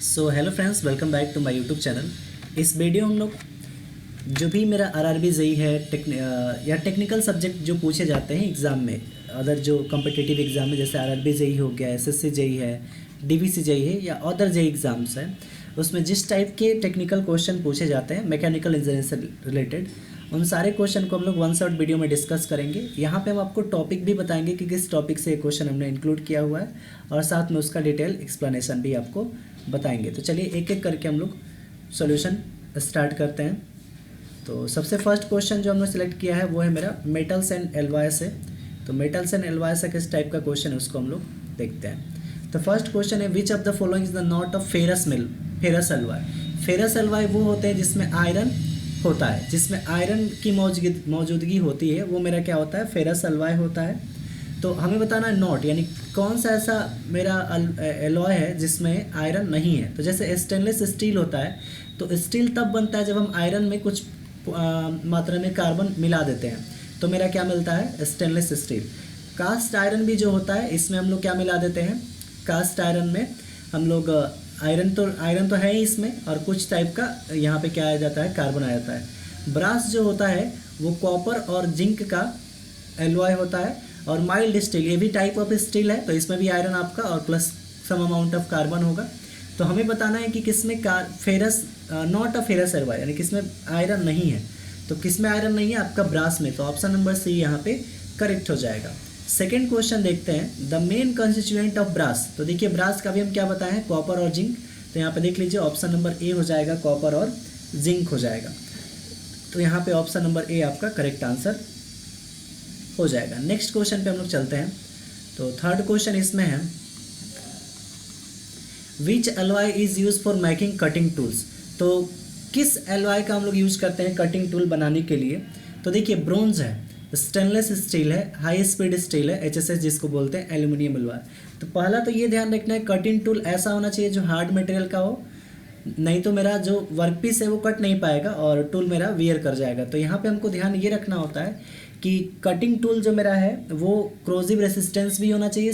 So hello friends, welcome back to my YouTube channel. इस video हम लोग जो भी मेरा आरआरबी जेईई है या टेक्निकल सब्जेक्ट जो पूछे जाते हैं एग्ज़ाम में, अदर जो कॉम्पिटिटिव एग्ज़ाम में जैसे आरआरबी जेईई हो गया, एसएससी जेईई है, डीवीसी जेईई है या अदर जेईई एग्ज़ाम्स हैं, उसमें जिस टाइप के टेक्निकल क्वेश्चन पूछे जाते हैं मैकेनिकल इंजीनियरिंग से रिलेटेड, उन सारे क्वेश्चन को हम लोग वन शॉट वीडियो में डिस्कस करेंगे। यहाँ पे हम आपको टॉपिक भी बताएंगे कि किस टॉपिक से ये क्वेश्चन हमने इंक्लूड किया हुआ है और साथ में उसका डिटेल एक्सप्लेनेशन भी आपको बताएंगे। तो चलिए एक एक करके हम लोग सॉल्यूशन स्टार्ट करते हैं। तो सबसे फर्स्ट क्वेश्चन जो हमने सेलेक्ट किया है वो है मेरा मेटल्स एंड एलॉय से। तो मेटल्स एंड एलॉय से किस टाइप का क्वेश्चन है उसको हम लोग देखते हैं। तो फर्स्ट क्वेश्चन है which of the following is the not of ferrous alloy. Ferrous alloy वो होते हैं जिसमें आयरन होता है, जिसमें आयरन की मौजूदगी होती है, वो मेरा क्या होता है, फेरस एलॉय होता है। तो हमें बताना है नॉट, यानी कौन सा ऐसा मेरा एलॉय है जिसमें आयरन नहीं है। तो जैसे स्टेनलेस स्टील होता है, तो स्टील तब बनता है जब हम आयरन में कुछ मात्रा में कार्बन मिला देते हैं, तो मेरा क्या मिलता है, स्टेनलेस स्टील। कास्ट आयरन भी जो होता है, इसमें हम लोग क्या मिला देते हैं, कास्ट आयरन में हम लोग आयरन तो है ही इसमें, और कुछ टाइप का यहाँ पे क्या आ जाता है, कार्बन आ जाता है। ब्रास जो होता है वो कॉपर और जिंक का एलॉय होता है। और माइल्ड स्टील, ये भी टाइप ऑफ स्टील है, तो इसमें भी आयरन आपका और plus some amount of carbon होगा। तो हमें बताना है कि किसमें ferrous not a ferrous alloy, यानी किसमें आयरन नहीं है। तो किसमें आयरन नहीं है, आपका ब्रास में। तो ऑप्शन नंबर सी यहाँ पे करेक्ट हो जाएगा। सेकेंड क्वेश्चन देखते हैं, the main constituent of brass. तो देखिए ब्रास का भी हम क्या बताएं, कॉपर और जिंक। तो यहाँ पे देख लीजिए ऑप्शन नंबर ए हो जाएगा, कॉपर और जिंक हो जाएगा। तो यहाँ पे ऑप्शन नंबर ए आपका करेक्ट आंसर हो जाएगा। नेक्स्ट क्वेश्चन पे हम लोग चलते हैं। तो थर्ड क्वेश्चन इसमें है which alloy is use for making cutting tools. तो किस एलॉय का हम लोग यूज करते हैं कटिंग टूल बनाने के लिए। तो देखिए ब्रोंज है, स्टेनलेस स्टील है, हाई स्पीड स्टील है, एचएसएस जिसको बोलते हैं, एल्यूमिनियम एलॉय। तो पहला तो ये ध्यान रखना है कटिंग टूल ऐसा होना चाहिए जो हार्ड मटेरियल का हो, नहीं तो मेरा जो वर्कपीस है वो कट नहीं पाएगा और टूल मेरा वियर कर जाएगा। तो यहाँ पे हमको ध्यान ये रखना होता है कि कटिंग टूल जो मेरा है वो क्रोजिव रेसिस्टेंस भी होना चाहिए,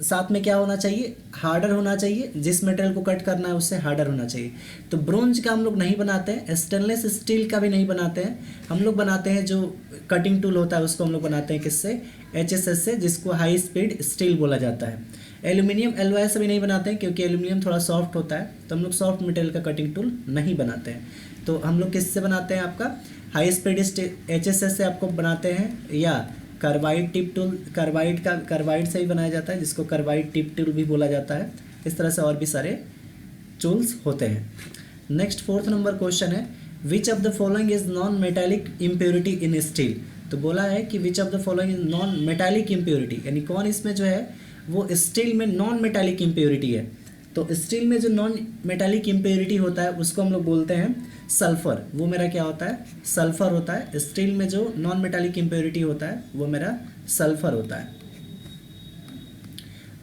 साथ में क्या होना चाहिए, हार्डर होना चाहिए, जिस मटेरियल को कट करना है उससे हार्डर होना चाहिए। तो ब्रोंज का हम लोग नहीं बनाते हैं, स्टेनलेस स्टील का भी नहीं बनाते हैं, हम लोग बनाते हैं जो कटिंग टूल होता है उसको हम लोग बनाते हैं किससे, एचएसएस से, जिसको हाई स्पीड स्टील बोला जाता है। एल्यूमिनियम एलॉय से भी नहीं बनाते हैं क्योंकि एल्यूमिनियम थोड़ा सॉफ्ट होता है, तो हम लोग सॉफ्ट मटेरियल का कटिंग टूल नहीं बनाते हैं। तो हम लोग किससे बनाते हैं, आपका हाई स्पीड एचएसएस से आपको बनाते हैं, या कार्बाइड टिप टूल, कार्बाइड से ही बनाया जाता है, जिसको कार्बाइड टिप टूल भी बोला जाता है। इस तरह से और भी सारे टूल्स होते हैं। नेक्स्ट फोर्थ नंबर क्वेश्चन है which of the following is non metallic impurity in steel. तो बोला है कि विच of the following is non metallic impurity, यानी कौन इसमें जो है वो स्टील में नॉन मेटालिक इम्प्योरिटी है। तो स्टील में जो नॉन मेटालिक इम्प्योरिटी होता है उसको हम लोग बोलते हैं सल्फर। वो मेरा क्या होता है, सल्फर होता है। स्टील में जो नॉन मेटालिक इम्प्योरिटी होता है वो मेरा सल्फर होता है।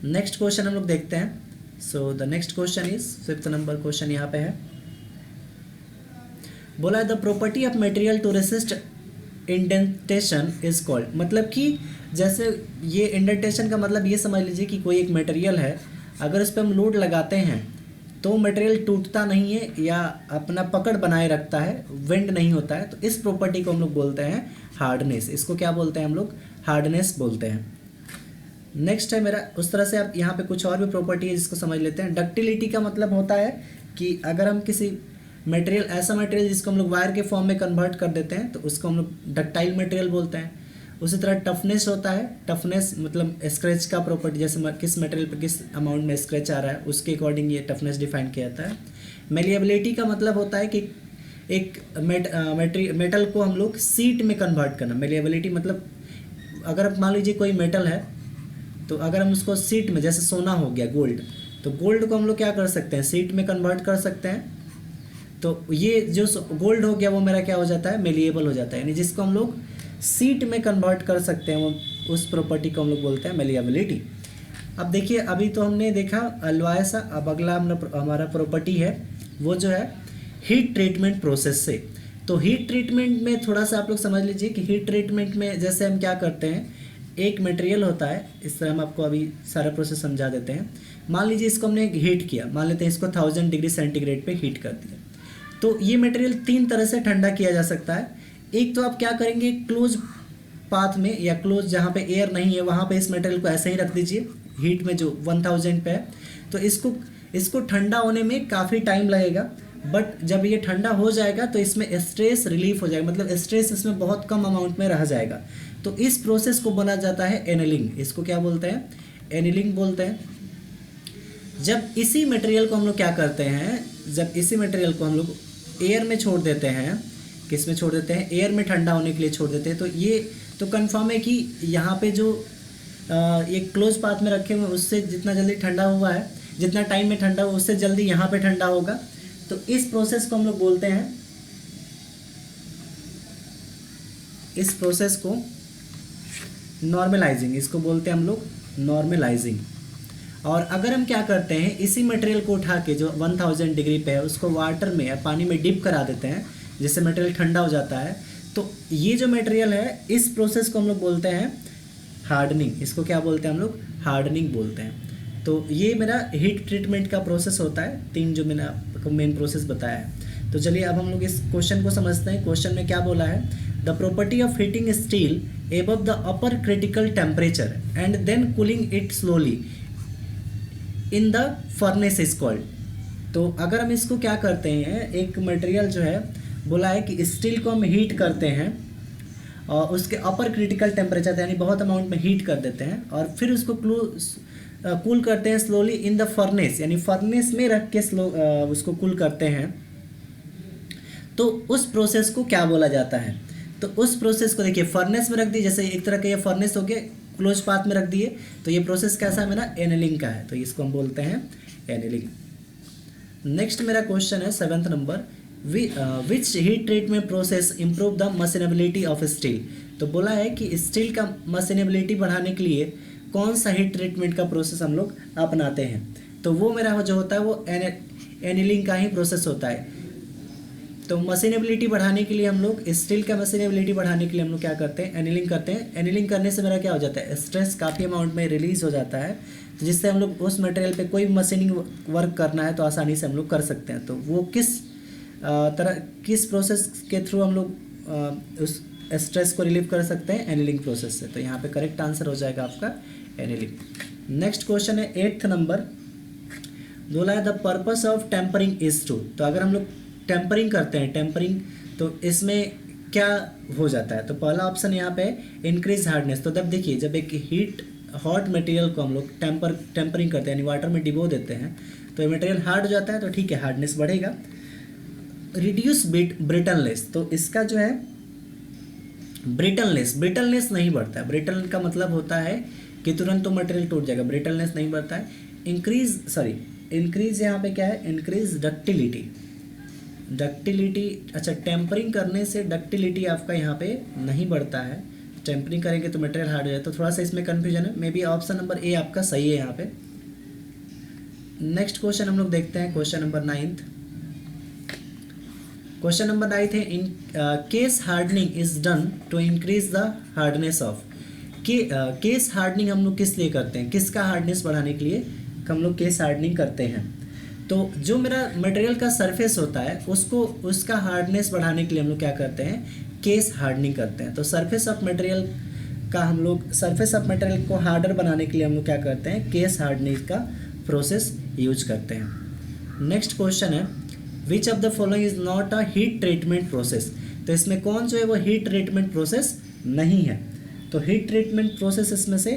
नेक्स्ट क्वेश्चन हम लोग देखते हैं। So the next question is fifth number question यहाँ पे है, बोला है the property of material to resist indentation is called. मतलब कि जैसे ये इंडेंटेशन का मतलब ये समझ लीजिए कि कोई एक मटेरियल है, अगर इस पर हम लोड लगाते हैं तो मटेरियल टूटता नहीं है या अपना पकड़ बनाए रखता है, वेंड नहीं होता है। तो इस प्रॉपर्टी को हम लोग बोलते हैं हार्डनेस। इसको क्या बोलते हैं हम लोग, हार्डनेस बोलते हैं। नेक्स्ट है मेरा, उस तरह से आप यहाँ पे कुछ और भी प्रॉपर्टी है जिसको समझ लेते हैं। डक्टिलिटी का मतलब होता है कि अगर हम किसी मटेरियल, ऐसा मटेरियल जिसको हम लोग वायर के फॉर्म में कन्वर्ट कर देते हैं तो उसको हम लोग डक्टाइल मटेरियल बोलते हैं। उसी तरह टफनेस होता है, टफनेस मतलब स्क्रैच का प्रॉपर्टी, जैसे किस मटेरियल पर किस अमाउंट में स्क्रैच आ रहा है उसके अकॉर्डिंग ये टफनेस डिफाइन किया जाता है। मेलिएबिलिटी का मतलब होता है कि एक मेटल को हम लोग सीट में कन्वर्ट करना। मेलिएबिलिटी मतलब अगर आप मान लीजिए कोई मेटल है, तो अगर हम उसको सीट में, जैसे सोना हो गया, गोल्ड, तो गोल्ड को हम लोग क्या कर सकते हैं, सीट में कन्वर्ट कर सकते हैं। तो ये जो गोल्ड हो गया वो मेरा क्या हो जाता है, मेलिएबल हो जाता है, यानी जिसको हम लोग सीट में कन्वर्ट कर सकते हैं, वो उस प्रॉपर्टी को हम लोग बोलते हैं मेलिएबिलिटी। अब देखिए अभी तो हमने देखा एलॉय सा, अब अगला हमारा प्रॉपर्टी है वो जो है हीट ट्रीटमेंट प्रोसेस से। तो हीट ट्रीटमेंट में थोड़ा सा आप लोग समझ लीजिए कि हीट ट्रीटमेंट में जैसे हम क्या करते हैं, एक मटेरियल होता है, इस तरह हम आपको अभी सारा प्रोसेस समझा देते हैं। मान लीजिए इसको हमने हीट किया, मान लेते हैं इसको 1000 डिग्री सेंटीग्रेड पे हीट कर दिया, तो ये मटेरियल 3 तरह से ठंडा किया जा सकता है। एक तो आप क्या करेंगे, क्लोज पाथ में या क्लोज जहाँ पे एयर नहीं है वहाँ पे इस मटेरियल को ऐसे ही रख दीजिए हीट में जो 1000 पे है, तो इसको ठंडा होने में काफ़ी टाइम लगेगा, बट जब ये ठंडा हो जाएगा तो इसमें स्ट्रेस रिलीफ हो जाएगा, मतलब स्ट्रेस इसमें बहुत कम अमाउंट में रह जाएगा। तो इस प्रोसेस को बोला जाता है एनीलिंग। इसको क्या बोलते हैं, एनीलिंग बोलते हैं। जब इसी मटेरियल को हम लोग क्या करते हैं, जब इसी मटेरियल को हम लोग एयर में छोड़ देते हैं, किस में छोड़ देते हैं, एयर में ठंडा होने के लिए छोड़ देते हैं, तो ये तो कंफर्म है कि यहाँ पे जो ये क्लोज पाथ में रखे हुए उससे जितना जल्दी ठंडा हुआ है, जितना टाइम में ठंडा हुआ उससे जल्दी यहाँ पे ठंडा होगा। तो इस प्रोसेस को हम लोग बोलते हैं, इस प्रोसेस को नॉर्मलाइजिंग, इसको बोलते हैं हम लोग नॉर्मलाइजिंग। और अगर हम क्या करते हैं, इसी मटेरियल को उठा के जो 1000 डिग्री पे है उसको वाटर में या पानी में डिप करा देते हैं, जिससे मटेरियल ठंडा हो जाता है, तो ये जो मटेरियल है इस प्रोसेस को हम लोग बोलते हैं हार्डनिंग। इसको क्या बोलते हैं हम लोग, हार्डनिंग बोलते हैं। तो ये मेरा हीट ट्रीटमेंट का प्रोसेस होता है, 3 जो मैंने आपको मेन प्रोसेस बताया है। तो चलिए अब हम लोग इस क्वेश्चन को समझते हैं। क्वेश्चन में क्या बोला है, the property of heating steel above the upper critical temperature and then cooling it slowly in the furnace is called. तो अगर हम इसको क्या करते हैं, एक मटेरियल जो है बोला है कि स्टील को हम हीट करते हैं और उसके अपर क्रिटिकल टेम्परेचर यानी बहुत अमाउंट में हीट कर देते हैं और फिर उसको कूल करते हैं स्लोली इन द फर्नेस, यानी फर्नेस में रख के उसको कूल करते हैं, तो उस प्रोसेस को क्या बोला जाता है। तो उस प्रोसेस को देखिए, फर्नेस में रख दिए, जैसे एक तरह का ये फर्नेस हो गया, क्लोज पाथ में रख दिए, तो ये प्रोसेस कैसा है मेरा, एनीलिंग का है, तो इसको हम बोलते हैं एनीलिंग। नेक्स्ट मेरा क्वेश्चन है 7th number, which heat treatment process improve the machinability of steel. तो बोला है कि स्टील का मशीनेबिलिटी बढ़ाने के लिए कौन सा हीट ट्रीटमेंट का प्रोसेस हम लोग अपनाते हैं। तो वो मेरा जो होता है वो एनीलिंग का ही प्रोसेस होता है। तो मशीनेबिलिटी बढ़ाने के लिए हम लोग, स्टील का मशीनेबिलिटी बढ़ाने के लिए हम लोग क्या करते हैं, एनीलिंग करते हैं। एनीलिंग करने से मेरा क्या हो जाता है, स्ट्रेस काफ़ी अमाउंट में रिलीज हो जाता है, तो जिससे हम लोग उस मटेरियल पे कोई मशीनिंग वर्क करना है तो आसानी से हम लोग कर सकते हैं। तो वो किस प्रोसेस के थ्रू हम लोग उस स्ट्रेस को रिलीव कर सकते हैं, एनीलिंग प्रोसेस से। तो यहाँ पे करेक्ट आंसर हो जाएगा आपका एनीलिंग। नेक्स्ट क्वेश्चन है 8th नंबर, बोला है the purpose of tempering is to. तो अगर हम लोग टेम्परिंग करते हैं, टेम्परिंग तो इसमें क्या हो जाता है। तो पहला ऑप्शन यहाँ पे इंक्रीज हार्डनेस। तो तब देखिए, जब एक हॉट मटेरियल को हम लोग टेम्परिंग करते हैं यानी वाटर में डिबो देते हैं, तो ये मटेरियल हार्ड हो जाता है, तो ठीक है हार्डनेस बढ़ेगा। रिड्यूस ब्रिटलनेस, तो इसका जो है ब्रिटलनेस नहीं बढ़ता है। ब्रिटल का मतलब होता है कि तुरंत तो मटेरियल टूट जाएगा, ब्रिटलनेस नहीं बढ़ता है। इंक्रीज यहाँ पे क्या है, इंक्रीज डक्टिलिटी। अच्छा, टेम्परिंग करने से डक्टिलिटी आपका यहाँ पे नहीं बढ़ता है, टेम्परिंग करेंगे तो मटेरियल हार्ड हो जाए, तो थोड़ा सा इसमें कन्फ्यूजन है। मे बी ऑप्शन नंबर ए आपका सही है यहाँ पे। नेक्स्ट क्वेश्चन हम लोग देखते हैं, question number 9th। Question number 9 है, in case hardening is done to increase the hardness of. Case hardening हम लोग किस लिए करते हैं, किसका हार्डनेस बढ़ाने के लिए हम लोग केस हार्डनिंग करते हैं। तो जो मेरा मटेरियल का सरफेस होता है उसका हार्डनेस बढ़ाने के लिए हम लोग क्या करते हैं, केस हार्डनिंग करते हैं। तो सरफेस ऑफ मटेरियल को हार्डर बनाने के लिए हम लोग क्या करते हैं, केस हार्डनिंग का प्रोसेस यूज करते हैं। नेक्स्ट क्वेश्चन है, which of the following is not a heat treatment process. तो इसमें कौन जो है वो हीट ट्रीटमेंट प्रोसेस नहीं है। तो हीट ट्रीटमेंट प्रोसेस इसमें से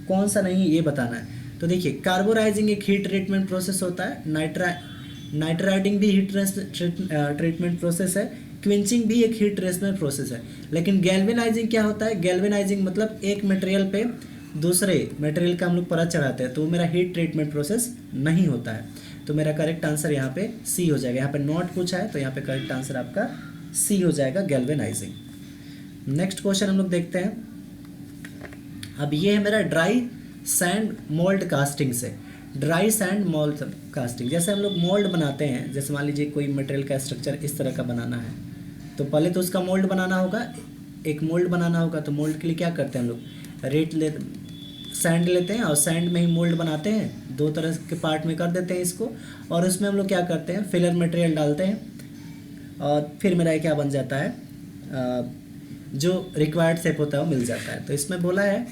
कौन सा नहीं है ये बताना है। तो देखिए, कार्बोराइजिंग एक हीट ट्रीटमेंट प्रोसेस होता है, नाइट्राइडिंग भी हीट ट्रीटमेंट प्रोसेस है, क्विंचिंग भी एक हीट ट्रीटमेंट प्रोसेस है। लेकिन गैल्वेनाइजिंग क्या होता है, गैल्वेनाइजिंग मतलब एक मटेरियल पे दूसरे मटेरियल का हम लोग परत चढ़ाते हैं, तो वो मेरा हीट ट्रीटमेंट प्रोसेस नहीं होता है। तो मेरा करेक्ट आंसर यहाँ पे सी हो जाएगा। यहाँ पे नॉट पूछा है तो यहाँ पे करेक्ट आंसर आपका सी हो जाएगा, गैल्वेनाइजिंग। नेक्स्ट क्वेश्चन हम लोग देखते हैं। अब ये है मेरा ड्राई सैंड मोल्ड कास्टिंग से। ड्राई सैंड मोल्ड कास्टिंग, जैसे हम लोग मोल्ड बनाते हैं, जैसे मान लीजिए कोई मटेरियल का स्ट्रक्चर इस तरह का बनाना है, तो पहले तो उसका मोल्ड बनाना होगा, एक मोल्ड बनाना होगा। तो मोल्ड के लिए क्या करते हैं हम लोग, रेत ले सैंड लेते हैं और सैंड में ही मोल्ड बनाते हैं, 2 तरह के पार्ट में कर देते हैं इसको, और उसमें हम लोग क्या करते हैं, फिलर मटेरियल डालते हैं और फिर मेरा क्या बन जाता है, जो रिक्वायर्ड शेप होता है वो मिल जाता है। तो इसमें बोला है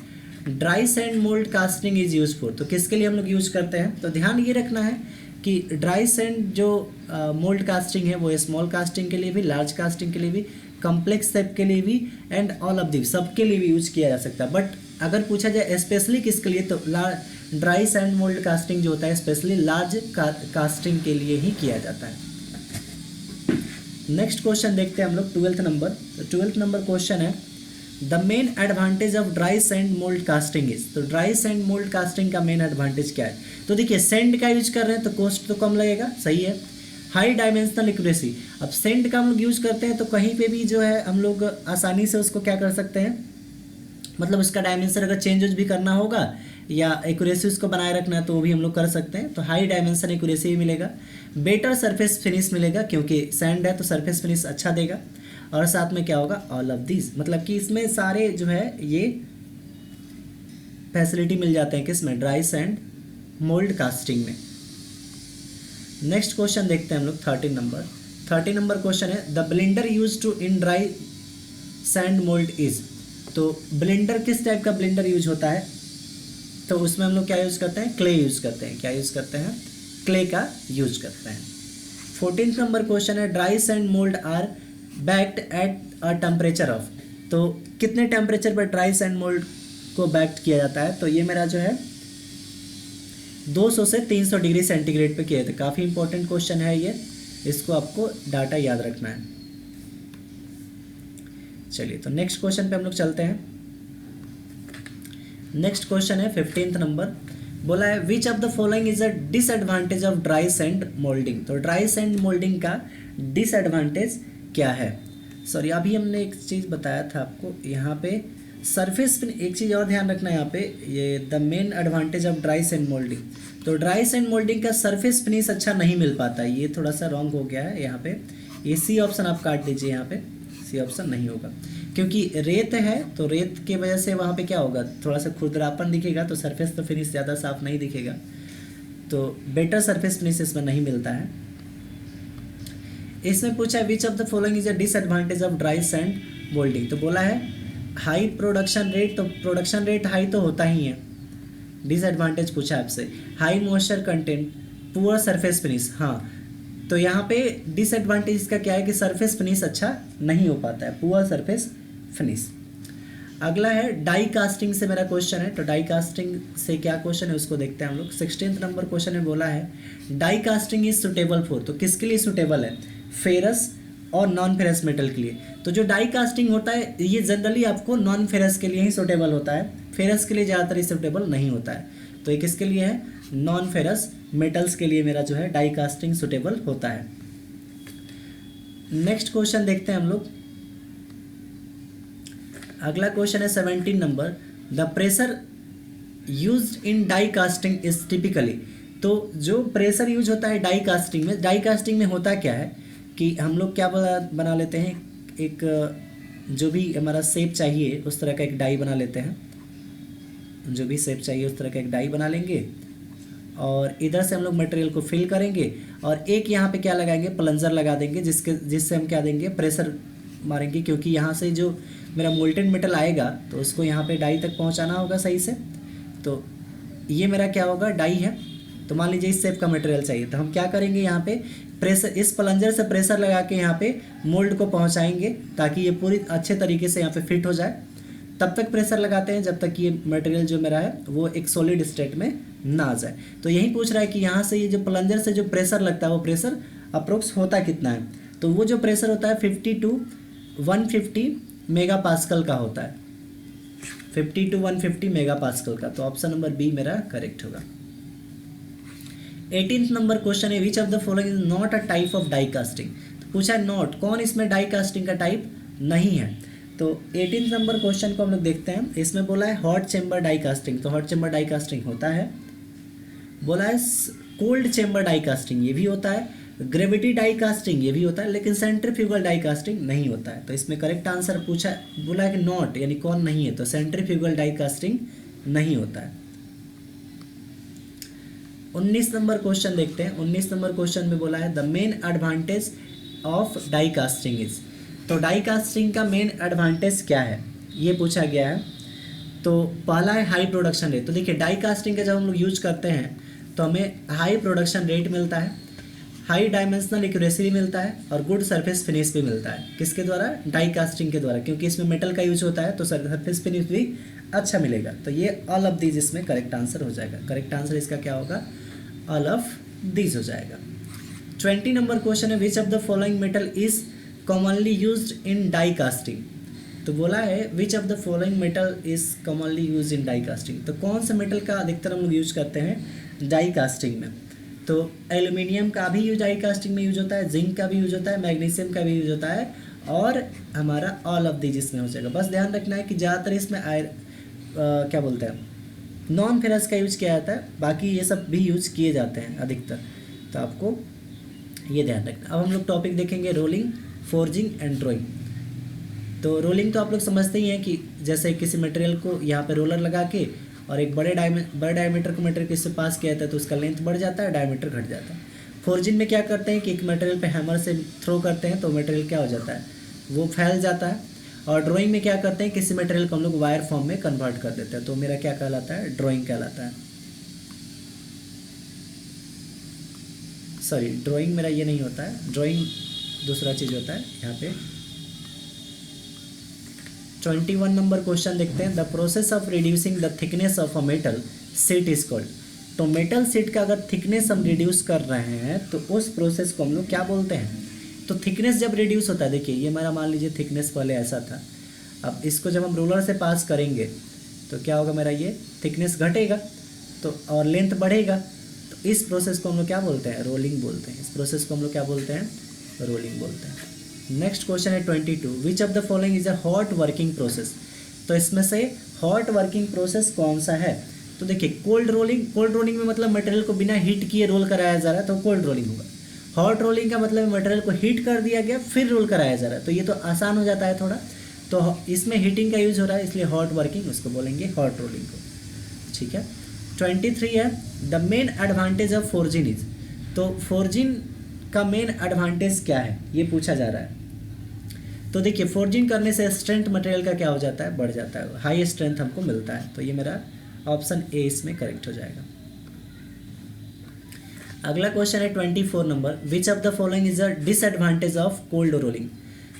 dry sand mould casting is useful, तो किसके लिए हम लोग यूज करते हैं, तो ध्यान ये रखना है कि ड्राई सैंड जो मोल्ड कास्टिंग है वो स्मॉल कास्टिंग के लिए भी, लार्ज कास्टिंग के लिए भी, कम्प्लेक्स शेप के लिए भी एंड ऑल ऑफ दी सबके लिए भी यूज किया जा सकता है। बट अगर पूछा जाए स्पेशली किसके लिए, तो ड्राई सैंड मोल्ड कास्टिंग जो होता है स्पेशली लार्ज कास्टिंग के लिए ही किया जाता है। नेक्स्ट क्वेश्चन देखते हैं हम लोग 12th नंबर। तो 12th नंबर क्वेश्चन है the main advantage of dry sand mould casting is, तो ड्राई सैंड मोल्ड कास्टिंग का मेन एडवांटेज क्या है, तो देखिए सैंड का यूज कर रहे हैं तो कॉस्ट तो कम लगेगा, सही है। हाई डायमेंशनल एक्यूरेसी, अब सैंड का हम लोग यूज करते हैं तो कहीं पे भी जो है हम लोग आसानी से उसको क्या कर सकते हैं, मतलब उसका डायमेंशन अगर चेंज भी करना होगा या एक्यूरेसी उसको बनाए रखना है तो वो भी हम लोग कर सकते हैं। तो हाई डायमेंशन एक्यूरेसी भी मिलेगा, बेटर सरफेस फिनिश मिलेगा क्योंकि सैंड है तो सरफेस फिनिश अच्छा देगा, और साथ में क्या होगा ऑल ऑफ दिस, मतलब कि इसमें सारे जो है ये फैसिलिटी मिल जाते हैं किसमें, ड्राई सैंड मोल्ड कास्टिंग में। नेक्स्ट क्वेश्चन देखते हैं हम लोग 13 नंबर। 13 नंबर क्वेश्चन है the blender use to in dry sand mould is, तो ब्लेंडर किस टाइप का ब्लेंडर यूज होता है, तो उसमें हम लोग क्या यूज़ करते हैं, क्ले यूज़ करते हैं, क्या यूज़ करते हैं, क्ले का यूज करते हैं। 14th नंबर क्वेश्चन है dry sand mould are baked at a temperature of, तो कितने टेम्परेचर पर ड्राई सैंड मोल्ड को बैक्ड किया जाता है, तो ये मेरा जो है 200 से 300 डिग्री सेंटीग्रेड पे किया जाता है। काफ़ी इंपॉर्टेंट क्वेश्चन है ये, इसको आपको डाटा याद रखना है। चलिए तो नेक्स्ट क्वेश्चन पे हम लोग चलते हैं। नेक्स्ट क्वेश्चन है 15th नंबर, बोला है which of the following is a disadvantage of dry sand moulding, तो ड्राई सैंड मोल्डिंग का डिसएडवांटेज क्या है। सॉरी अभी हमने एक चीज़ बताया था आपको यहाँ पे सरफेस, एक चीज़ और ध्यान रखना है यहाँ पे, ये the main advantage of dry sand moulding, तो ड्राई सैंड मोल्डिंग का सरफेस फिनिश अच्छा नहीं मिल पाता है, ये थोड़ा सा रॉन्ग हो गया है यहाँ पे, ये सी ऑप्शन आप काट दीजिए, यहाँ पे सी ऑप्शन नहीं होगा क्योंकि रेत है, तो रेत की वजह से वहाँ पे क्या होगा, थोड़ा सा खुरदरापन दिखेगा, तो सरफेस तो फिनिश ज़्यादा साफ नहीं दिखेगा, तो बेटर सरफेस फिनिश इसमें नहीं मिलता है। इसमें पूछा है which of the following is a disadvantage of dry sand moulding, तो बोला है हाई प्रोडक्शन रेट, तो प्रोडक्शन रेट हाई तो होता ही है, डिसएडवांटेज पूछा है आपसे, high moisture content, poor surface finish, हाँ तो यहाँ पे डिसएडवांटेज इसका क्या है कि सरफेस फिनिश अच्छा नहीं हो पाता है, पुअर सरफेस फिनिश। अगला है डाई कास्टिंग से मेरा क्वेश्चन है, तो डाई कास्टिंग से क्या क्वेश्चन है उसको देखते हैं हम लोग। 16th नंबर क्वेश्चन में बोला है die casting is suitable for, तो किसके लिए सुटेबल है, फेरस और नॉन फेरस मेटल के लिए, तो जो डाई कास्टिंग होता है ये जनरली आपको नॉन फेरस के लिए ही सुटेबल होता है, फेरस के लिए ज़्यादातर सुटेबल नहीं होता है, तो ये किसके लिए है, नॉन फेरस मेटल्स के लिए मेरा जो है डाई कास्टिंग सुटेबल होता है। नेक्स्ट क्वेश्चन देखते हैं हम लोग। अगला क्वेश्चन है 17 number, the pressure used in die casting is typically, तो जो प्रेशर यूज होता है डाई कास्टिंग में, डाई कास्टिंग में होता क्या है कि हम लोग क्या बना लेते हैं, एक जो भी हमारा शेप चाहिए उस तरह का एक डाई बना लेते हैं, जो भी शेप चाहिए उस तरह का एक डाई बना लेंगे और इधर से हम लोग मटेरियल को फिल करेंगे और एक यहाँ पे क्या लगाएंगे, प्लंजर लगा देंगे, जिससे हम क्या देंगे, प्रेशर मारेंगे, क्योंकि यहाँ से जो मेरा मोल्टेन मेटल आएगा तो उसको यहाँ पे डाई तक पहुँचाना होगा सही से, तो ये मेरा क्या होगा, डाई है, तो मान लीजिए इस शेप का मटेरियल चाहिए, तो हम क्या करेंगे, यहाँ पे प्रेशर, इस प्लंजर से प्रेशर लगा के यहाँ पे मोल्ड को पहुँचाएंगे ताकि ये पूरी अच्छे तरीके से यहाँ पे फिट हो जाए। तब तक प्रेशर लगाते हैं जब तक ये मटेरियल जो मेरा है वो एक सॉलिड स्टेट में ना आ जाए। तो यही पूछ रहा है कि यहाँ से ये जो प्लंजर से जो प्रेशर लगता है वो प्रेशर अप्रोक्स होता कितना है, तो वो जो प्रेशर होता है 50 to 150 मेगा पास्कल का होता है, 50 to 150 मेगा पास्कल का, तो ऑप्शन नंबर बी मेरा करेक्ट होगा। 18th नंबर क्वेश्चन है which of the following is not a type of die casting, तो पूछा है नॉट, कौन इसमें डाई कास्टिंग का टाइप नहीं है, तो 18th नंबर क्वेश्चन को हम लोग देखते हैं। इसमें बोला है हॉट चेम्बर डाई कास्टिंग, तो हॉट चेम्बर डाई कास्टिंग होता है। बोला है कोल्ड चेम्बर डाई कास्टिंग, ये भी होता है। ग्रेविटी डाई कास्टिंग ये भी होता है, लेकिन सेंट्रीफ्यूगल डाई कास्टिंग नहीं होता है। तो इसमें करेक्ट आंसर पूछा, बोला है कि नॉट, यानी कौन नहीं है, तो सेंट्रीफ्यूगल डाई कास्टिंग नहीं होता है। 19 नंबर क्वेश्चन देखते हैं। 19 नंबर क्वेश्चन में बोला है the main advantage of die casting is. तो डाई कास्टिंग का मेन एडवांटेज क्या है ये पूछा गया है। तो पहला है हाई प्रोडक्शन रेट। तो देखिए डाई कास्टिंग का जब हम लोग यूज करते हैं तो हमें हाई प्रोडक्शन रेट मिलता है, हाई डायमेंशनल एक्यूरेसी भी मिलता है और गुड सरफेस फिनिश भी मिलता है। किसके द्वारा? डाई कास्टिंग के द्वारा, क्योंकि इसमें मेटल का यूज होता है तो सरफेस फिनिश भी अच्छा मिलेगा। तो ये ऑल ऑफ दीज इसमें करेक्ट आंसर हो जाएगा। करेक्ट आंसर इसका क्या होगा? ऑल ऑफ दीज हो जाएगा। 20 नंबर क्वेश्चन है which of the following metal is commonly used in die casting. तो बोला है which of the following metal is commonly use in die casting. तो कौन सा मेटल का अधिकतर हम लोग यूज करते हैं डाई कास्टिंग में? तो एल्यूमिनियम का भी यूज डाई कास्टिंग में यूज होता है, जिंक का भी यूज होता है, मैग्नीशियम का भी यूज होता है और हमारा ऑल ऑफ दीज इसमें हो जाएगा। बस ध्यान रखना है कि ज़्यादातर इसमें क्या बोलते हैं नॉन फेरस का यूज किया जाता है, बाकी ये सब भी यूज किए जाते हैं अधिकतर। तो आपको ये ध्यान रखना। अब हम लोग टॉपिक देखेंगे रोलिंग, फोर्जिंग एंड ड्राइंग। तो रोलिंग तो आप लोग समझते ही हैं कि जैसे किसी मटेरियल को यहाँ पे रोलर लगा के और एक बड़े डायमीटर को मटेरियल किससे पास किया जाता है तो उसका लेंथ बढ़ जाता है, डायमीटर घट जाता है। फोर्जिंग में क्या करते हैं कि एक मटेरियल पे हैमर से थ्रो करते हैं तो मटेरियल क्या हो जाता है, वो फैल जाता है। और ड्राइंग में क्या करते हैं, किसी मटेरियल को हम लोग वायर फॉर्म में कन्वर्ट कर देते हैं, तो मेरा क्या कहलाता है? ड्राइंग कहलाता है। सॉरी, ड्राइंग मेरा ये नहीं होता है, ड्राइंग दूसरा चीज़ होता है। यहाँ पे 21 नंबर क्वेश्चन देखते हैं the process of reducing the thickness of a metal seat is called. तो मेटल सीट का अगर थिकनेस हम रिड्यूस कर रहे हैं तो उस प्रोसेस को हम लोग क्या बोलते हैं? तो थिकनेस जब रिड्यूस होता है, देखिए ये मेरा मान लीजिए थिकनेस पहले ऐसा था, अब इसको जब हम रोलर से पास करेंगे तो क्या होगा, मेरा ये थिकनेस घटेगा तो और लेंथ बढ़ेगा। तो इस प्रोसेस को हम लोग क्या बोलते हैं? रोलिंग बोलते हैं। इस प्रोसेस को हम लोग क्या बोलते हैं? रोलिंग बोलते हैं। नेक्स्ट क्वेश्चन है 22 विच of the following is a hot working process. तो इसमें से हॉट वर्किंग प्रोसेस कौन सा है? तो देखिए कोल्ड रोलिंग, कोल्ड रोलिंग में मतलब मटेरियल को बिना हीट किए रोल कराया जा रहा है तो कोल्ड रोलिंग होगा। हॉट रोलिंग का मतलब मटेरियल को हीट कर दिया गया फिर रोल कराया जा रहा है, तो ये तो आसान हो जाता है थोड़ा। तो इसमें हीटिंग का यूज हो रहा है इसलिए हॉट वर्किंग उसको बोलेंगे, हॉट रोलिंग को। ठीक है। 23 है the main advantage of forging is. तो फोर्जिंग का मेन एडवांटेज क्या है ये पूछा जा रहा है। तो देखिए फोर्जिंग करने से स्ट्रेंथ मटेरियल का क्या हो जाता है? बढ़ जाता है, हाई स्ट्रेंथ हमको मिलता है। तो ये मेरा ऑप्शन ए इसमें करेक्ट हो जाएगा। अगला क्वेश्चन है 24 number which of the following is a disadvantage of cold rolling.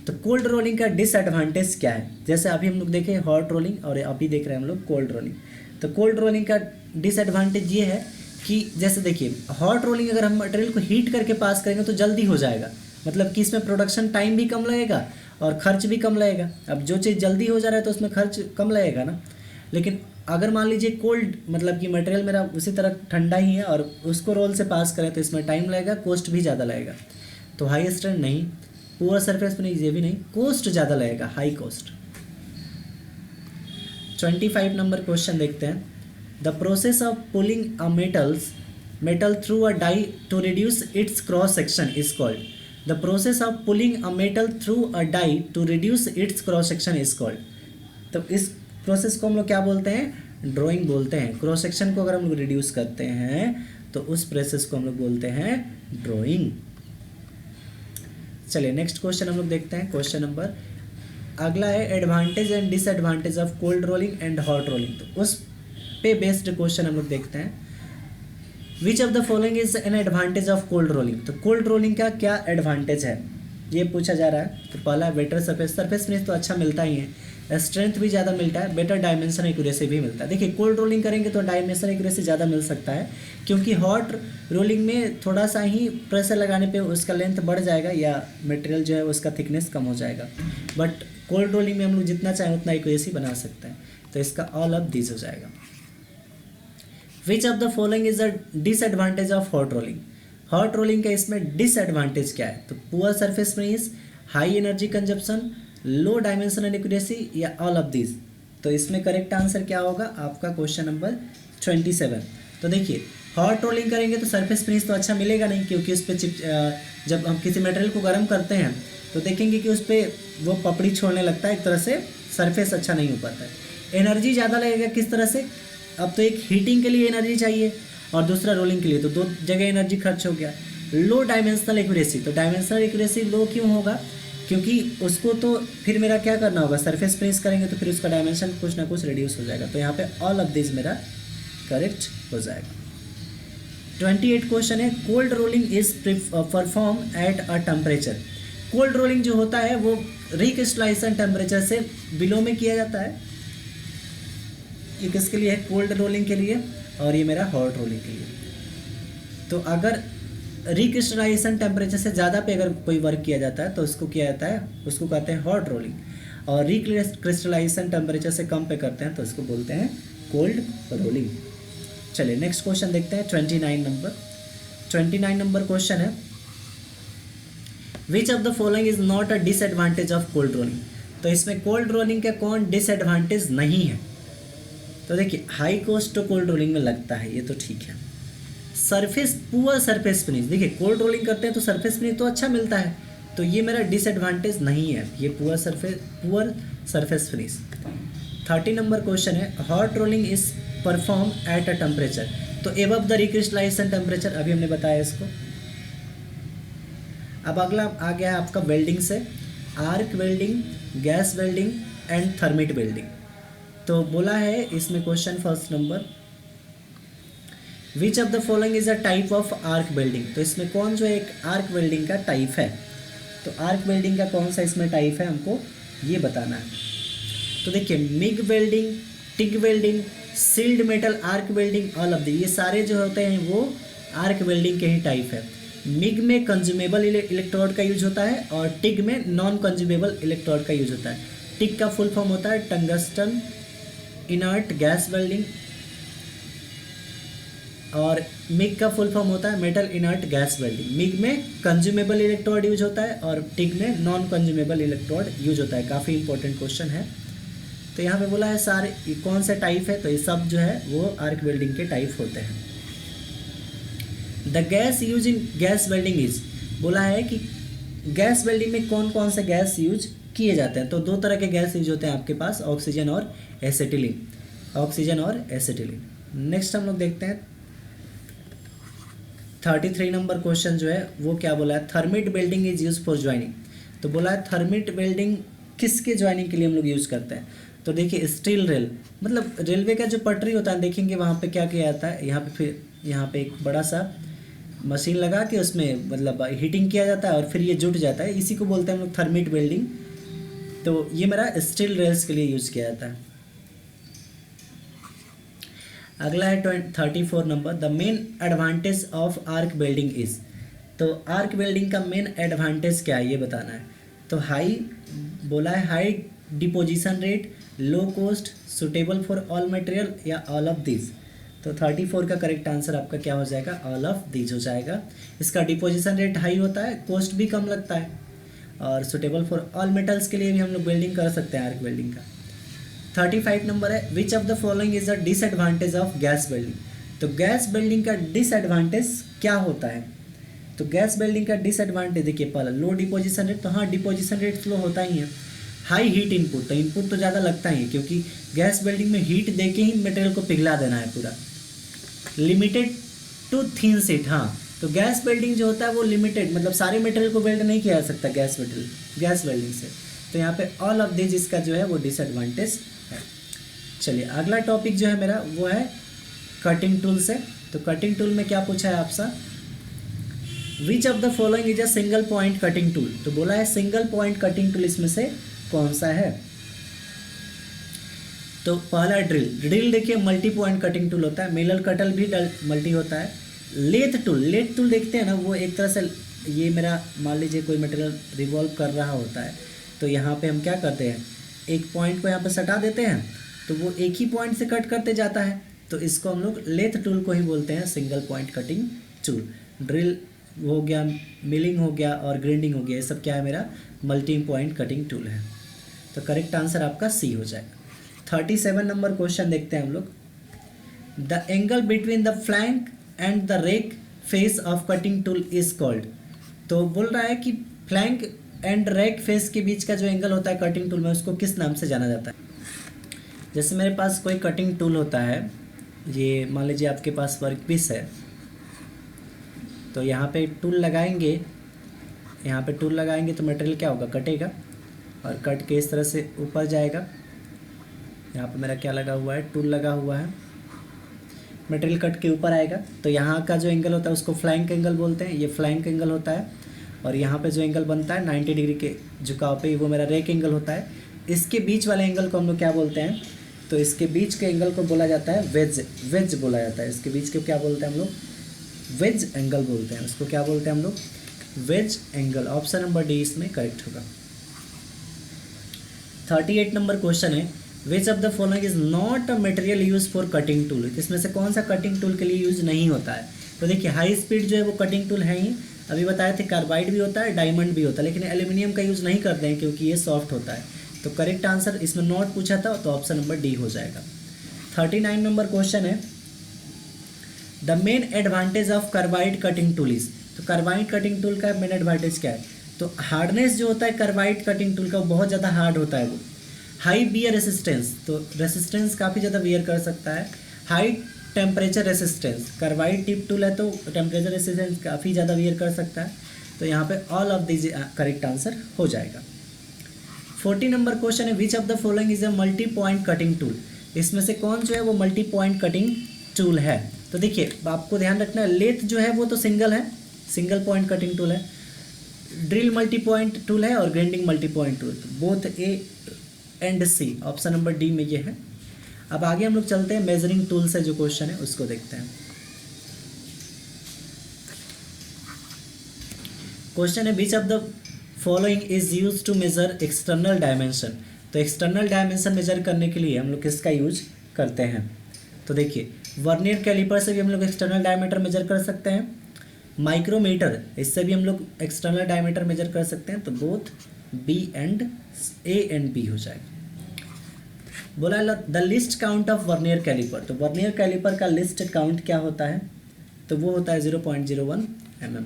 तो कोल्ड रोलिंग का डिसएडवांटेज क्या है? जैसे अभी हम लोग देखे हॉट रोलिंग और अभी देख रहे हैं हम लोग कोल्ड रोलिंग। तो कोल्ड रोलिंग का डिसएडवांटेज ये है कि जैसे देखिए हॉट रोलिंग अगर हम मटेरियल को हीट करके पास करेंगे तो जल्दी हो जाएगा, मतलब कि इसमें प्रोडक्शन टाइम भी कम लगेगा और खर्च भी कम लगेगा। अब जो चीज़ जल्दी हो जा रहा है तो उसमें खर्च कम लगेगा ना। लेकिन अगर मान लीजिए कोल्ड मतलब कि मटेरियल मेरा उसी तरह ठंडा ही है और उसको रोल से पास करें तो इसमें टाइम लगेगा, कॉस्ट भी ज़्यादा लगेगा। तो हाई स्ट्रेंथ नहीं, पुअर सरफेस नहीं, ये भी नहीं, कॉस्ट ज़्यादा लगेगा, हाई कॉस्ट। 25 नंबर क्वेश्चन देखते हैं the process of pulling a metal through a die to reduce its cross section is called. The process of pulling a metal through a die to reduce its cross section is called. तो इस process को हम लोग क्या बोलते हैं? Drawing बोलते हैं। क्रॉस सेक्शन को अगर हम लोग रिड्यूस करते हैं तो उस प्रोसेस को हम लोग बोलते हैं ड्राइंग। चलिए नेक्स्ट क्वेश्चन हम लोग देखते हैं। क्वेश्चन नंबर अगला है advantage and disadvantage of cold rolling and hot rolling. तो उस पे बेस्ड क्वेश्चन हम लोग देखते हैं। विच of the following is N advantage of cold rolling. तो कोल्ड रोलिंग का क्या एडवांटेज है ये पूछा जा रहा है। तो पहला बेटर सरफेस फिनिश तो अच्छा मिलता ही है, स्ट्रेंथ भी ज़्यादा मिलता है, बेटर डायमेंशन एक्यूरेसी भी मिलता है। देखिए कोल्ड रोलिंग करेंगे तो डायमेंशन एक्यूरेसी ज़्यादा मिल सकता है, क्योंकि हॉट रोलिंग में थोड़ा सा ही प्रेशर लगाने पे उसका लेंथ बढ़ जाएगा या मटेरियल जो है उसका थिकनेस कम हो जाएगा। बट कोल्ड रोलिंग में हम लोग जितना चाहें उतना एक्यूरेसी बना सकते हैं। तो इसका ऑल ऑफ दिस हो जाएगा। Which of the following is the disadvantage of hot rolling. Hot rolling का इसमें डिसएडवांटेज क्या है? तो poor surface finish, high energy consumption, low dimensional accuracy या ऑल ऑफ दिस। तो इसमें करेक्ट आंसर क्या होगा आपका? Question number 27। तो देखिए हॉट रोलिंग करेंगे तो सरफेस फिनिश तो अच्छा मिलेगा नहीं, क्योंकि उस पर जब हम किसी मटेरियल को गर्म करते हैं तो देखेंगे कि उस पर वो पपड़ी छोड़ने लगता है, एक तरह से सरफेस अच्छा नहीं हो पाता है। एनर्जी ज़्यादा लगेगा किस तरह से, अब तो एक हीटिंग के लिए एनर्जी चाहिए और दूसरा रोलिंग के लिए, तो दो जगह एनर्जी खर्च हो गया। लो डायमेंशनल एक्यूरेसी, तो डायमेंशनल एक्यूरेसी लो क्यों होगा, क्योंकि उसको तो फिर मेरा क्या करना होगा, सरफेस फिनिश करेंगे तो फिर उसका डायमेंशन कुछ ना कुछ रिड्यूस हो जाएगा। तो यहाँ पे ऑल ऑफ दिस मेरा करेक्ट हो जाएगा। 28 क्वेश्चन है, cold rolling is perform at a temperature. Cold rolling जो होता है वो रिक्रिस्टलाइजेशन टेम्परेचर से बिलो में किया जाता है। ये किसके लिए है, कोल्ड रोलिंग के लिए, और ये मेरा हॉट रोलिंग के लिए। तो अगर रिक्रिस्टलाइजेशन टेम्परेचर से ज़्यादा पे अगर कोई वर्क किया जाता है तो उसको किया जाता है, उसको कहते हैं हॉट रोलिंग, और रिक्रिस्टलाइजेशन टेम्परेचर से कम पे करते हैं तो उसको बोलते हैं कोल्ड रोलिंग। चलिए नेक्स्ट क्वेश्चन देखते हैं 29 नंबर क्वेश्चन है, which of the following is not a disadvantage of cold rolling. तो इसमें कोल्ड रोलिंग का कौन डिसएडवांटेज नहीं है, तो देखिए हाई कॉस्ट तो कोल्ड रोलिंग में लगता है, ये तो ठीक है। सरफेस पुअर सरफेस फिनिश, देखिए कोल्ड रोलिंग करते हैं तो सरफेस फिनिश तो अच्छा मिलता है, तो ये मेरा डिसएडवांटेज नहीं है, ये poor surface finish. 30 number question है, hot rolling is perform at a temperature. तो एबव द रिक्रिस्टलाइजेशन टेम्परेचर, अभी हमने बताया इसको। अब अगला आ गया है आपका वेल्डिंग से, arc welding, gas welding and thermit welding. तो बोला है इसमें question first number, which of the following is a type of arc welding. तो इसमें कौन जो एक आर्क वेल्डिंग का टाइप है, तो आर्क वेल्डिंग का कौन सा इसमें टाइप है हमको ये बताना है। तो देखिए MIG welding, TIG welding, sealed metal arc welding, all of the, ये सारे जो होते हैं वो आर्क वेल्डिंग के ही टाइप है। मिग में कंज्यूमेबल इलेक्ट्रोड का यूज होता है और टिग में नॉन कंज्यूमेबल इलेक्ट्रोड का यूज होता है। टिग का फुल फॉर्म होता है टंगस्टन इनर्ट गैस वेल्डिंग, और मिग का फुल फॉर्म होता है metal inert gas welding. MIG में कंज्यूमेबल इलेक्ट्रोड यूज होता है और टिग में नॉन कंज्यूमेबल इलेक्ट्रोड यूज होता है। काफ़ी इंपॉर्टेंट क्वेश्चन है। तो यहाँ पे बोला है सारे कौन सा टाइप है, तो ये सब जो है वो आर्क वेल्डिंग के टाइप होते हैं। The gas use in gas welding is, बोला है कि गैस वेल्डिंग में कौन कौन से गैस यूज किए जाते हैं। तो दो तरह के गैस यूज होते हैं आपके पास, ऑक्सीजन और एसिटिलीन, ऑक्सीजन और एसिटिलीन। नेक्स्ट हम लोग देखते हैं 33 नंबर क्वेश्चन जो है वो क्या बोला है, thermit welding is use for joining. तो बोला है थर्मिट वेल्डिंग किसके ज्वाइनिंग के लिए हम लोग यूज़ करते हैं। तो देखिए स्टील रेल, मतलब रेलवे का जो पटरी होता है, देखेंगे वहाँ पे क्या किया जाता है, यहाँ पे फिर यहाँ पे एक बड़ा सा मशीन लगा के उसमें मतलब हीटिंग किया जाता है और फिर ये जुट जाता है, इसी को बोलते हैं हम लोग थर्मिट वेल्डिंग। तो ये मेरा स्टील रेल्स के लिए यूज़ किया जाता है। अगला है 34 number, the main advantage of arc welding is. तो आर्क वेल्डिंग का मेन एडवांटेज क्या है ये बताना है। तो हाई, बोला है high deposition rate, low cost, suitable for all material, या ऑल ऑफ दिस। तो 34 का करेक्ट आंसर आपका क्या हो जाएगा, ऑल ऑफ दिस हो जाएगा। इसका डिपोजिशन रेट हाई होता है, कॉस्ट भी कम लगता है, और सुटेबल फॉर ऑल मेटल्स के लिए भी हम लोग वेल्डिंग कर सकते हैं आर्क वेल्डिंग का। 35 नंबर है, which of the following is a disadvantage of gas welding. तो गैस वेल्डिंग का डिसएडवांटेज क्या होता है। तो गैस वेल्डिंग का डिसएडवांटेज देखिए, पहला लो डिपोजिशन रेट, तो हाँ डिपोजिशन रेट स्लो होता ही है। हाई हीट इनपुट, तो इनपुट तो ज़्यादा लगता ही है, क्योंकि गैस वेल्डिंग में हीट दे के ही मटेरियल को पिघला देना है पूरा। लिमिटेड टू थिन शीट, हाँ तो गैस वेल्डिंग जो होता है वो लिमिटेड, मतलब सारे मटेरियल को वेल्ड नहीं किया जा सकता गैस वेल्डिंग से। तो यहाँ पे ऑल ऑफ दिस इसका जो है वो डिसएडवांटेज है। चलिए अगला टॉपिक जो है मेरा वो है कटिंग टूल से। तो कटिंग टूल में क्या पूछा है आपसे, विच of the following is a single point cutting tool. तो बोला है सिंगल पॉइंट कटिंग टूल इसमें से कौन सा है। तो पहला ड्रिल देखिए मल्टी पॉइंट कटिंग टूल होता है, मिलर कटल भी मल्टी होता है। लेथ टूल देखते हैं ना, वो एक तरह से ये मेरा मान लीजिए कोई मटेरियल रिवॉल्व कर रहा होता है, तो यहाँ पे हम क्या करते हैं, एक पॉइंट को यहाँ पे सटा देते हैं तो वो एक ही पॉइंट से कट करते जाता है, तो इसको हम लोग लेथ टूल को ही बोलते हैं single point cutting tool. Drill हो गया, मिलिंग हो गया और ग्राइंडिंग हो गया, ये सब क्या है मेरा मल्टी पॉइंट कटिंग टूल है। तो करेक्ट आंसर आपका सी हो जाएगा। 37 नंबर क्वेश्चन देखते हैं हम लोग। The angle between the flank and the rake face of cutting tool is called. तो बोल रहा है कि फ्लैंक एंड रेक फेस के बीच का जो एंगल होता है कटिंग टूल में, उसको किस नाम से जाना जाता है। जैसे मेरे पास कोई कटिंग टूल होता है, ये मान लीजिए आपके पास वर्कपीस है, तो यहाँ पे टूल लगाएंगे, यहाँ पे टूल लगाएंगे तो मटेरियल क्या होगा, कटेगा, और कट के इस तरह से ऊपर जाएगा। यहाँ पे मेरा क्या लगा हुआ है, टूल लगा हुआ है, मटेरियल कट के ऊपर आएगा। तो यहाँ का जो एंगल होता है उसको फ्लैंक एंगल बोलते हैं, ये फ्लैंक एंगल होता है। और यहाँ पे जो एंगल बनता है 90 डिग्री के झुकाव पे, वो मेरा रेक एंगल होता है। इसके बीच वाले एंगल को हम लोग क्या बोलते हैं, तो इसके बीच के एंगल को बोला जाता है वेज, वेज बोला जाता है। इसके बीच को क्या बोलते हैं हम लोग, वेज एंगल बोलते हैं। उसको क्या बोलते हैं हम लोग, wedge angle. Option number D इसमें करेक्ट होगा। 38 नंबर क्वेश्चन है, which of the following is not a material use for cutting tool. इसमें से कौन सा कटिंग टूल के लिए यूज नहीं होता है। तो देखिए हाई स्पीड जो है वो कटिंग टूल है ही, अभी बताए थे कार्बाइड भी होता है, डायमंड भी होता है, लेकिन एल्यूमिनियम का यूज़ नहीं करते हैं क्योंकि ये सॉफ्ट होता है। तो करेक्ट आंसर इसमें नॉट पूछा था, तो ऑप्शन नंबर डी हो जाएगा। 39 नंबर क्वेश्चन है, the main advantage of carbide cutting tool is. तो कार्बाइड कटिंग टूल का मेन एडवांटेज क्या है, तो हार्डनेस जो होता है कार्बाइड कटिंग टूल का वो बहुत ज़्यादा हार्ड होता है। वो हाई बियर रेसिस्टेंस, तो रेसिस्टेंस काफ़ी ज़्यादा बियर कर सकता है। High temperature resistance, carbide tip tool है तो टेम्परेचर रेसिस्टेंस काफ़ी ज़्यादा बियर कर सकता है। तो यहाँ पे all of this correct answer हो जाएगा। 40 नंबर क्वेश्चन है, which of the following is a multi point cutting tool. इसमें से कौन जो है वो मल्टी पॉइंट कटिंग टूल है। तो देखिए आपको ध्यान रखना है, लेथ जो है वो तो सिंगल है, सिंगल पॉइंट कटिंग टूल है। ड्रिल मल्टी पॉइंट टूल है और grinding multi point tool, both A and C. Option number D में ये है। अब आगे हम लोग चलते हैं, मेजरिंग टूल से जो क्वेश्चन है उसको देखते हैं। क्वेश्चन है, which of the following is use to measure external dimension. तो एक्सटर्नल डायमेंशन मेजर करने के लिए हम लोग किसका यूज करते हैं। तो देखिए वर्नियर कैलिपर से भी हम लोग एक्सटर्नल डायमीटर मेजर कर सकते हैं, माइक्रोमीटर इससे भी हम लोग एक्सटर्नल डायमीटर मेजर कर सकते हैं। तो both B and A and B हो जाएगा। बोला the list count of vernier caliper. तो वर्नियर कैलिपर का लिस्ट काउंट क्या होता है, तो वो होता है 0.01 mm,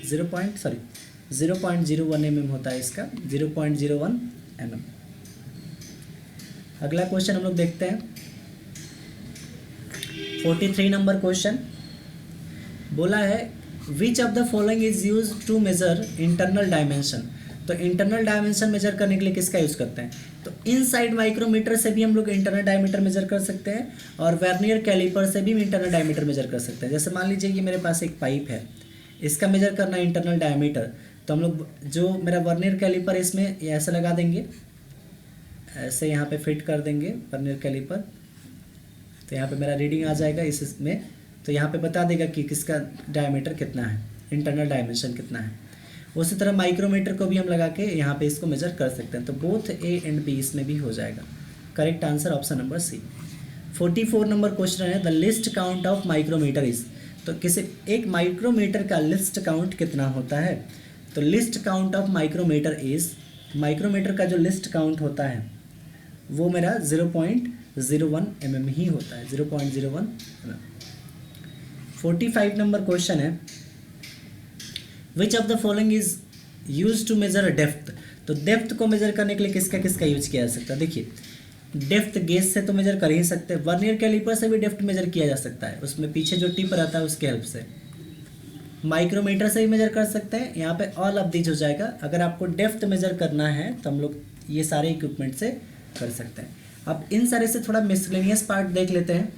0.01 mm होता है इसका, 0.01 mm। अगला क्वेश्चन हम लोग देखते हैं, 43 नंबर क्वेश्चन। बोला है, which of the following is use to measure internal dimension. तो इंटरनल डायमेंशन मेजर करने के लिए किसका यूज़ करते हैं, तो इनसाइड माइक्रोमीटर से भी हम लोग इंटरनल डायमीटर मेजर कर सकते हैं, और वर्नियर कैलिपर से भी इंटरनल डायमीटर मेजर कर सकते हैं। जैसे मान लीजिए कि मेरे पास एक पाइप है, इसका मेजर करना है इंटरनल डायमीटर, तो हम लोग जो मेरा वर्नियर कैलिपर इसमें ऐसे लगा देंगे, ऐसे यहाँ पे फिट कर देंगे वर्नियर कैलिपर, तो यहाँ पे मेरा रीडिंग आ जाएगा इसमें। तो यहाँ पे बता देगा कि किसका डायमीटर कितना है, इंटरनल डायमेंशन कितना है। उसी तरह माइक्रोमीटर को भी हम लगा के यहाँ पे इसको मेजर कर सकते हैं। तो बोथ ए एंड बी इसमें भी हो जाएगा। Correct answer option number C. 44 number question है, the list count of micrometer is. तो किसी एक माइक्रोमीटर का लिस्ट काउंट कितना होता है, तो least count of micrometer is, micrometer का जो लिस्ट काउंट होता है वो मेरा 0.01 mm ही होता है, 0.01 mm। 45 नंबर क्वेश्चन है, which of the following is use to measure depth. तो डेप्थ को मेजर करने के लिए किसका किसका यूज किया जा सकता है। देखिए डेप्थ गेज से तो मेजर कर ही सकते हैं, वर्नियर कैलिपर से भी डेप्थ मेजर किया जा सकता है, उसमें पीछे जो टिप रहता है उसके हेल्प से। माइक्रोमीटर से भी मेजर कर सकते हैं, यहाँ पे ऑल ऑफ दीज हो जाएगा। अगर आपको डेप्थ मेजर करना है तो हम लोग ये सारे इक्विपमेंट से कर सकते हैं। अब इन सारे से थोड़ा मिसलेनियस पार्ट देख लेते हैं।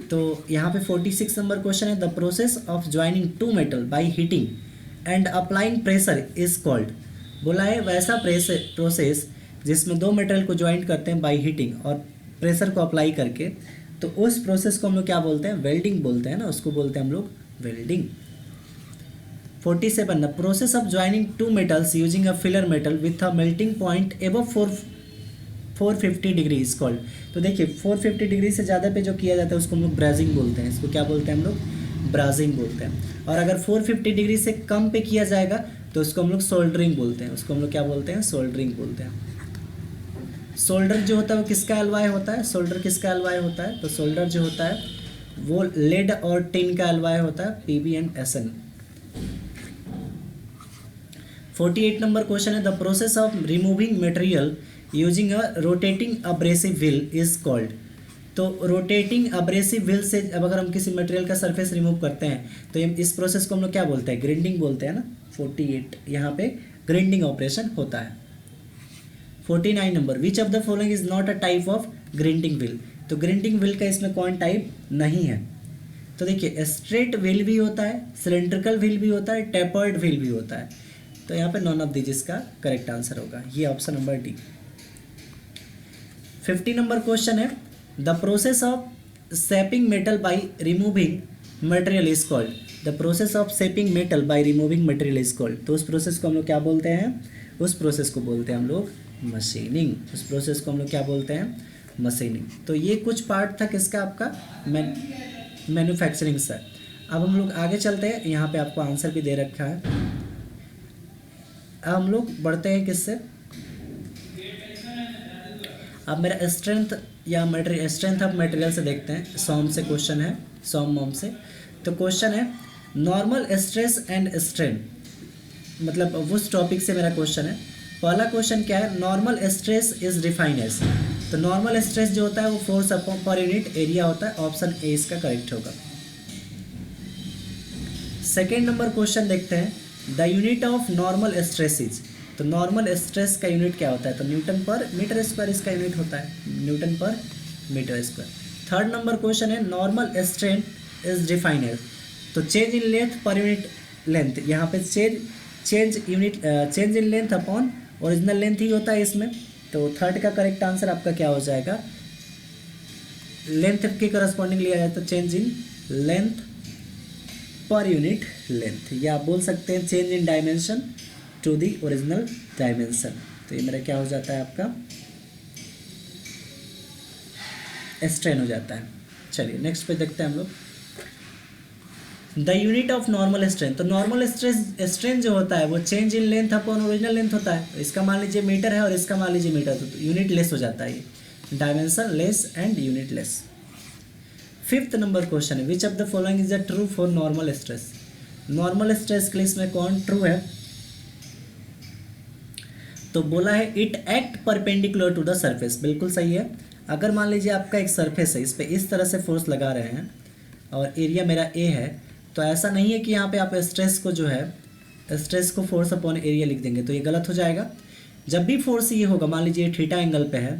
तो यहाँ पे 46 नंबर क्वेश्चन है, the process of joining two metal by heating and applying pressure is called. बोला है वैसा प्रोसेस जिसमें दो मेटल को ज्वाइंट करते हैं बाय हीटिंग और प्रेशर को अप्लाई करके, तो उस प्रोसेस को हम लोग क्या बोलते हैं, वेल्डिंग बोलते हैं ना, उसको बोलते हैं हम लोग welding. 47 the process of joining two metals using a filler metal with a melting point above 450 degree is called. तो देखिए 450 डिग्री से ज़्यादा पे जो किया जाता है उसको हम लोग ब्राजिंग बोलते हैं। इसको क्या बोलते हैं हम लोग, ब्राजिंग बोलते हैं। और अगर 450 डिग्री से कम पे किया जाएगा तो उसको हम लोग सोल्डरिंग बोलते हैं। उसको हम लोग क्या बोलते हैं, सोल्डरिंग बोलते हैं। सोल्डर जो होता है वो किसका एलवाई होता है, सोल्डर किसका एलवाई होता है, तो सोल्डर जो होता है वो लेड और टिन का अलॉय होता है PbNSN। 48 नंबर क्वेश्चन है the process of removing material using a rotating abrasive wheel is called. तो रोटेटिंग अब्रेसिव व्हील से अब अगर हम किसी मटेरियल का सरफेस रिमूव करते हैं तो इस प्रोसेस को हम लोग क्या बोलते हैं, ग्राइंडिंग बोलते हैं ना। 48 यहाँ पे ग्राइंडिंग ऑपरेशन होता है। 49 number which of the following is not a type of grinding wheel. तो ग्राइंडिंग व्हील का इसमें कौन टाइप नहीं है। तो देखिए स्ट्रेट व्हील भी होता है, सिलेंड्रिकल व्हील भी होता है, टेपर्ड व्हील भी होता है। तो यहाँ पे नॉन ऑफ दिस इसका करेक्ट आंसर होगा, ये option number D. 50 number question है the process of shaping metal by removing material is called. The process of shaping metal by removing material is called. तो उस प्रोसेस को हम लोग क्या बोलते हैं, उस प्रोसेस को बोलते हैं हम लोग मशीनिंग। उस प्रोसेस को हम लोग क्या बोलते हैं, मशीनिंग। तो ये कुछ पार्ट था किसका, आपका मैन्युफैक्चरिंग से। अब हम लोग आगे चलते हैं, यहाँ पे आपको आंसर भी दे रखा है। अब हम लोग बढ़ते हैं किससे, अब मेरा स्ट्रेंथ या मटेरियल, स्ट्रेंथ ऑफ मटेरियल से देखते हैं। सॉम से क्वेश्चन है, सॉम मॉम से। तो क्वेश्चन है नॉर्मल स्ट्रेस एंड स्ट्रेन, मतलब उस टॉपिक से मेरा क्वेश्चन है। पहला क्वेश्चन क्या है, normal stress is defined as. तो नॉर्मल स्ट्रेस जो होता है वो force upon per unit area होता है। ऑप्शन ए इसका करेक्ट होगा। सेकेंड नंबर क्वेश्चन देखते हैं the unit of normal stress is. तो नॉर्मल स्ट्रेस का यूनिट क्या होता है, तो न्यूटन पर मीटर स्क्वायर इसका यूनिट होता है, newton per metre square. Third number question है normal strain is defined as. तो change in length per unit length, यहाँ पे change in length upon original length ही होता है इसमें। तो थर्ड का करेक्ट आंसर आपका क्या हो जाएगा, लेंथ के करस्पॉन्डिंग लिया जाए तो change in length per unit length, या आप बोल सकते हैं change in dimension to the original dimension. तो ये मेरा क्या हो जाता है, आपका स्ट्रेन हो जाता है। चलिए नेक्स्ट पे देखते हैं हम लोग the unit of normal strain. तो नॉर्मल स्ट्रेन जो होता है वो change in length upon original length होता है। तो इसका मान लीजिए मीटर है और इसका मान लीजिए मीटर, तो यूनिट लेस हो जाता है, ये dimensionless and unitless. Fifth number question है which of the following is a true for normal stress. नॉर्मल स्ट्रेस के लिए इसमें कौन ट्रू है, तो बोला है it act perpendicular to the surface. बिल्कुल सही है। अगर मान लीजिए आपका एक सरफेस है, इस पर इस तरह से फोर्स लगा रहे हैं और एरिया मेरा ए है, तो ऐसा नहीं है कि यहाँ पे आप स्ट्रेस को जो है, स्ट्रेस को फोर्स अपॉन एरिया लिख देंगे, तो ये गलत हो जाएगा। जब भी फोर्स ये होगा, मान लीजिए थीटा एंगल पे है,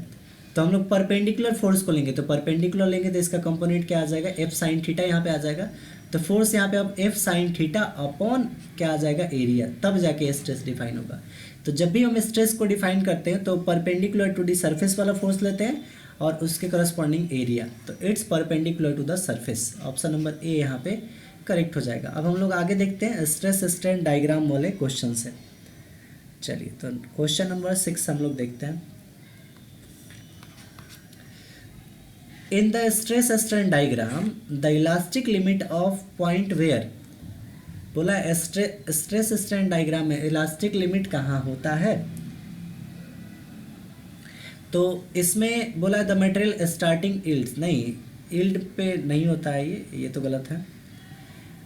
तो हम लोग परपेंडिकुलर फोर्स को लेंगे। तो परपेंडिकुलर लेंगे तो इसका कंपोनेंट क्या आ जाएगा, एफ साइन थीटा यहाँ पे आ जाएगा। तो फोर्स यहाँ पे अब एफ साइन थीटा अपॉन क्या आ जाएगा, एरिया, तब जाके स्ट्रेस डिफाइन होगा। तो जब भी हम स्ट्रेस को डिफाइन करते हैं तो परपेंडिकुलर टू दी सरफेस वाला फोर्स लेते हैं और उसके करस्पॉन्डिंग एरिया। तो it's perpendicular to the surface. Option number A यहाँ पे करेक्ट हो जाएगा। अब हम लोग आगे देखते हैं स्ट्रेस स्ट्रेन डायग्राम वाले क्वेश्चन से। चलिए तो क्वेश्चन नंबर 6 हम लोग देखते हैं। In the stress strain diagram the elastic limit of point where. बोला स्ट्रेस स्ट्रेन डायग्राम में इलास्टिक लिमिट कहाँ होता है, तो इसमें बोला है द मटेरियल स्टार्टिंग यील्ड। नहीं, यील्ड पे नहीं होता है, ये तो गलत है।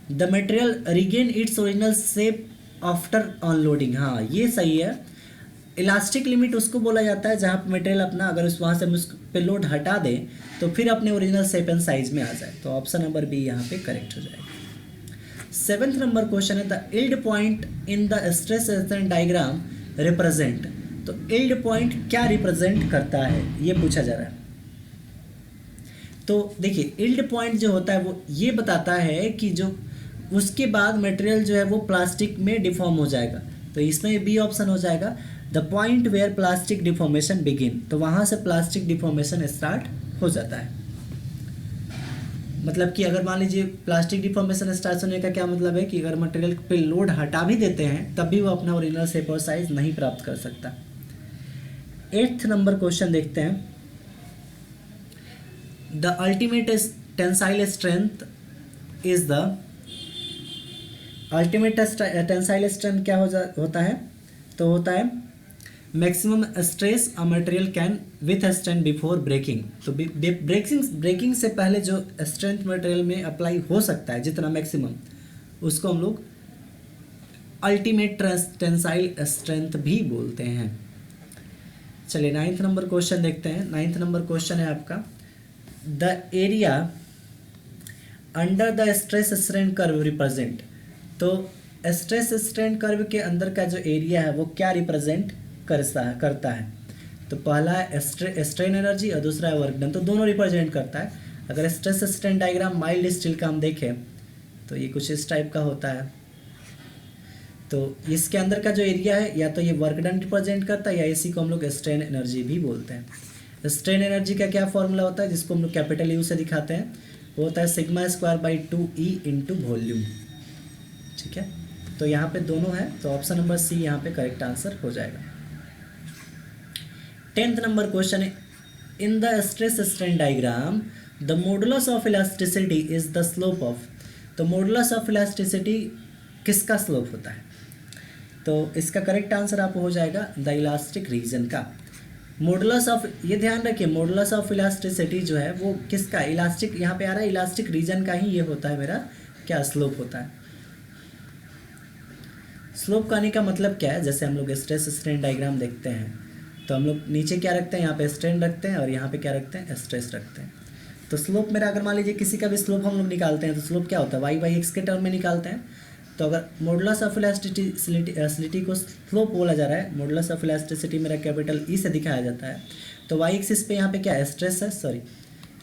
The material regain its original shape after unloading, हाँ ये सही है। इलास्टिक लिमिट उसको बोला जाता है जहाँ पे मटेरियल अपना, अगर उस वहाँ से हम उस पे लोड हटा दें तो फिर अपने ओरिजिनल शेप एंड साइज में आ जाए। तो ऑप्शन नंबर बी यहाँ पे करेक्ट हो जाएगा। 7th नंबर क्वेश्चन है the yield point in the stress strain diagram represent. तो यील्ड पॉइंट क्या रिप्रेजेंट करता है, ये पूछा जा रहा है। तो देखिए यील्ड पॉइंट जो होता है वो ये बताता है कि जो उसके बाद मटेरियल जो है वो प्लास्टिक में डिफॉर्म हो जाएगा। तो इसमें बी ऑप्शन हो जाएगा the point where plastic deformation begin. तो वहाँ से प्लास्टिक डिफॉर्मेशन स्टार्ट हो जाता है। मतलब कि अगर मान लीजिए प्लास्टिक डिफॉर्मेशन स्टार्ट होने का क्या मतलब है कि अगर मटेरियल पे लोड हटा भी देते हैं तब भी वो अपना ओरिजिनल शेप और साइज नहीं प्राप्त कर सकता। 8th नंबर क्वेश्चन देखते हैं the ultimate tensile strength is the. Ultimate tensile strength क्या होता है, तो होता है maximum stress a material can withstand before breaking. तो ब्रेकिंग से पहले जो स्ट्रेंथ मटेरियल में अप्लाई हो सकता है जितना मैक्सिमम, उसको हम लोग अल्टीमेट टेंसाइल स्ट्रेंथ भी बोलते हैं। चलिए 9th नंबर क्वेश्चन देखते हैं। 9th नंबर क्वेश्चन है आपका, the area under the stress strain curve represent. तो स्ट्रेस स्ट्रेन कर्व के अंदर का जो एरिया है वो क्या रिप्रेजेंट करता है। तो पहला है स्ट्रेन एनर्जी और दूसरा है वर्क डन, तो दोनों रिप्रेजेंट करता है। अगर stress strain diagram mild steel का हम देखें तो ये कुछ इस टाइप का होता है। तो इसके अंदर का जो एरिया है या तो ये वर्क डन रिप्रेजेंट करता है या इसी को हम लोग स्ट्रेन एनर्जी भी बोलते हैं। स्ट्रेन एनर्जी का क्या फॉर्मूला होता है जिसको हम लोग कैपिटल यू से दिखाते हैं, वो होता है sigma square by 2E into volume. ठीक है, तो यहाँ पे दोनों है, तो ऑप्शन नंबर सी यहाँ पे करेक्ट आंसर हो जाएगा। 10th नंबर क्वेश्चन है, इन the stress strain diagram the modulus of elasticity is the slope of. तो मॉडुलस ऑफ इलास्टिसिटी किसका स्लोप होता है। तो इसका करेक्ट आंसर आपको हो जाएगा द इलास्टिक रीजन का। मॉडुलस ऑफ, ये ध्यान रखिए, मॉडुलस ऑफ इलास्टिसिटी जो है वो किसका, इलास्टिक, यहाँ पे आ रहा है इलास्टिक रीजन का ही ये होता है मेरा क्या स्लोप होता है। स्लोप का आने का मतलब क्या है, जैसे हम लोग स्ट्रेस स्ट्रेन डायग्राम देखते हैं तो हम लोग नीचे क्या रखते हैं, यहाँ पे स्ट्रेन रखते हैं और यहाँ पे क्या रखते हैं, स्ट्रेस रखते हैं। तो स्लोप मेरा, अगर मान लीजिए किसी का भी स्लोप हम लोग निकालते हैं तो स्लोप क्या होता है, वाई बाई एक्स के टर्म में निकालते हैं। तो अगर मॉडुलस ऑफ इलास्टिसिटी को स्लोप बोला जा रहा है, मॉडुलस ऑफ इलास्टिसिटी मेरा कैपिटल ई से दिखाया जाता है, तो वाई एक्सिस पे यहाँ पे क्या है, स्ट्रेस है, सॉरी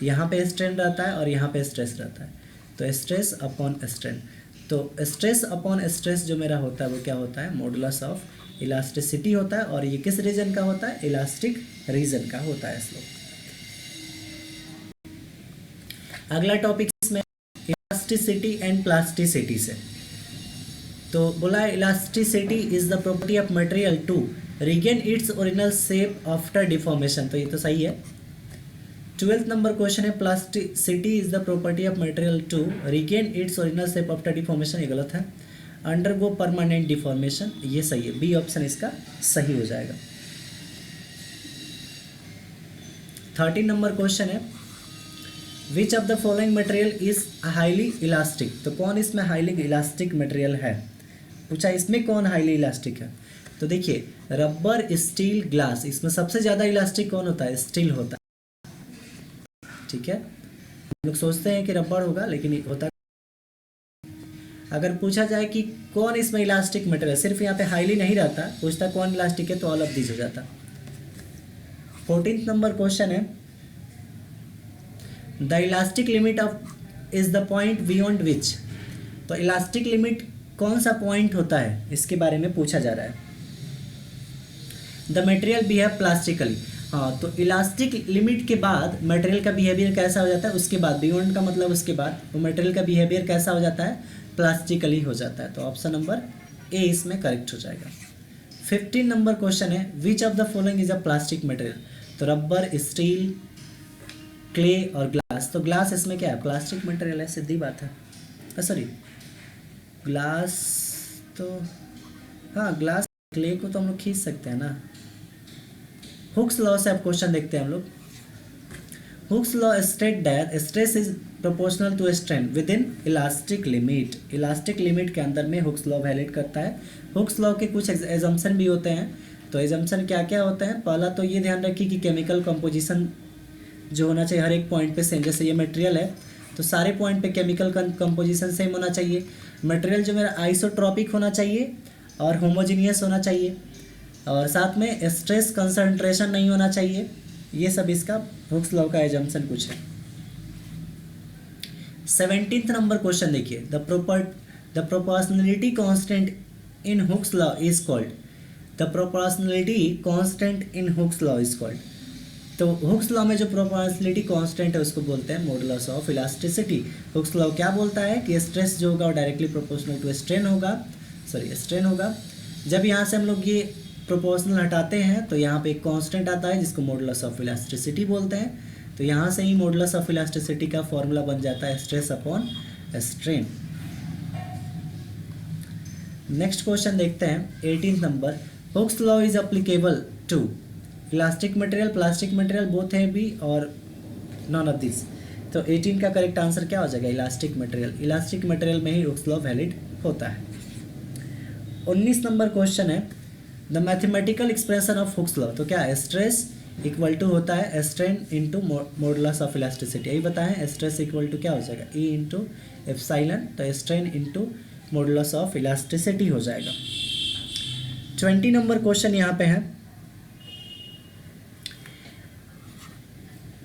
यहाँ पे स्ट्रेन रहता है और यहाँ पे स्ट्रेस रहता है, तो स्ट्रेस अपॉन स्ट्रेन। तो स्ट्रेस अपॉन स्ट्रेस जो मेरा होता है वो क्या होता है, मॉडुलस ऑफ इलास्टिसिटी होता है, और ये किस रीजन का होता है, इलास्टिक रीजन का होता है स्लोप। अगला टॉपिक इसमें इलास्टिसिटी एंड प्लास्टिसिटी से। तो बोला है elasticity is the property of material to regain its original shape after deformation, तो ये तो सही है। 12th नंबर क्वेश्चन है, plasticity is the property of material to regain its original shape after deformation, ये गलत है। अंडरगो परमानेंट डिफॉर्मेशन, ये सही है, बी ऑप्शन इसका सही हो जाएगा। 13 नंबर क्वेश्चन है, which of the following material is highly elastic. तो कौन इसमें हाईली इलास्टिक मटेरियल है, पूछा इसमें कौन हाईली इलास्टिक है। तो देखिए रबर, स्टील, ग्लास, इसमें सबसे ज़्यादा इलास्टिक कौन होता है, स्टील होता है। ठीक है, हम लोग सोचते हैं कि रबर होगा लेकिन होता। अगर पूछा जाए कि कौन इसमें इलास्टिक मटेरियल, सिर्फ यहाँ पे हाईली नहीं रहता, पूछता कौन इलास्टिक है तो ऑल ऑफ दिस हो जाता। 14th नंबर क्वेश्चन है, the elastic limit of is the point beyond which. तो इलास्टिक लिमिट कौन सा पॉइंट होता है, इसके बारे में पूछा जा रहा है। द मटेरियल बिहेव प्लास्टिकली, हाँ, तो इलास्टिक लिमिट के बाद मटेरियल का बिहेवियर कैसा हो जाता है, उसके बाद, बियॉन्ड का मतलब उसके बाद, वो मटेरियल का बिहेवियर कैसा हो जाता है, प्लास्टिकली हो जाता है। तो ऑप्शन नंबर ए इसमें करेक्ट हो जाएगा। 15 नंबर क्वेश्चन है, which of the following is a plastic material. तो रबर, स्टील, क्ले और ग्लास। तो ग्लास इसमें क्या है, प्लास्टिक मटेरियल है, सीधी बात है। सॉरी ग्लास, तो हाँ ग्लास, क्ले को तो हम लोग खींच सकते हैं ना। हुक्स लॉ से अब क्वेश्चन देखते हैं हम लोग। Hooke's law state that stress is proportional to strain within elastic limit. Elastic limit के अंदर में हुक्स लॉ वैलिड करता है। हुक्स लॉ के कुछ एजम्पशन भी होते हैं। तो एजम्पशन क्या क्या होते हैं, पहला तो ये ध्यान रखिए कि केमिकल कंपोजिशन जो होना चाहिए हर एक पॉइंट पे सेम, जैसे ये मटेरियल है तो सारे पॉइंट पे केमिकल कंपोजिशन सेम होना चाहिए। मटेरियल जो मेरा आइसोट्रॉपिक होना चाहिए और होमोजीनियस होना चाहिए, और साथ में स्ट्रेस कंसंट्रेशन नहीं होना चाहिए। ये सब इसका हुक्स लॉ का एजम्पशन कुछ है। 17th नंबर क्वेश्चन देखिए, the proportionality constant in Hooke's law is called. The proportionality constant in Hooke's law is called. तो हुक्स लॉ में जो प्रोपोर्शनलिटी कांस्टेंट है उसको बोलते हैं modulus of elasticity. Hooke's law क्या बोलता है कि स्ट्रेस जो होगा वो डायरेक्टली प्रोपोर्शनल टू स्ट्रेन होगा। जब यहाँ से हम लोग ये प्रोपोर्शनल हटाते हैं तो यहाँ पे एक कांस्टेंट आता है जिसको मॉडुलस ऑफ इलास्टिसिटी बोलते हैं। तो यहाँ से ही मॉडुलस ऑफ इलास्टिसिटी का फॉर्मूला बन जाता है stress upon strain. Next question देखते हैं 18th number, Hooke's law is applicable 2. Elastic material, plastic material both हैं बी और नॉन ऑफ दिस। तो 18 का करेक्ट आंसर क्या हो जाएगा? Elastic material. इलास्टिक मटेरियल में ही हुक्स लॉ वैलिड होता है। 19 नंबर क्वेश्चन है the mathematical expression of Hooke's law. तो क्या है? स्ट्रेस इक्वल टू होता है strain into modulus of elasticity. यही बताएं, स्ट्रेस इक्वल टू क्या हो जाएगा? E into epsilon. तो strain into modulus of elasticity हो जाएगा। 20 नंबर क्वेश्चन यहाँ पे है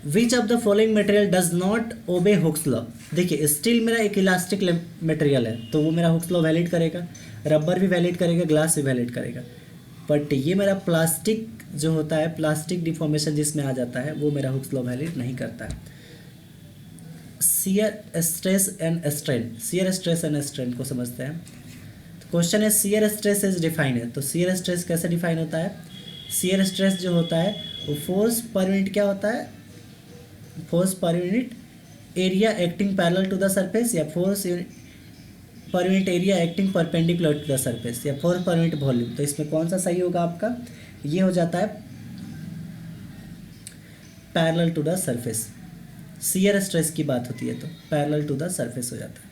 which of the following material does not obey Hooke's law. देखिए स्टील मेरा एक इलास्टिक मटेरियल है तो वो मेरा हुक्स लॉ वैलिड करेगा, रबर भी वैलिड करेगा, ग्लास भी वैलिड करेगा। बट ये मेरा प्लास्टिक जो होता है, प्लास्टिक डिफॉर्मेशन जिसमें आ जाता है, वो मेरा हुक्स लॉ वैलिड नहीं करता है। Shear stress and strain, shear stress and strain को समझते हैं। क्वेश्चन है शियर स्ट्रेस इज डिफाइंड है। तो शियर स्ट्रेस कैसे डिफाइन होता है? शियर स्ट्रेस जो होता है वो फोर्स पर यूनिट क्या होता है? Force per unit area acting parallel to the surface, या force per unit area acting perpendicular to the surface, या फोर्स पर यूनिट वॉल्यूम। तो इसमें कौन सा सही होगा आपका? ये हो जाता है parallel to the surface. Shear stress की बात होती है तो पैरेलल टू द सरफेस हो जाता है।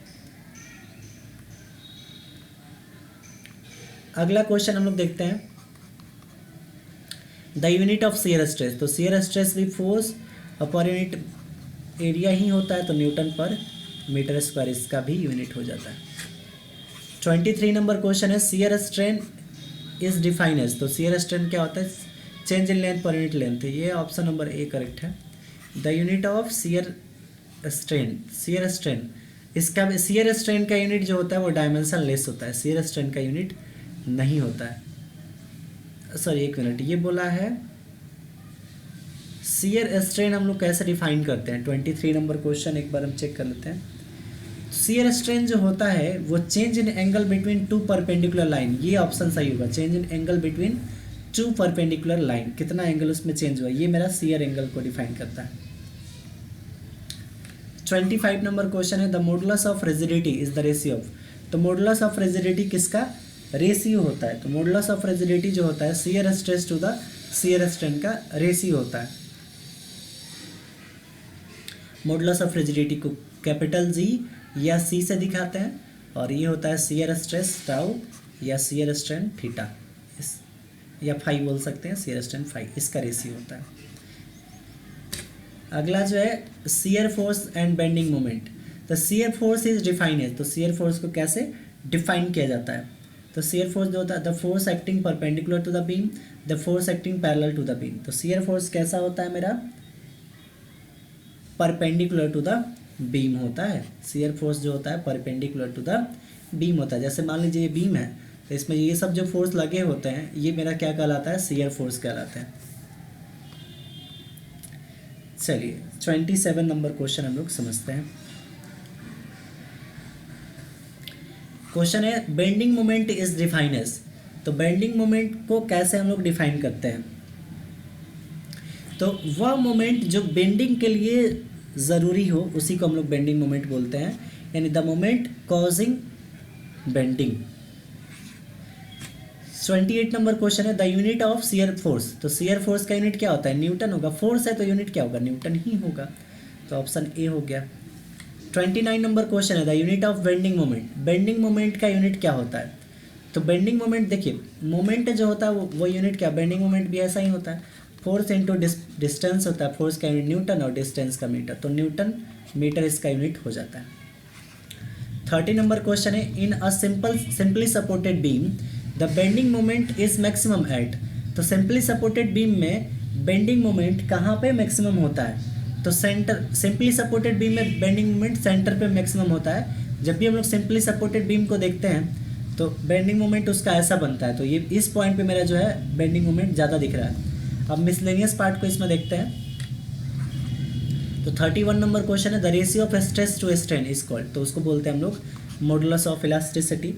अगला क्वेश्चन हम लोग देखते हैं the unit of shear stress. तो शियर स्ट्रेस भी फोर्स पर यूनिट एरिया ही होता है तो न्यूटन पर मीटर स्क्वायर इसका भी यूनिट हो जाता है। 23 नंबर क्वेश्चन है shear strain is defined as. तो शियर स्ट्रेन क्या होता है? Change in length per unit length. ये ऑप्शन नंबर ए करेक्ट है। The unit of shear strain, shear strain इसका शियर स्ट्रेन का यूनिट जो होता है वो डायमेंशन लेस होता है, शियर स्ट्रेन का यूनिट नहीं होता है। सॉरी एक मिनट, ये बोला है शियर स्ट्रेन हम लोग कैसे डिफाइन करते हैं। 23 नंबर क्वेश्चन एक बार हम चेक कर लेते हैं। शियर स्ट्रेन जो होता है वो change in angle between two perpendicular line. ये ऑप्शन सही होगा, change in angle between two perpendicular line. कितना एंगल उसमें चेंज हुआ, ये मेरा शियर एंगल को डिफाइन करता है। 25 नंबर क्वेश्चन है the modulus of rigidity is the ratio of. तो मॉडुलस ऑफ रिजिडिटी किसका? रेशियो होता है। तो मॉडुलस ऑफ रिजिडिटी जो होता है shear stress to the shear strain का रेशियो होता है। मॉडुलस ऑफ रिजिडिटी को कैपिटल जी या सी से दिखाते हैं और ये होता है शियर स्ट्रेस टाउ या शियर स्ट्रेन थीटा, इस या फाई बोल सकते हैं, शियर स्ट्रेन फाई, इसका रेशियो होता है। अगला जो है shear force and bending moment. तो शियर फोर्स इज डिफाइंड है। तो शियर फोर्स को कैसे डिफाइन किया जाता है? तो शियर फोर्स जो होता है the force acting perpendicular to the beam, the force acting parallel to the beam. तो शियर फोर्स कैसा होता है मेरा? परपेंडिकुलर टू द बीम होता है। शियर फोर्स जो होता है परपेंडिकुलर टू द बीम होता है। जैसे मान लीजिए ये बीम है तो इसमें ये सब जो फोर्स लगे होते हैं ये मेरा क्या कहलाता है? शियर फोर्स कहलाता है। चलिए 27 नंबर क्वेश्चन हम लोग समझते हैं। क्वेश्चन है bending moment is defined as. तो बेंडिंग मोमेंट को कैसे हम लोग डिफाइन करते हैं? तो वह मोमेंट जो बेंडिंग के लिए ज़रूरी हो उसी को हम लोग बेंडिंग मोमेंट बोलते हैं, यानी the moment causing bending. 28 number question है the unit of shear force. तो शियर फोर्स का यूनिट क्या होता है? न्यूटन होगा। फोर्स है तो यूनिट क्या होगा? न्यूटन ही होगा। तो ऑप्शन ए हो गया। 29 नंबर क्वेश्चन है the unit of bending moment. Bending moment का यूनिट क्या होता है? तो बेंडिंग मोमेंट देखिए, मोमेंट जो होता है वो यूनिट क्या? बेंडिंग मोमेंट भी ऐसा ही होता है, फोर्स इंटू डिस्टेंस होता है। फोर्स का यूनिट न्यूटन और डिस्टेंस का मीटर, तो न्यूटन मीटर इसका यूनिट हो जाता है। 30 नंबर क्वेश्चन है in a simply supported beam the bending moment is maximum at. तो सिंपली सपोर्टेड बीम में बेंडिंग मोमेंट कहाँ पे मैक्सिमम होता है? तो सेंटर, सिंपली सपोर्टेड बीम में बेंडिंग मोमेंट सेंटर पे मैक्सिमम होता है। जब भी हम लोग सिंपली सपोर्टेड बीम को देखते हैं तो बेंडिंग मोमेंट उसका ऐसा बनता है। तो ये इस पॉइंट पे मेरा जो है बेंडिंग मोमेंट ज़्यादा दिख रहा है। अब मिसलेनियस पार्ट को इसमें देखते हैं। तो 31 नंबर क्वेश्चन है the ratio of stress to strain is called. तो उसको बोलते हैं हम लोग modulus of elasticity.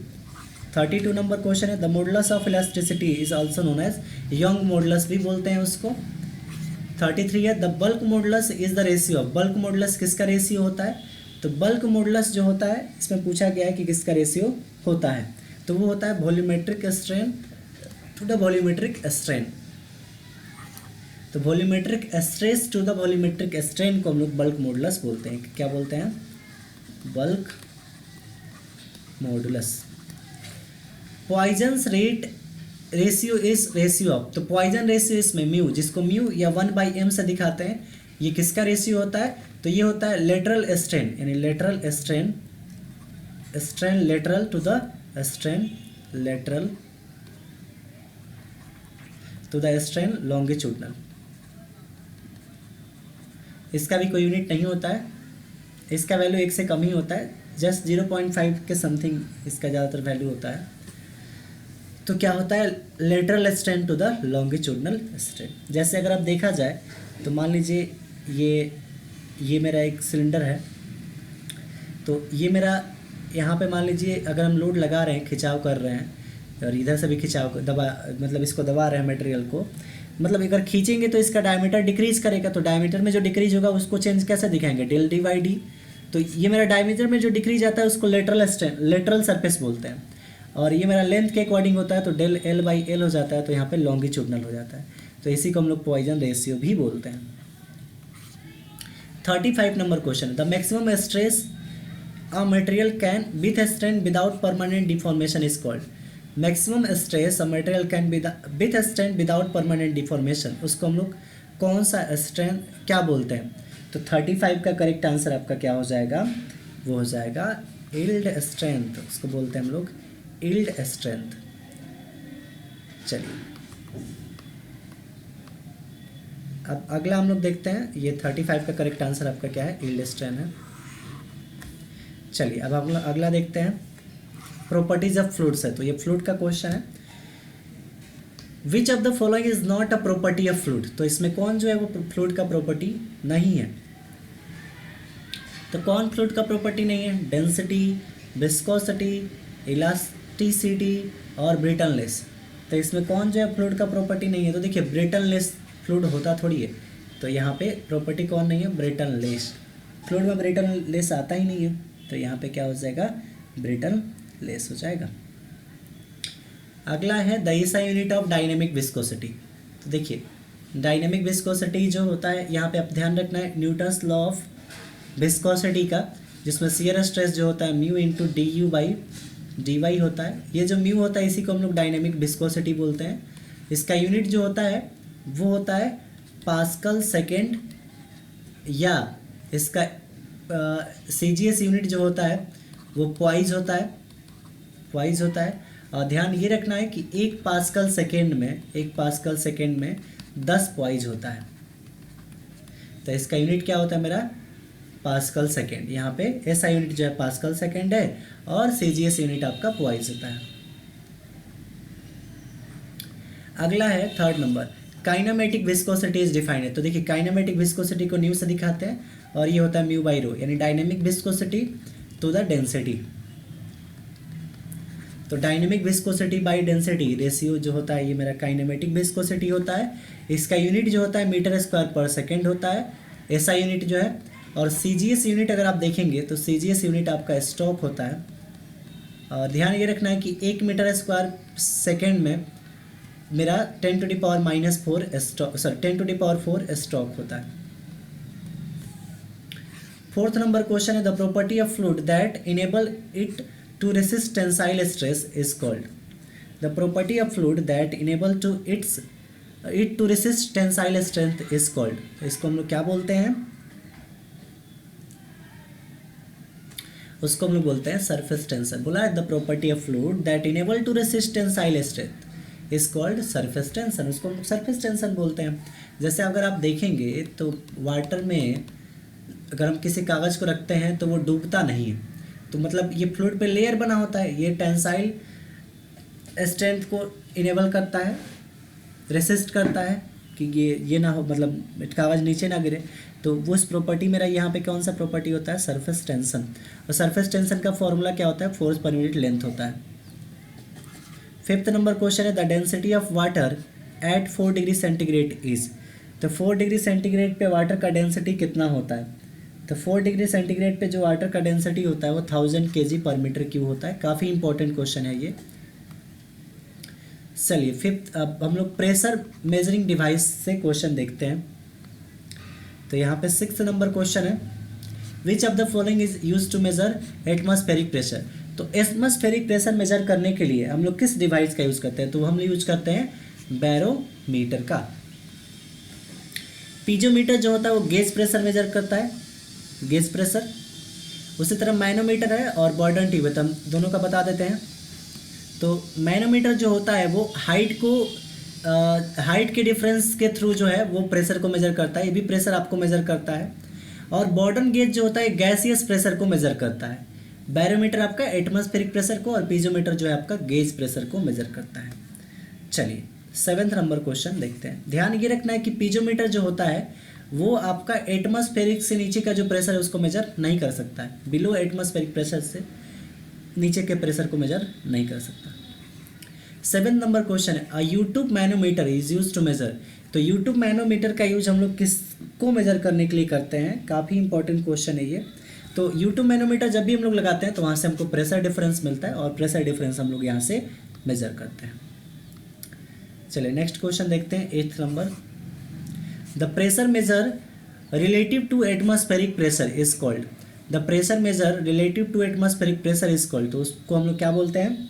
32 number question है the modulus of elasticity is also known as Young modulus भी बोलते हैं उसको। 33 है the bulk modulus is the ratio. Bulk modulus किसका रेशियो होता है? तो बल्क मॉडुलस जो होता है इसमें पूछा गया है कि किसका रेशियो होता है, तो वो होता है volumetric strain to the volumetric strain. तो volumetric stress to the volumetric strain को हम लोग बल्क मॉडुलस बोलते हैं। क्या बोलते हैं? Bulk modulus. Poisson's rate ratio is ratio of, तो पॉइजन रेशियो इसमें म्यू, जिसको म्यू या 1/m से दिखाते हैं, ये किसका रेशियो होता है? तो ये होता है लेटरल स्ट्रेन, यानी lateral strain, strain lateral to the strain lateral to the strain longitudinal. इसका भी कोई यूनिट नहीं होता है, इसका वैल्यू 1 से कम ही होता है, जस्ट 0.5 के समथिंग इसका ज़्यादातर वैल्यू होता है। तो क्या होता है? Lateral strain to the longitudinal strain. जैसे अगर आप देखा जाए तो मान लीजिए ये मेरा एक सिलेंडर है, तो ये मेरा यहाँ पे मान लीजिए अगर हम लोड लगा रहे हैं, खिंचाव कर रहे हैं, और इधर से भी खिंचाव दबा, मतलब इसको दबा रहे हैं मटेरियल को, मतलब अगर खींचेंगे तो इसका डायमीटर डिक्रीज करेगा, तो डायमीटर में जो डिक्रीज होगा उसको चेंज कैसे दिखाएंगे? Del d by d. तो ये मेरा डायमीटर में जो डिक्रीज आता है उसको लेटरल स्ट्रेन, लेटरल सरफेस बोलते हैं, और ये मेरा लेंथ के अकॉर्डिंग होता है, तो डेल एल बाई एल हो जाता है, तो यहाँ पे लॉन्गिट्यूडनल हो जाता है। तो इसी को हम लोग पॉइजन रेशियो भी बोलते हैं। 35 number question, the maximum stress a material can withstand without permanent deformation is called. Maximum stress a material can withstand without permanent deformation, उसको हम लोग कौन सा स्ट्रेन क्या बोलते हैं? तो 35 का करेक्ट आंसर आपका क्या हो जाएगा? वो हो जाएगा यील्ड स्ट्रेंथ, उसको बोलते हैं हम लोग यील्ड स्ट्रेंथ। चलिए अब अगला हम लोग देखते हैं, ये 35 का करेक्ट आंसर आपका क्या है? यील्ड स्ट्रेन है। चलिए अब अगला देखते हैं, प्रॉपर्टीज ऑफ फ्लूइड्स है, तो ये फ्लूइड का क्वेश्चन है। Which of the following is not a property of fluid, तो इसमें कौन जो है वो फ्लूइड का प्रॉपर्टी नहीं है? तो कौन फ्लूइड का प्रॉपर्टी नहीं है? डेंसिटी, विस्कोसिटी, इलास्टिसिटी और ब्रिटलनेस। तो इसमें कौन जो है फ्लूइड का प्रॉपर्टी नहीं है? तो देखिए ब्रिटलनेस फ्लूइड होता थोड़ी है, तो यहाँ पे प्रॉपर्टी कौन नहीं है? ब्रिटलनेस। फ्लूइड में ब्रिटलनेस आता ही नहीं है, तो यहाँ पे क्या हो जाएगा? ब्रिटलनेस हो जाएगा। अगला है the SI unit of dynamic viscosity. तो देखिए डायनेमिक विस्कोसिटी जो होता है, यहाँ पे आप ध्यान रखना है न्यूटन्स लॉ ऑफ विस्कोसिटी का, जिसमें शियर स्ट्रेस जो होता है mu into d u by d y होता है। ये जो म्यू होता है इसी को हम लोग डायनेमिक विस्कोसिटी बोलते हैं। इसका यूनिट जो होता है वो होता है पास्कल सेकेंड, या इसका सीजीएस यूनिट जो होता है वो पॉइज होता है, पॉइज होता है। और ध्यान ये रखना है कि 1 पास्कल सेकेंड में 10 पॉइज होता है। तो इसका यूनिट क्या होता है मेरा? Pascal second. यहाँ पे एसआई यूनिट जो है पास्कल सेकेंड है और सीजीएस यूनिट आपका पॉइज होता है। अगला है 3rd number, kinematic viscosity is defined है। तो देखिए काइनेमेटिक विस्कोसिटी को न्यू से दिखाते हैं, और ये होता है म्यू बाई रो, यानी dynamic viscosity to the density. तो dynamic viscosity by density ratio जो होता है ये मेरा काइनेमेटिक विस्कोसिटी होता है। इसका यूनिट जो होता है मीटर स्क्वायर पर सेकेंड होता है, एसआई यूनिट जो है। और सीजीएस यूनिट अगर आप देखेंगे तो सीजीएस यूनिट आपका स्टॉक होता है। और ध्यान ये रखना है कि 1 मीटर स्क्वायर सेकेंड में मेरा 10 to the power -4 stoke, sorry 10 to the power 4 stoke होता है। 4th नंबर क्वेश्चन है the property of fluid that enable it to resist tensile stress is called। The property of fluid that enable to it to resist tensile strength is called। तो इसको हम लोग क्या बोलते हैं? उसको हम लोग बोलते हैं सरफेस टेंशन। बोला है the property of fluid that enable to resist tensile strength is called surface tension, उसको हम लोग सरफेस टेंशन बोलते हैं। जैसे अगर आप देखेंगे तो वाटर में अगर हम किसी कागज़ को रखते हैं तो वो डूबता नहीं है, तो मतलब ये फ्लूइड पे लेयर बना होता है, ये टेंसाइल स्ट्रेंथ को इनेबल करता है, रेसिस्ट करता है कि ये ना हो, मतलब कागज़ नीचे ना गिरे। तो वो उस प्रॉपर्टी मेरा यहाँ पे कौन सा प्रॉपर्टी होता है? Surface tension. और सरफेस टेंशन का फॉर्मूला क्या होता है? फोर्स पर यूनिट लेंथ होता है। 5th नंबर क्वेश्चन है the density of water at 4 degree centigrade is. तो 4 डिग्री सेंटीग्रेड पे वाटर का डेंसिटी कितना होता है? तो 4 डिग्री सेंटीग्रेड पे जो वाटर का डेंसिटी होता है वो 1000 kg/m³ होता है। काफ़ी इंपॉर्टेंट क्वेश्चन है ये। चलिए फिफ्थ, अब हम लोग प्रेशर मेजरिंग डिवाइस से क्वेश्चन देखते हैं। तो यहाँ पे 6th नंबर क्वेश्चन है, which of the following is use to measure atmospheric pressure. तो एटमॉस्फेरिक प्रेशर मेजर करने के लिए हम लोग किस डिवाइस का यूज़ करते हैं, तो हम यूज करते हैं बैरोमीटर का। पीजोमीटर जो होता है वो गेज प्रेशर मेजर करता है, गेज प्रेशर। उसी तरह मैनोमीटर है और बॉर्डन ट्यूब है, तो हम दोनों का बता देते हैं। तो मैनोमीटर जो होता है वो हाइट के डिफरेंस के थ्रू जो है वो प्रेशर को मेजर करता है, ये भी प्रेशर आपको मेजर करता है। और बॉर्डन गेज जो होता है गैसियस प्रेशर को मेजर करता है। बैरोमीटर आपका एटमॉस्फेरिक प्रेशर को और पीजोमीटर जो है आपका गेज प्रेशर को मेजर करता है। चलिए 7th नंबर क्वेश्चन देखते हैं। ध्यान ये रखना है कि पीजोमीटर जो होता है वो आपका एटमॉस्फेरिक से नीचे का जो प्रेशर है उसको मेजर नहीं कर सकता है, बिलो एटमॉस्फेरिक प्रेशर से नीचे के प्रेशर को मेजर नहीं कर सकता। 7th नंबर क्वेश्चन है, a U tube manometer is use to measure. तो यूट्यूब मैनोमीटर का यूज हम लोग किसको मेजर करने के लिए करते हैं, काफ़ी इंपॉर्टेंट क्वेश्चन है ये। तो यूट्यूब मैनोमीटर जब भी हम लोग लगाते हैं तो वहाँ से हमको प्रेशर डिफरेंस मिलता है और प्रेशर डिफरेंस हम लोग यहाँ से मेजर करते हैं। चलिए नेक्स्ट क्वेश्चन देखते हैं 8th number, the pressure measure relative to atmospheric pressure is called. The pressure measure relative to atmospheric pressure is called. तो उसको हम लोग क्या बोलते हैं,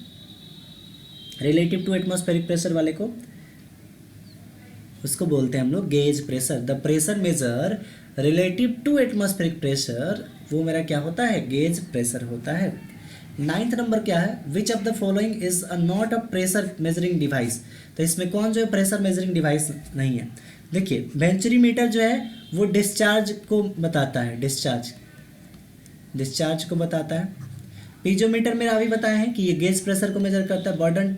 रिलेटिव टू एटमॉस्फेरिक प्रेशर वाले को, उसको बोलते हैं हम लोग gauge pressure. The pressure measure relative to atmospheric pressure वो मेरा क्या होता है, गेज प्रेशर होता है। 9th नंबर क्या है, which of the following is a not a pressure measuring device. तो इसमें कौन जो है प्रेशर मेजरिंग डिवाइस नहीं है। देखिए वेंचुरीमीटर जो है वो डिस्चार्ज को बताता है, डिस्चार्ज को बताता है। पीजोमीटर मेरा अभी बताया है कि ये गेज प्रेशर को मेजर करता है। बॉर्डन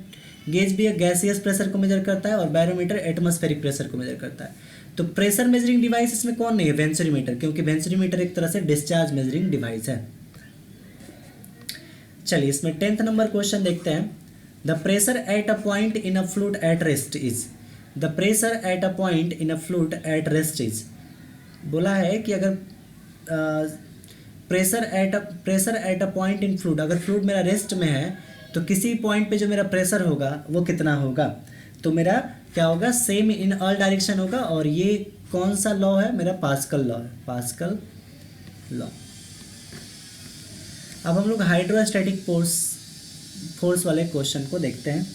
गेज भी गैसियस प्रेशर को मेजर करता है और बैरोमीटर एटमॉस्फेरिक प्रेशर को मेजर करता है। तो प्रेशर मेजरिंग डिवाइस इसमें कौन नहीं है, वेंचुरीमीटर, क्योंकि वेंचुरीमीटर एक तरह से डिस्चार्ज मेजरिंग डिवाइस है। चलिए इसमें 10th नंबर क्वेश्चन देखते हैं, the pressure at a point in a fluid at rest is. The pressure at a point in a fluid at rest is, बोला है कि अगर pressure at a point in fluid, अगर fluid मेरा rest में है तो किसी पॉइंट पे जो मेरा प्रेशर होगा वो कितना होगा। तो मेरा क्या होगा, सेम इन ऑल डायरेक्शन होगा। और ये कौन सा लॉ है, मेरा पास्कल लॉ है, पास्कल लॉ। अब हम लोग हाइड्रोस्टैटिक फोर्स वाले क्वेश्चन को देखते हैं।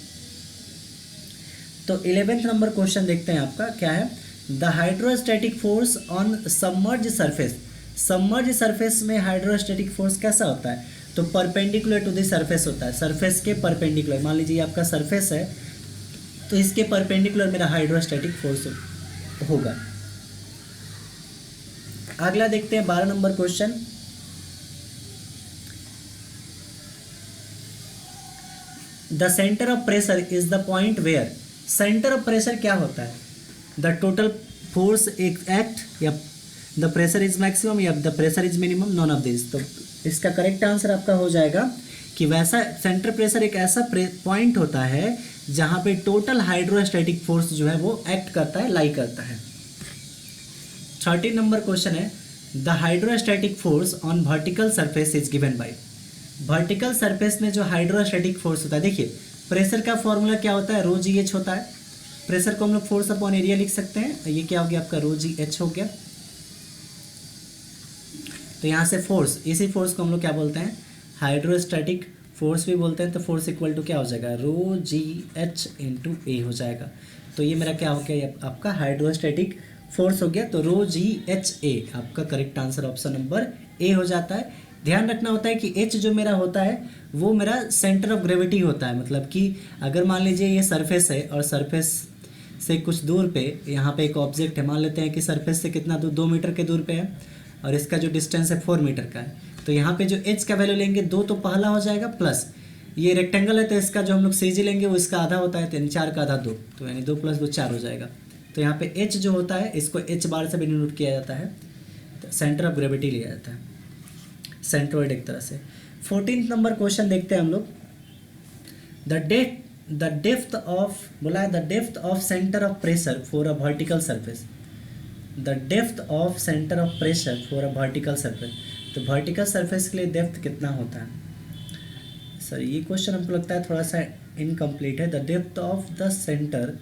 तो 11th नंबर क्वेश्चन देखते हैं आपका क्या है, the hydrostatic force on submerge surface. Submerge surface में हाइड्रोस्टैटिक फोर्स कैसा होता है, तो परपेंडिकुलर टू द सरफेस होता है, सरफेस के परपेंडिकुलर। मान लीजिए आपका सरफेस है तो इसके परपेंडिकुलर मेरा हाइड्रोस्टैटिक फोर्स होगा। अगला देखते हैं 12 number question, the centre of pressure is the point where. Centre of pressure क्या होता है, द टोटल फोर्स एक्ट, या द प्रेशर इज मैक्सिमम, या the pressure is minimum, none of this. तो इसका करेक्ट आंसर आपका हो जाएगा कि वैसा सेंटर प्रेशर एक ऐसा पॉइंट होता है जहाँ पे टोटल हाइड्रोस्टैटिक फोर्स जो है वो एक्ट करता है, लाई करता है। 13 नंबर क्वेश्चन है, the hydrostatic force on vertical surface is given bye. Vertical surface में जो हाइड्रोस्टैटिक फोर्स होता है, देखिए प्रेशर का फॉर्मूला क्या होता है, रो जी एच होता है। प्रेशर को हम लोग फोर्स अपॉन एरिया लिख सकते हैं, ये क्या हो गया आपका, रो जी एच हो गया। तो यहाँ से फोर्स, इसी फोर्स को हम लोग क्या बोलते हैं, हाइड्रोस्टैटिक फोर्स भी बोलते हैं। तो फोर्स इक्वल टू क्या हो जाएगा, रो जी एच इंटू ए हो जाएगा। तो ये मेरा क्या हो गया, ये आपका हाइड्रोस्टैटिक फोर्स हो गया। तो रो जी एच ए आपका करेक्ट आंसर ऑप्शन नंबर ए हो जाता है। ध्यान रखना होता है कि एच जो मेरा होता है वो मेरा सेंटर ऑफ ग्रेविटी होता है। मतलब कि अगर मान लीजिए ये सरफेस है और सरफेस से कुछ दूर पे यहाँ पे एक ऑब्जेक्ट है, मान लेते हैं कि सरफेस से कितना दूर, 2 मीटर के दूर पे है और इसका जो डिस्टेंस है 4 मीटर का है। तो यहाँ पे जो एच का वैल्यू लेंगे 2 तो पहला हो जाएगा, प्लस ये रेक्टेंगल है तो इसका जो हम लोग सी जी लेंगे वो इसका आधा होता है, तो यानी 4 का आधा 2, तो यानी 2 + 2 4 हो जाएगा। तो यहाँ पे एच जो होता है इसको एच बार से भी डिनोट किया जाता है, तो सेंटर ऑफ ग्रेविटी लिया जाता है, सेंट्रोइड एक तरह से। 14th नंबर क्वेश्चन देखते हैं हम लोग, द डेप्थ ऑफ, बोला है the depth of centre of pressure for a vertical surface. The depth of centre of pressure for a vertical surface. तो वर्टिकल सरफेस के लिए डेप्थ कितना होता है, सर ये क्वेश्चन हमको लगता है थोड़ा सा इनकम्प्लीट है। The depth of the centre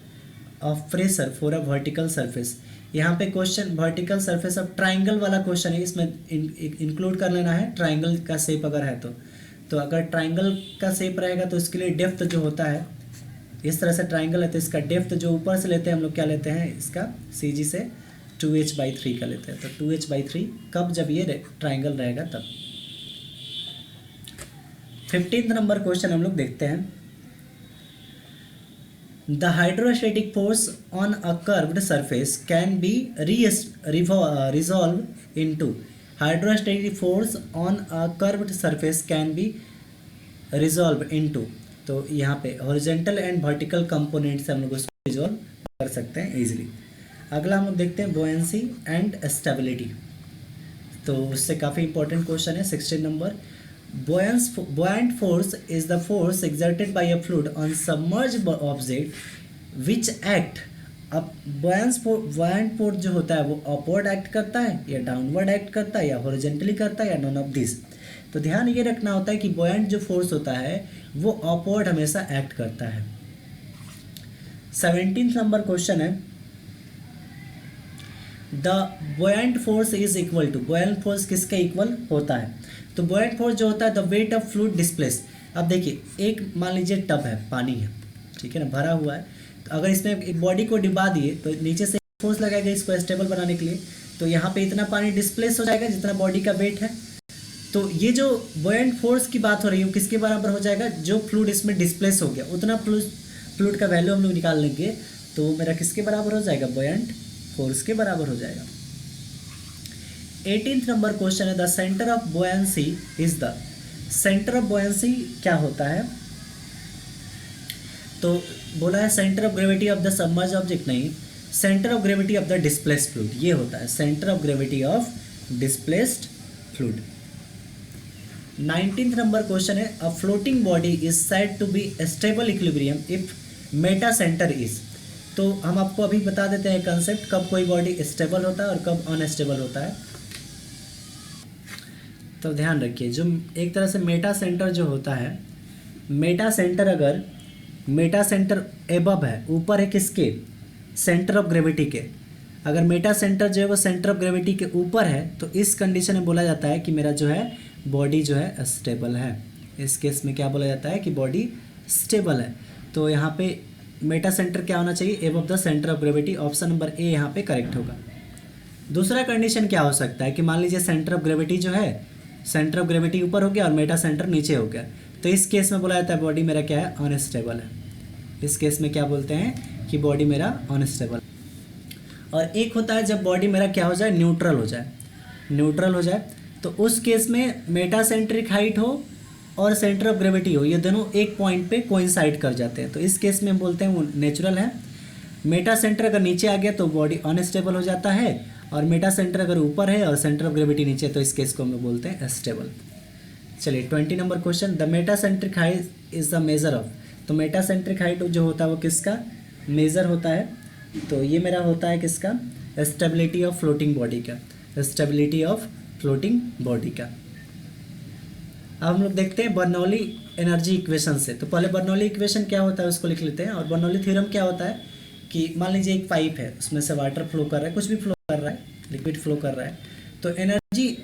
of pressure for a vertical surface. यहाँ पे क्वेश्चन वर्टिकल सरफेस अब ट्राइंगल वाला क्वेश्चन है, इसमें इंक्लूड कर लेना है ट्राइंगल का शेप अगर है तो अगर ट्राइंगल का शेप रहेगा तो इसके लिए डेप्थ जो होता है, इस तरह से ट्राइंगल है तो इसका डेप्थ जो ऊपर से लेते हैं हम लोग क्या लेते हैं, इसका CG से 2h/3 का लेते हैं। तो 2h/3 कब, जब ये ट्राइंगल रहेगा तब। 15th नंबर क्वेश्चन हम लोग देखते हैं। The hydrostatic force on a curved surface can be resolve into. Hydrostatic force on a curved surface can be resolve into. तो यहाँ पे हॉरिजॉन्टल एंड वर्टिकल कंपोनेंट से हम लोग उसको रिजॉल्व कर सकते हैं इजीली। अगला हम लोग देखते हैं बुओयेंसी एंड स्टेबिलिटी। तो उससे काफ़ी इंपॉर्टेंट क्वेश्चन है 16 number. Buoyant force is the force exerted by a fluid on submerged object which act। अब buoyant force जो होता है वो upward एक्ट करता है या डाउनवर्ड एक्ट करता है या हॉरिजॉन्टली करता है या नॉन ऑफ दिस। तो ध्यान ये रखना होता है कि buoyant जो फोर्स होता है वो अपवर्ड हमेशा एक्ट करता है। 17th नंबर क्वेश्चन है। The buoyant force is equal to. buoyant force किसके इक्वल होता है? तो buoyant फोर्स जो होता है the weight of fluid displace. अब देखिए एक मान लीजिए टब है, पानी है, ठीक है ना, भरा हुआ है। तो अगर इसमें एक बॉडी को डिबा दिए तो नीचे से फोर्स लगाएगा इसको स्टेबल बनाने के लिए, तो यहाँ पे इतना पानी डिस्प्लेस हो जाएगा जितना बॉडी का वेट है। तो ये जो buoyant फोर्स की बात हो रही है वो किसके बराबर हो जाएगा? जो फ्लूइड इसमें डिस्प्लेस हो गया उतना फ्लूइड का वैल्यू हम लोग निकाल लेंगे तो मेरा किसके बराबर हो जाएगा? buoyant फोर्स के बराबर हो जाएगा। 18th नंबर क्वेश्चन है। The centre of buoyancy is the. Centre of buoyancy क्या होता है? तो बोला है centre of gravity of the submerge object, नहीं, centre of gravity of the displaced fluid, ये होता है centre of gravity of displaced fluid. 19th number question है। A floating body is said to be stable equilibrium if meta centre is. तो हम आपको अभी बता देते हैं कंसेप्ट, कब कोई बॉडी स्टेबल होता है और कब अनस्टेबल होता है। तो ध्यान रखिए, जो एक तरह से मेटा सेंटर जो होता है, मेटा सेंटर अगर मेटा सेंटर एबव है, ऊपर है किसके? सेंटर ऑफ ग्रेविटी के। अगर मेटा सेंटर जो है वो सेंटर ऑफ ग्रेविटी के ऊपर है तो इस कंडीशन में बोला जाता है कि मेरा जो है बॉडी जो है स्टेबल है। इस केस में क्या बोला जाता है कि बॉडी स्टेबल है। तो यहाँ पे मेटा सेंटर क्या होना चाहिए? Above the centre of gravity. Option number A यहाँ पे करेक्ट होगा। दूसरा कंडीशन क्या हो सकता है कि मान लीजिए सेंटर ऑफ ग्रेविटी जो है, सेंटर ऑफ ग्रेविटी ऊपर हो गया और मेटा सेंटर नीचे हो गया, तो इस केस में बोला जाता है बॉडी मेरा क्या है? अनस्टेबल है। इस केस में क्या बोलते हैं कि बॉडी मेरा अनस्टेबल। और एक होता है जब बॉडी मेरा क्या हो जाए? न्यूट्रल हो जाए। न्यूट्रल हो जाए तो उस केस में मेटा सेंट्रिक हाइट हो और सेंटर ऑफ ग्रेविटी हो, ये दोनों एक पॉइंट पे कोइंसाइड कर जाते हैं, तो इस केस में हम बोलते हैं वो नेचुरल है। मेटा सेंटर अगर नीचे आ गया तो बॉडी अनस्टेबल हो जाता है, और मेटा सेंटर अगर ऊपर है और सेंटर ऑफ ग्रेविटी नीचे तो इस केस को हम लोग बोलते हैं स्टेबल। चलिए 20 number question. The Meta centric height is the measure of. तो मेटा सेंट्रिक हाइट जो होता है वो किसका मेजर होता है? तो ये मेरा होता है किसका? स्टेबिलिटी ऑफ फ्लोटिंग बॉडी का। स्टेबिलिटी ऑफ फ्लोटिंग बॉडी का। अब हम लोग देखते हैं बर्नौली एनर्जी इक्वेशन से। तो पहले बर्नौली इक्वेशन क्या होता है उसको लिख लेते हैं। और बर्नौली थ्योरम क्या होता है कि मान लीजिए एक पाइप है, उसमें से वाटर फ्लो कर रहा है, कुछ भी फ्लो कर रहा है, लिक्विड फ्लो कर रहा है, तो एनर्जी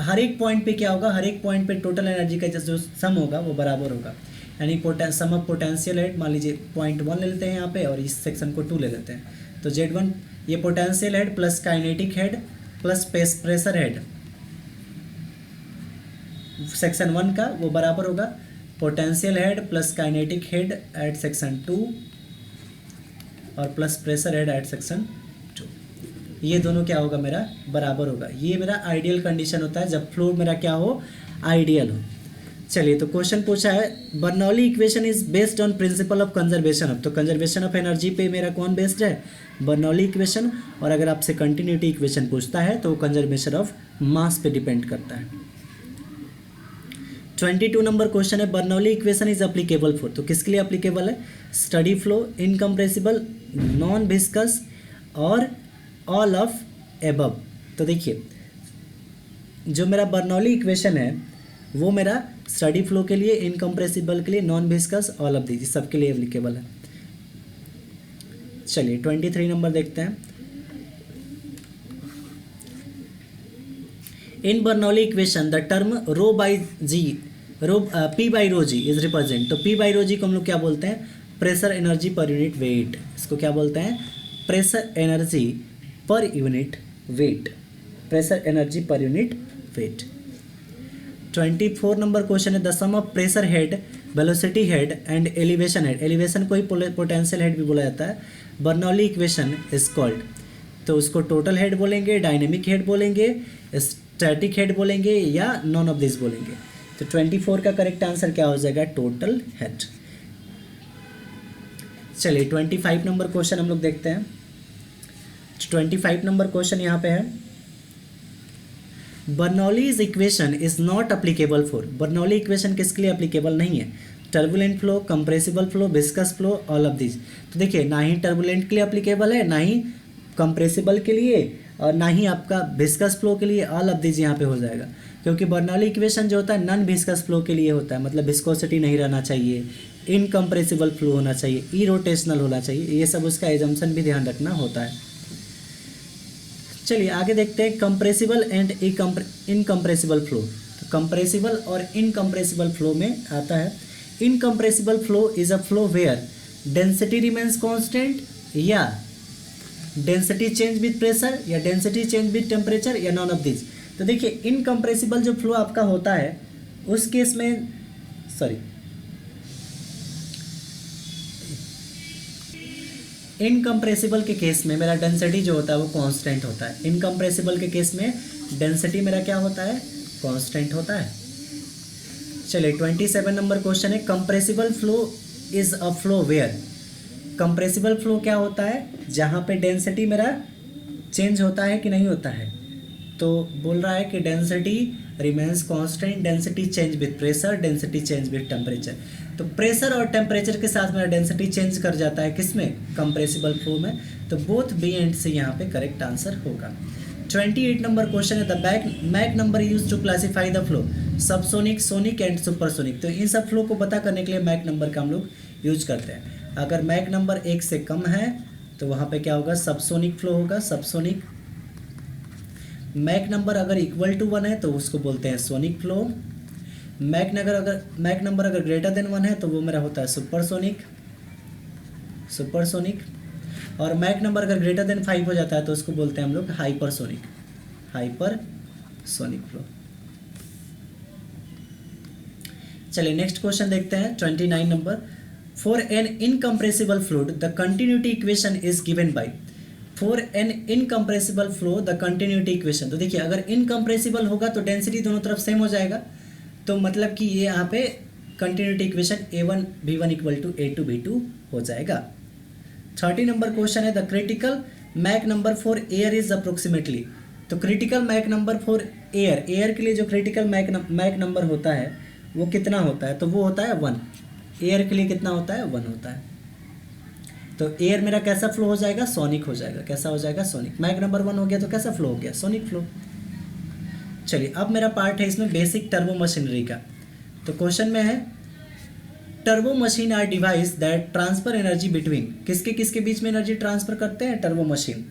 हर एक पॉइंट पे क्या होगा? हर एक पॉइंट पे टोटल एनर्जी का जो सम होगा वो बराबर होगा। यानी सम ऑफ पोटेंशियल हेड, मान लीजिए पॉइंट 1 ले लेते हैं यहाँ पे और इस सेक्शन को 2 ले लेते हैं। तो Z1 ये potential head plus kinetic head plus pressure head section 1 का वो बराबर होगा potential head plus kinetic head at section 2 और plus pressure head at section 2। ये दोनों क्या होगा? मेरा बराबर होगा। ये मेरा आइडियल कंडीशन होता है जब फ्लूइड मेरा क्या हो? आइडियल हो। चलिए तो क्वेश्चन पूछा है Bernoulli equation is based on principal of conservation of. तो कंजर्वेशन ऑफ एनर्जी पे मेरा कौन बेस्ड है? Bernoulli equation. और अगर आपसे कंटिन्यूटी इक्वेशन पूछता है तो कंजर्वेशन ऑफ मास पे डिपेंड करता है। 22 नंबर क्वेश्चन है Bernoulli equation is applicable for. तो किसके लिए अप्लीकेबल है? Steady flow, incompressible, non viscous और ऑल ऑफ एबव। तो देखिए जो मेरा बर्नौली इक्वेशन है वो मेरा स्टडी फ्लो के लिए, इनकम्प्रेसिबल के लिए, non viscous, all of these, सबके लिए एप्लीकेबल है। चलिए 23 नंबर देखते हैं। In Bernoulli equation the term rho by g p by rho g is represent. तो पी बाई रो जी को हम लोग क्या बोलते हैं? Pressure energy per unit weight. इसको क्या बोलते हैं? Pressure energy per unit weight. Pressure energy per unit weight. 24 number question है the sum of pressure head, velocity head and elevation head. Elevation को ही पोटेंशियल हेड भी बोला जाता है। Bernoulli equation is called. तो उसको टोटल हेड बोलेंगे, dynamic head बोलेंगे, स्टैटिक हेड बोलेंगे, या नॉन ऑफ दिस बोलेंगे। तो 24 का करेक्ट आंसर क्या हो जाएगा? Total head. चलिए 25 नंबर क्वेश्चन हम लोग देखते हैं। 25 नंबर क्वेश्चन यहाँ पे है Bernoulli's equation is not applicable for. Bernoulli equation किसके लिए अप्लीकेबल नहीं है? Turbulent flow, compressible flow, viscous flow, all of this. तो देखिए ना ही टर्बुलेंट के लिए अप्लीकेबल है, ना ही कंप्रेसिबल के लिए, और ना ही आपका विस्कस फ्लो के लिए। ऑल ऑफ दिस यहाँ पे हो जाएगा, क्योंकि बर्नौली इक्वेशन जो होता है नॉन विस्कस फ्लो के लिए होता है, मतलब विस्कोसिटी नहीं रहना चाहिए, इनकम्प्रेसिबल फ्लो होना चाहिए, इरोटेशनल होना चाहिए, ये सब उसका एजम्पशन भी ध्यान रखना होता है। चलिए आगे देखते हैं कंप्रेसिबल एंड इनकम्प्रेसिबल फ्लो। तो कंप्रेसिबल और इनकम्प्रेसिबल फ्लो में आता है incompressible flow is a flow where density remains constant, या डेंसिटी चेंज विद प्रेशर, या डेंसिटी चेंज विद टेम्परेचर, या नॉन ऑफ दिस। तो देखिए इनकम्प्रेसिबल जो फ्लो आपका होता है उस केस में इनकम्प्रेसिबल के केस में मेरा डेंसिटी जो होता है वो कांस्टेंट होता है। इनकम्प्रेसिबल के केस में डेंसिटी मेरा क्या होता है? कांस्टेंट होता है। चलिए 27 नंबर क्वेश्चन है compressible flow is a flow where. Compressible flow क्या होता है? जहाँ पे डेंसिटी मेरा चेंज होता है कि नहीं होता है? तो बोल रहा है कि density remains constant, density change with pressure, density change with temperature. तो प्रेशर और टेम्परेचर के साथ मेरा डेंसिटी चेंज कर जाता है, किसमें? कंप्रेसिबल फ्लो में। तो बोथ बी एंड से यहाँ पे करेक्ट आंसर होगा। 28 नंबर क्वेश्चन है the Mach number use to classify the flow subsonic, sonic and supersonic. तो इन सब फ्लो को पता करने के लिए मैक नंबर का हम लोग यूज करते हैं। अगर मैक नंबर 1 से कम है तो वहाँ पे क्या होगा? सबसोनिक फ्लो होगा, सबसोनिक। मैक नंबर अगर इक्वल टू 1 है तो उसको बोलते हैं सोनिक फ्लो। मैक नंबर अगर ग्रेटर देन 1 है तो वो मेरा होता है सुपरसोनिक। और मैक नंबर अगर ग्रेटर देन 5 हो जाता है तो उसको बोलते हैं हम लोग हाइपरसोनिक फ्लो। चलिए नेक्स्ट क्वेश्चन देखते हैं 29 number. For an incompressible fluid the continuity equation is given by. For an incompressible flow the continuity equation. तो देखिए अगर इनकम्प्रेसिबल होगा तो डेंसिटी दोनों तरफ सेम हो जाएगा, तो मतलब कि ये यहाँ पे continuity equation A1 B1 equal to A2 B2 हो जाएगा। 30 नंबर क्वेश्चन है the critical Mach number for air is approximately. तो critical Mach number for air के लिए जो क्रिटिकल मैक नंबर होता है वो कितना होता है? तो वो होता है 1। एयर के लिए कितना होता है? 1 होता है। तो एयर मेरा कैसा फ्लो हो जाएगा? सोनिक हो जाएगा। कैसा हो जाएगा? सोनिक। मैक नंबर 1 हो गया तो कैसा फ्लो हो गया? Sonic flow. चलिए अब मेरा पार्ट है इसमें बेसिक टर्बो मशीनरी का। तो क्वेश्चन में है turbo machine are device that transfer energy between. किसके किसके बीच में एनर्जी ट्रांसफर करते हैं? Turbo machine.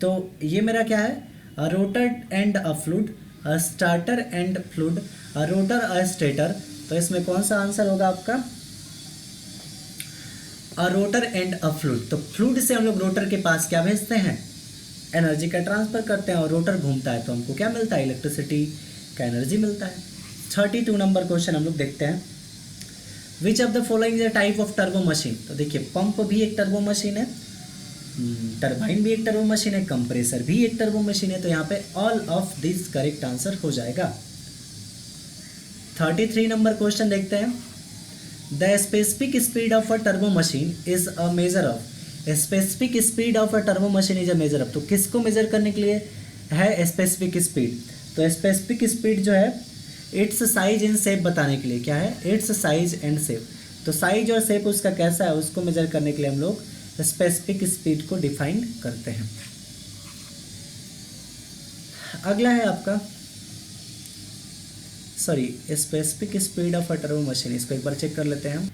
तो ये मेरा क्या है? A rotor and a fluid, a starter and fluid, a rotor a stator. तो इसमें कौन सा आंसर होगा आपका? A rotor and a fluid. तो फ्लूइड से हम लोग रोटर के पास क्या भेजते हैं? एनर्जी का ट्रांसफर करते हैं, और रोटर घूमता है तो हमको क्या मिलता है? इलेक्ट्रिसिटी का एनर्जी मिलता है। 32 नंबर क्वेश्चन हम लोग देखते हैं। विच of the following is a type of turbo machine. तो देखिए पंप भी एक टर्बो मशीन है, टरबाइन भी एक टर्बो मशीन है, कंप्रेसर भी एक टर्बो मशीन है। तो यहाँ पे all of this correct answer हो जाएगा। 33 नंबर क्वेश्चन देखते हैं। The specific speed of a turbo machine is a measure of. Specific speed of a turbo machine is a measure of. तो किसको मेजर करने के लिए है स्पेसिफिक स्पीड? तो स्पेसिफिक स्पीड जो है इट्स साइज एंड शेप बताने के लिए क्या है? It's size and shape. तो साइज और शेप उसका कैसा है उसको मेजर करने के लिए हम लोग स्पेसिफिक स्पीड को डिफाइन करते हैं। अगला है आपका sorry specific speed of a turbo machine, इसको एक बार चेक कर लेते हैं हम।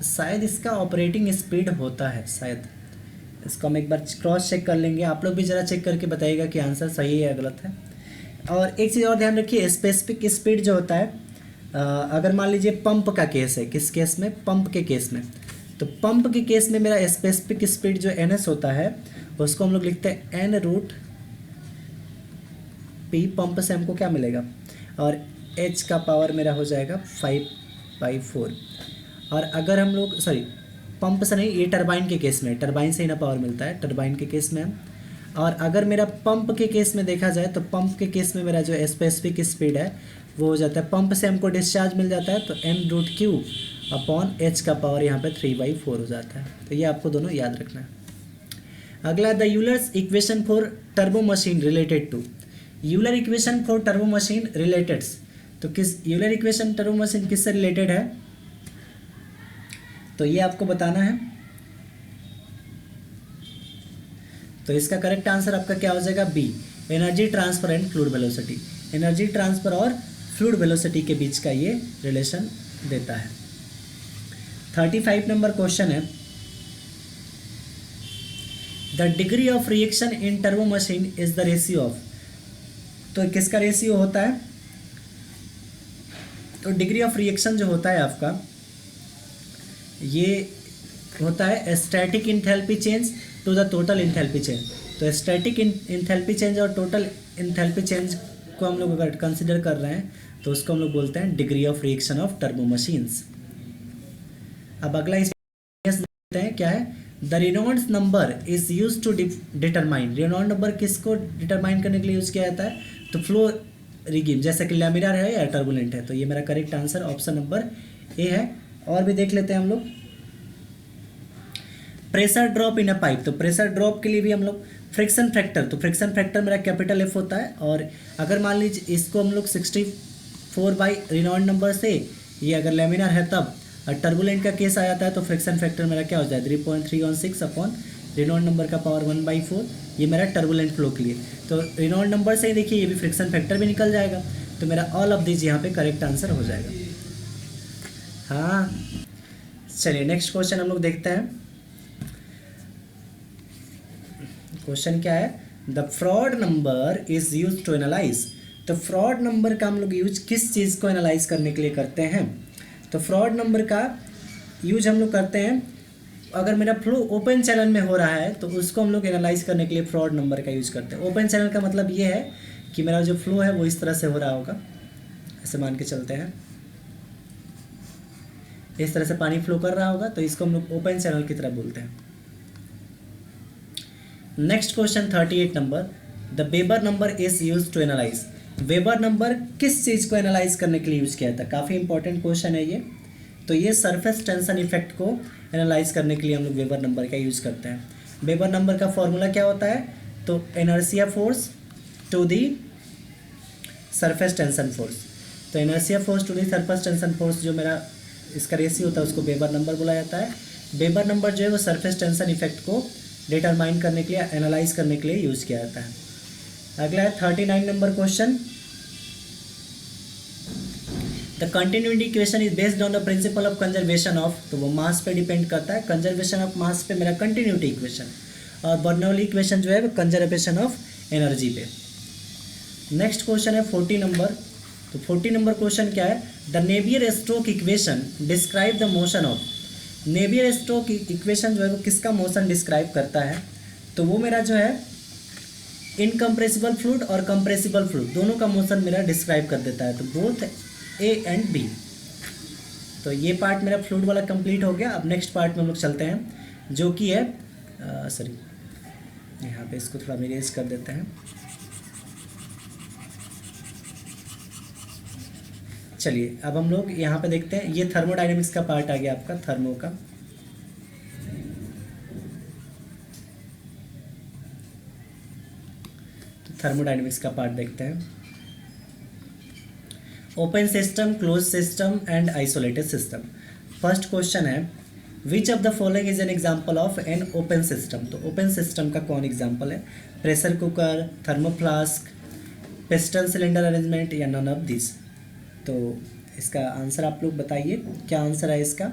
शायद इसका ऑपरेटिंग स्पीड होता है शायद, इसको हम एक बार क्रॉस चेक कर लेंगे। आप लोग भी ज़रा चेक करके बताइएगा कि आंसर सही है या गलत है। और एक चीज़ और ध्यान रखिए, स्पेसिफिक स्पीड जो होता है, अगर मान लीजिए पंप का केस है, किस केस में, पंप के केस में, तो पंप के केस में मेरा स्पेसिफिक स्पीड जो NS होता है उसको हम लोग लिखते हैं N√P। पंप से हमको क्या मिलेगा, और H का पावर मेरा हो जाएगा 5/4। और अगर हम लोग सॉरी पंप से नहीं, ये टरबाइन के केस में, टरबाइन से ही ना पावर मिलता है, टरबाइन के केस में हम। और अगर मेरा पंप के केस में देखा जाए तो पंप के केस में मेरा जो स्पेसिफिक स्पीड है वो हो जाता है, पंप से हमको डिस्चार्ज मिल जाता है तो N√Q/H का पावर यहाँ पे 3/4 हो जाता है। तो ये आपको दोनों याद रखना है। अगला, the Euler's equation for turbo machine related to. Euler equation for turbo machine related, तो किस यूलर इक्वेशन टर्बो मशीन किससे रिलेटेड है, तो ये आपको बताना है। तो इसका करेक्ट आंसर आपका क्या हो जाएगा, B, energy transfer and fluid velocity. Energy transfer और फ्लूइड वेलोसिटी के बीच का ये रिलेशन देता है। 35 नंबर क्वेश्चन है, the degree of reaction in turbo machine is the ratio of. तो किसका रेशियो होता है, तो डिग्री ऑफ रिएक्शन जो होता है आपका, ये होता है static enthalpy change to the total enthalpy change. तो स्टैटिक इंथैल्पी चेंज और टोटल इंथैल्पी चेंज को हम लोग अगर कंसिडर कर रहे हैं तो उसको हम लोग बोलते हैं degree of reaction of turbo machines. अब अगला इस देखते हैं क्या है, the Reynolds number is use to determine. Reynold number किसको डिटरमाइन करने के लिए यूज किया जाता है, तो फ्लो रिगिम, जैसे कि लैमिनार है या टर्बुलेंट है। तो ये मेरा करेक्ट आंसर ऑप्शन नंबर ए है। और भी देख लेते हैं हम लोग, pressure drop in a pipe. तो प्रेशर ड्रॉप के लिए भी हम लोग फ्रिक्शन फैक्टर, तो फ्रिक्शन फैक्टर मेरा कैपिटल F होता है। और अगर मान लीजिए इसको हम लोग 64 रेनॉल्ड नंबर से, ये अगर लैमिनार है तब, और टर्बुलेंट का केस आ जाता है तो फ्रिक्शन फैक्टर मेरा क्या हो जाए 3.316 अपॉन रेनॉल्ड नंबर का पावर 1/4। ये मेरा टर्बुलेंट फ्लो के लिए। तो रेनॉल्ड नंबर से ही देखिए ये भी फ्रिक्शन फैक्टर भी निकल जाएगा। तो मेरा ऑल ऑफ दिस यहाँ पे करेक्ट आंसर हो जाएगा। हाँ, चलिए नेक्स्ट क्वेश्चन हम लोग देखते हैं। क्वेश्चन क्या है, the Froude number is use to analyse. तो फ्रॉड नंबर का हम लोग यूज किस चीज़ को एनालाइज करने के लिए करते हैं, तो फ्रॉड नंबर का यूज हम लोग करते हैं अगर मेरा फ्लो ओपन चैनल में हो रहा है तो उसको हम लोग एनालाइज करने के लिए फ्रॉड नंबर का यूज करते हैं। ओपन चैनल का मतलब ये है कि मेरा जो फ्लो है वो इस तरह से हो रहा होगा, ऐसे मान के चलते हैं, इस तरह से पानी फ्लो कर रहा होगा, तो इसको हम लोग ओपन चैनल की तरह बोलते हैं। Next question 38 number, the Weber number is use to analyse. Weber number किस चीज़ को एनालाइज करने के लिए यूज किया था, काफ़ी इंपॉर्टेंट क्वेश्चन है ये। तो ये सरफेस टेंशन इफेक्ट को एनालाइज करने के लिए हम लोग वेबर नंबर का यूज़ करते हैं। वेबर नंबर का फॉर्मूला क्या होता है, तो inertia force to the surface tension force. तो inertia force to the surface tension force जो मेरा इसका रेशियो होता है उसको वेबर नंबर बोला जाता है। वेबर नंबर जो है वो सरफेस टेंशन इफेक्ट को डिटरमाइन करने के लिए, एनालाइज करने के लिए यूज़ किया जाता है। अगला है 39 number question, the continuity equation is based on the principle of conservation of. तो वो मास पे डिपेंड करता है, कंजर्वेशन ऑफ मास पे मेरा कंटिन्यूटी इक्वेशन, और बर्नौली इक्वेशन जो है वो कंजर्वेशन ऑफ एनर्जी पे। नेक्स्ट क्वेश्चन है 40 नंबर। तो 40 नंबर क्वेश्चन क्या है, the Navier Stoke equation describe the motion of. Navier Stoke equation जो है वो किसका मोशन डिस्क्राइब करता है, तो वो मेरा जो है इनकम्प्रेसिबल फ्लूइड और कंप्रेसिबल फ्लूइड दोनों का मोशन मेरा डिस्क्राइब कर देता है। तो बोथ ए एंड बी। तो ये पार्ट मेरा फ्लूइड वाला कंप्लीट हो गया। अब नेक्स्ट पार्ट में हम लोग चलते हैं जो कि है सॉरी यहाँ पे इसको थोड़ा इरेज कर देते हैं। चलिए अब हम लोग यहाँ पे देखते हैं, ये थर्मोडायनेमिक्स का पार्ट आ गया आपका, थर्मो का। तो थर्मोडायनेमिक्स का पार्ट देखते हैं। Open system, close system and isolated system. First question है, which of the following is an example of an open system. तो ओपन सिस्टम का कौन एग्जाम्पल है, pressure cooker, thermoflask, piston cylinder arrangement या none of this? तो इसका answer आप लोग बताइए, क्या आंसर है इसका?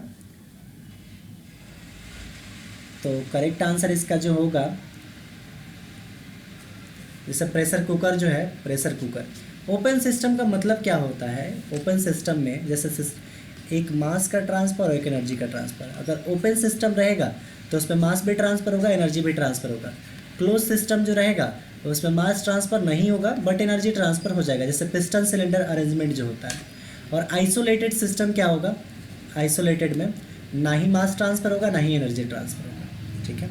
तो करेक्ट आंसर इसका जो होगा, जैसे प्रेशर कुकर जो है, प्रेशर कुकर ओपन सिस्टम का मतलब क्या होता है? ओपन सिस्टम में जैसे एक मास का ट्रांसफ़र और एक एनर्जी का ट्रांसफ़र। अगर ओपन सिस्टम रहेगा तो उसमें मास भी ट्रांसफ़र होगा, एनर्जी भी ट्रांसफ़र होगा। क्लोज सिस्टम जो रहेगा तो उसमें मास ट्रांसफ़र नहीं होगा बट एनर्जी ट्रांसफ़र हो जाएगा, जैसे पिस्टन सिलेंडर अरेंजमेंट जो होता है। और आइसोलेटेड सिस्टम क्या होगा? आइसोलेटेड में ना ही मास ट्रांसफ़र होगा ना ही एनर्जी ट्रांसफ़र होगा। ठीक है।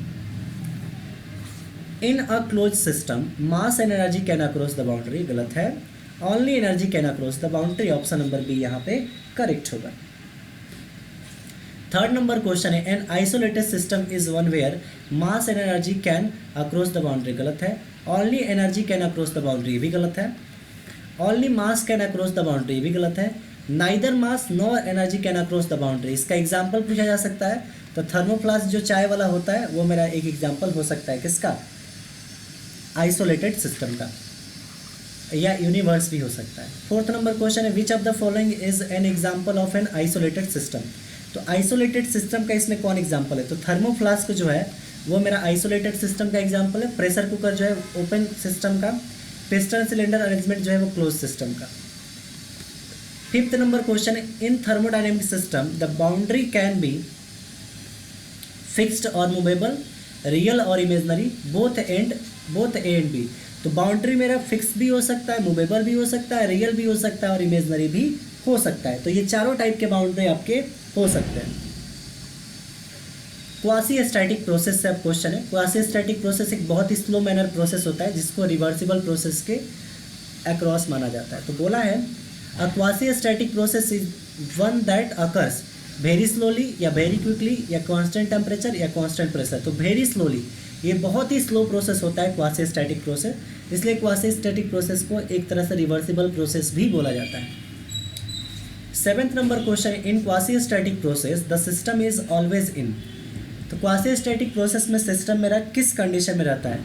In a close system mass and energy can across the boundary, गलत है। Only energy can across the boundary, option number B यहाँ पे करेक्ट होगा। थर्ड नंबर क्वेश्चन है an isolated system is one where mass and energy can across the boundary, गलत है। Only energy can across the boundary, भी गलत है। Only mass can across the boundary, भी गलत है। Neither mass nor energy can across the boundary, इसका example पूछा जा सकता है तो थर्मोफ्लास्क जो चाय वाला होता है वो मेरा एक एग्जाम्पल हो सकता है, किसका? आइसोलेटेड सिस्टम का, या यूनिवर्स भी हो सकता है। फोर्थ नंबर क्वेश्चन है which of the following is an example of N isolated system? तो आइसोलेटेड सिस्टम का इसमें कौन एग्जाम्पल है? तो थर्मोफ्लास्क जो है वो मेरा आइसोलेटेड सिस्टम का एग्जाम्पल है। प्रेशर कुकर जो है ओपन सिस्टम का। पिस्टन सिलेंडर अरेंजमेंट जो है वो क्लोज सिस्टम का। फिफ्थ नंबर क्वेश्चन है in thermodynamic system the boundary can be fixed और मूवेबल, रियल और imaginary, both A and B. तो बाउंड्री मेरा फिक्स भी हो सकता है, मूवेबल भी हो सकता है, रियल भी हो सकता है और इमेजनरी भी हो सकता है। तो ये चारों टाइप के बाउंड्री आपके हो सकते हैं। क्वासी स्टैटिक प्रोसेस से अब क्वेश्चन है। क्वासी स्टैटिक प्रोसेस एक बहुत ही स्लो मैनर प्रोसेस होता है जिसको रिवर्सिबल प्रोसेस के अक्रॉस माना जाता है। तो बोला है a quasi static process is one that occurs very slowly या वेरी क्विकली या कांस्टेंट टेम्परेचर या कांस्टेंट प्रेशर। तो वेरी स्लोली, ये बहुत ही स्लो प्रोसेस होता है क्वासी स्टैटिक प्रोसेस, इसलिए क्वासी स्टैटिक प्रोसेस को एक तरह से रिवर्सिबल प्रोसेस भी बोला जाता है। Seventh number question in quasi static process the system is always in. तो क्वासी स्टैटिक प्रोसेस में सिस्टम मेरा किस कंडीशन में रहता है?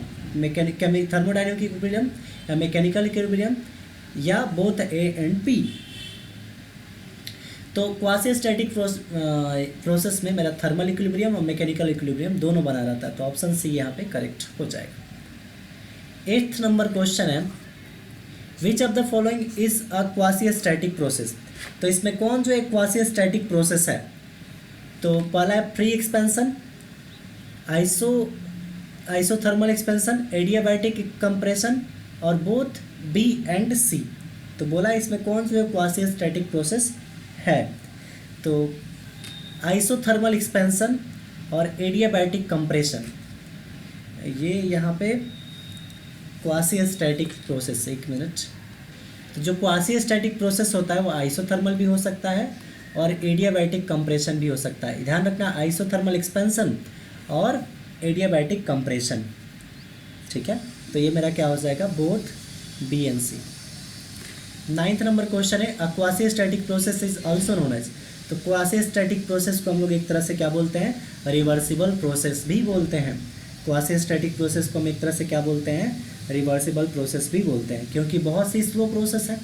थर्मोडायनेमिक इक्विलिब्रियम या मैकेनिकल इक्विलिब्रियम या बोथ ए एंड बी। तो क्वासी स्टैटिक प्रोसेस में मेरा थर्मल इक्विलिब्रियम और मैकेनिकल इक्विलिब्रियम दोनों बना रहता है, तो ऑप्शन सी यहाँ पे करेक्ट हो जाएगा। एट्थ नंबर क्वेश्चन है which of the following is a quasi static process? तो इसमें कौन जो एक क्वासी स्टैटिक प्रोसेस है? तो पहला है free expansion, isothermal expansion, adiabatic compression और बोथ बी एंड सी। तो बोला इसमें कौन सा क्वासी स्टैटिक प्रोसेस है? तो आइसोथर्मल एक्सपेंशन और एडियाबैटिक कंप्रेशन, ये यहाँ पे क्वासी स्टैटिक प्रोसेस। एक मिनट। तो जो क्वासी स्टैटिक प्रोसेस होता है वो आइसोथर्मल भी हो सकता है और एडियाबैटिक कंप्रेशन भी हो सकता है। ध्यान रखना आइसोथर्मल एक्सपेंशन और एडियाबैटिक कंप्रेशन, ठीक है। तो ये मेरा क्या हो जाएगा? Both B and C. Ninth number question है a quasi static process is also known as. तो क्वासी स्टैटिक प्रोसेस को हम लोग एक तरह से क्या बोलते हैं? रिवर्सिबल प्रोसेस भी बोलते हैं। क्वासी स्टैटिक प्रोसेस को हम एक तरह से क्या बोलते हैं? रिवर्सिबल प्रोसेस भी बोलते हैं, क्योंकि बहुत सी स्लो प्रोसेस है।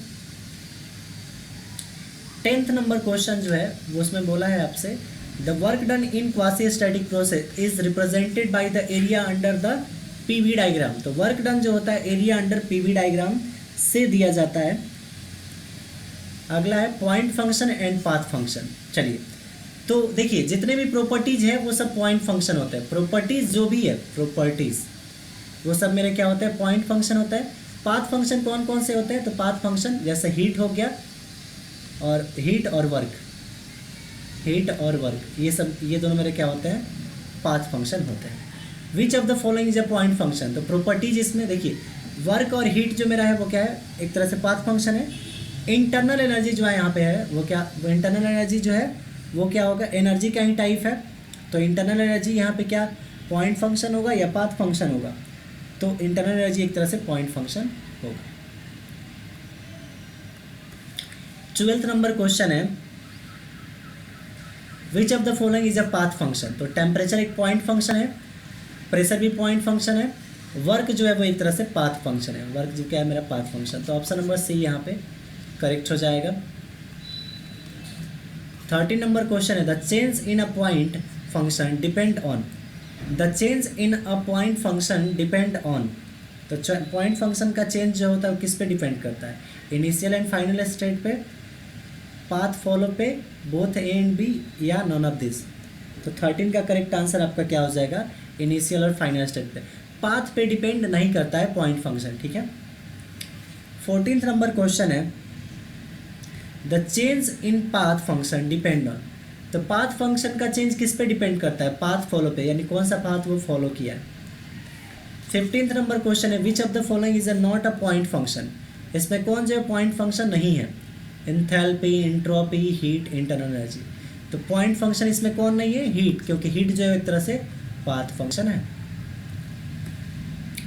10th नंबर क्वेश्चन जो है वो उसमें बोला है आपसे the work done in quasi static process is represented by the area under the PV diagram. तो वर्क डन जो होता है एरिया अंडर पीवी डायग्राम से दिया जाता है। अगला है point function and path function. चलिए, तो देखिए जितने भी प्रॉपर्टीज है वो सब पॉइंट फंक्शन होते हैं। प्रॉपर्टीज जो भी है प्रॉपर्टीज वो सब मेरे क्या होते हैं? पॉइंट फंक्शन होता है। पाथ फंक्शन कौन कौन से होते हैं? तो पाथ फंक्शन जैसे हीट हो गया और हीट और वर्क, ये सब, ये दोनों मेरे क्या होते हैं? पाथ फंक्शन होते हैं। विच of the following is a point function? तो प्रॉपर्टीज इसमें देखिए वर्क और हीट जो मेरा है वो क्या है? एक तरह से पाथ फंक्शन है। इंटरनल एनर्जी जो है यहाँ पे है वो क्या? वो इंटरनल एनर्जी जो है वो क्या होगा? एनर्जी का ही टाइप है। तो इंटरनल एनर्जी यहाँ पे क्या पॉइंट फंक्शन होगा या पाथ फंक्शन होगा? तो इंटरनल एनर्जी एक तरह से पॉइंट फंक्शन होगा। 12th नंबर क्वेश्चन है which of the following is a path function? तो टेम्परेचर एक पॉइंट फंक्शन है, प्रेशर भी पॉइंट फंक्शन है, वर्क जो है वो एक तरह से पाथ फंक्शन है, वर्क जो क्या है मेरा पाथ फंक्शन। तो ऑप्शन नंबर सी यहाँ पे करेक्ट हो जाएगा। 13 नंबर क्वेश्चन है the change in a point function depend on, the change in a point function depend on. तो पॉइंट फंक्शन का चेंज जो होता है वो किस पे डिपेंड करता है, इनिशियल एंड फाइनल स्टेट पे, पाथ फॉलो पे, बोथ ए एंड बी, या नॉन ऑफ दिस। तो 13 का करेक्ट आंसर आपका क्या हो जाएगा, इनिशियल और फाइनल स्टेट पे। पाथ पे डिपेंड नहीं करता है पॉइंट फंक्शन, ठीक है। 14th नंबर क्वेश्चन है the change in path function depend on. तो पाथ फंक्शन का चेंज किस पे डिपेंड करता है, पाथ फॉलो पे, यानी कौन सा पाथ वो फॉलो किया है। 15th नंबर क्वेश्चन है which of the following is a not a point function. इसमें कौन जो पॉइंट फंक्शन नहीं है, enthalpy, entropy, heat, internal energy. तो पॉइंट फंक्शन इसमें कौन नहीं है, हीट, क्योंकि हीट जो है एक तरह से पाथ फंक्शन है।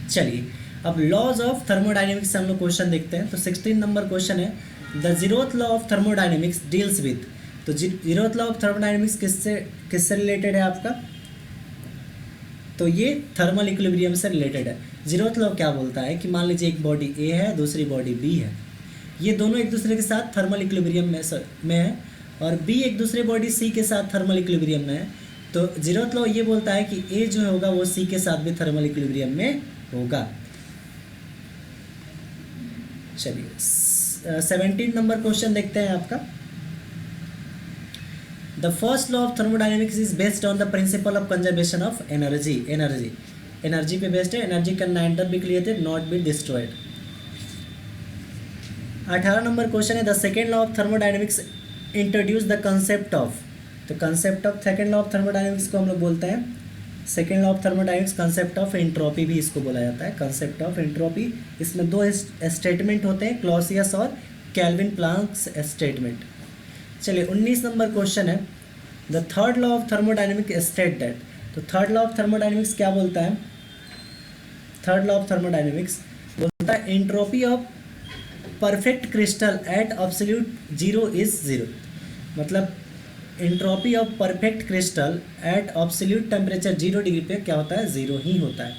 चलिए अब लॉज ऑफ थर्मोडाइनमिक्स से हम लोग क्वेश्चन देखते हैं। तो 16 नंबर क्वेश्चन है the zeroth law of thermodynamics deals with. तो जीरोथ लॉ ऑफ थर्मोडाइनमिक्स किससे रिलेटेड है आपका, तो ये थर्मल इक्विलिब्रियम से रिलेटेड है। जीरोथ लॉ क्या बोलता है कि मान लीजिए एक बॉडी ए है, दूसरी बॉडी बी है, ये दोनों एक दूसरे के साथ थर्मल इक्विलिब्रियम में है, और बी एक दूसरे बॉडी सी के साथ थर्मल इक्विलिब्रियम में है। तो जीरोथ लॉ ये बोलता है कि ए जो होगा वो सी के साथ भी थर्मल इक्विलिब्रियम में होगा। चलिए 17 नंबर क्वेश्चन देखते हैं आपका। The first law of thermodynamics is based on the principle of conservation of energy. Energy पे बेस्ड है, energy can neither be created not be destroyed. 18 number question है the second law of thermodynamics introduce the concept of. तो concept of second law of thermodynamics को हम लोग बोलते हैं second law of thermodynamics concept of entropy भी इसको बोला जाता है, कंसेप्ट ऑफ एंट्रोपी। इसमें दो स्टेटमेंट होते हैं, क्लॉसियस और केल्विन प्लैंक्स स्टेटमेंट। चलिए 19 नंबर क्वेश्चन है the third law of thermodynamics state that. तो थर्ड लॉ ऑफ थर्मोडायनेमिक्स क्या बोलता है, थर्ड लॉ ऑफ थर्मोडायनेमिक्स बोलता है entropy of perfect crystal at absolute zero is zero. मतलब entropy of perfect crystal at absolute temperature 0 degree पे क्या होता है, जीरो ही होता है।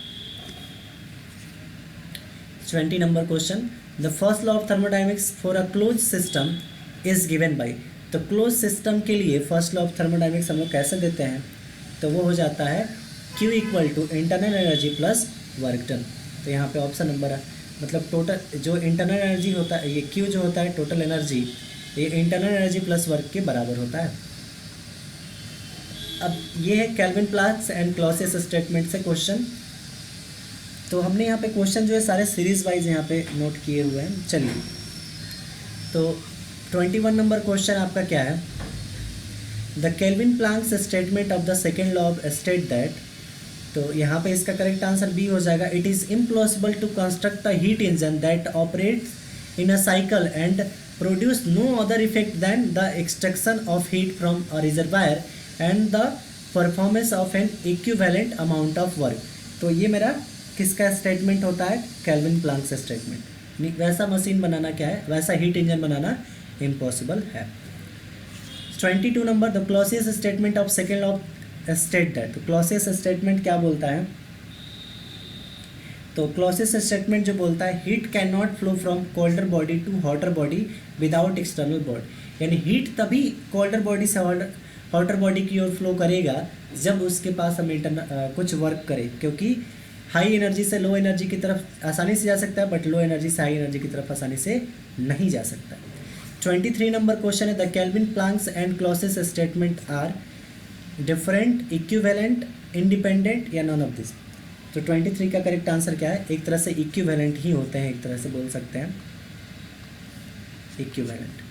20 number question the first law of thermodynamics for a close system is given by. तो close system के लिए फर्स्ट लॉ ऑफ थर्मोडायनेमिक्स हम लोग कैसे देते हैं, तो वो हो जाता है Q equal to internal energy plus work done. तो यहाँ पे ऑप्शन नंबर है, मतलब टोटल जो इंटरनल एनर्जी होता है, ये Q जो होता है टोटल एनर्जी, ये इंटरनल एनर्जी प्लस वर्क के बराबर होता है। अब ये है Kelvin Planck's and Clausius statement से क्वेश्चन। तो हमने यहाँ पे क्वेश्चन जो है सारे सीरीज वाइज यहाँ पे नोट किए हुए हैं। चलिए तो 21 नंबर क्वेश्चन आपका क्या है the Kelvin Planck's statement of the second law of state that. तो यहाँ पे इसका करेक्ट आंसर बी हो जाएगा it is impossible to construct a heat engine that operates in a cycle and produce no other effect than the extraction of heat from a reservoir and the performance of an equivalent amount of work. तो ये मेरा किसका statement होता है, Kelvin Planck's statement. वैसा machine बनाना क्या है, वैसा हीट इंजन बनाना इम्पॉसिबल है। 22 number the Clausius statement of second law of state that. तो क्लॉसियस स्टेटमेंट क्या बोलता है, तो क्लॉसियस स्टेटमेंट जो बोलता है heat can not flow from colder body to hotter body without external body. यानी हीट तभी कोल्डर बॉडी से हॉटर बॉडी की ओर फ्लो करेगा जब उसके पास हम कुछ वर्क करें, क्योंकि हाई एनर्जी से लो एनर्जी की तरफ आसानी से जा सकता है, बट लो एनर्जी से हाई एनर्जी की तरफ आसानी से नहीं जा सकता। 23 नंबर क्वेश्चन है the Kelvin Planck's and Clausius statement are different, equivalent, independent या नॉन ऑफ दिस। तो 23 का करेक्ट आंसर क्या है, एक तरह से इक्विवेलेंट ही होते हैं, एक तरह से बोल सकते हैं equivalent.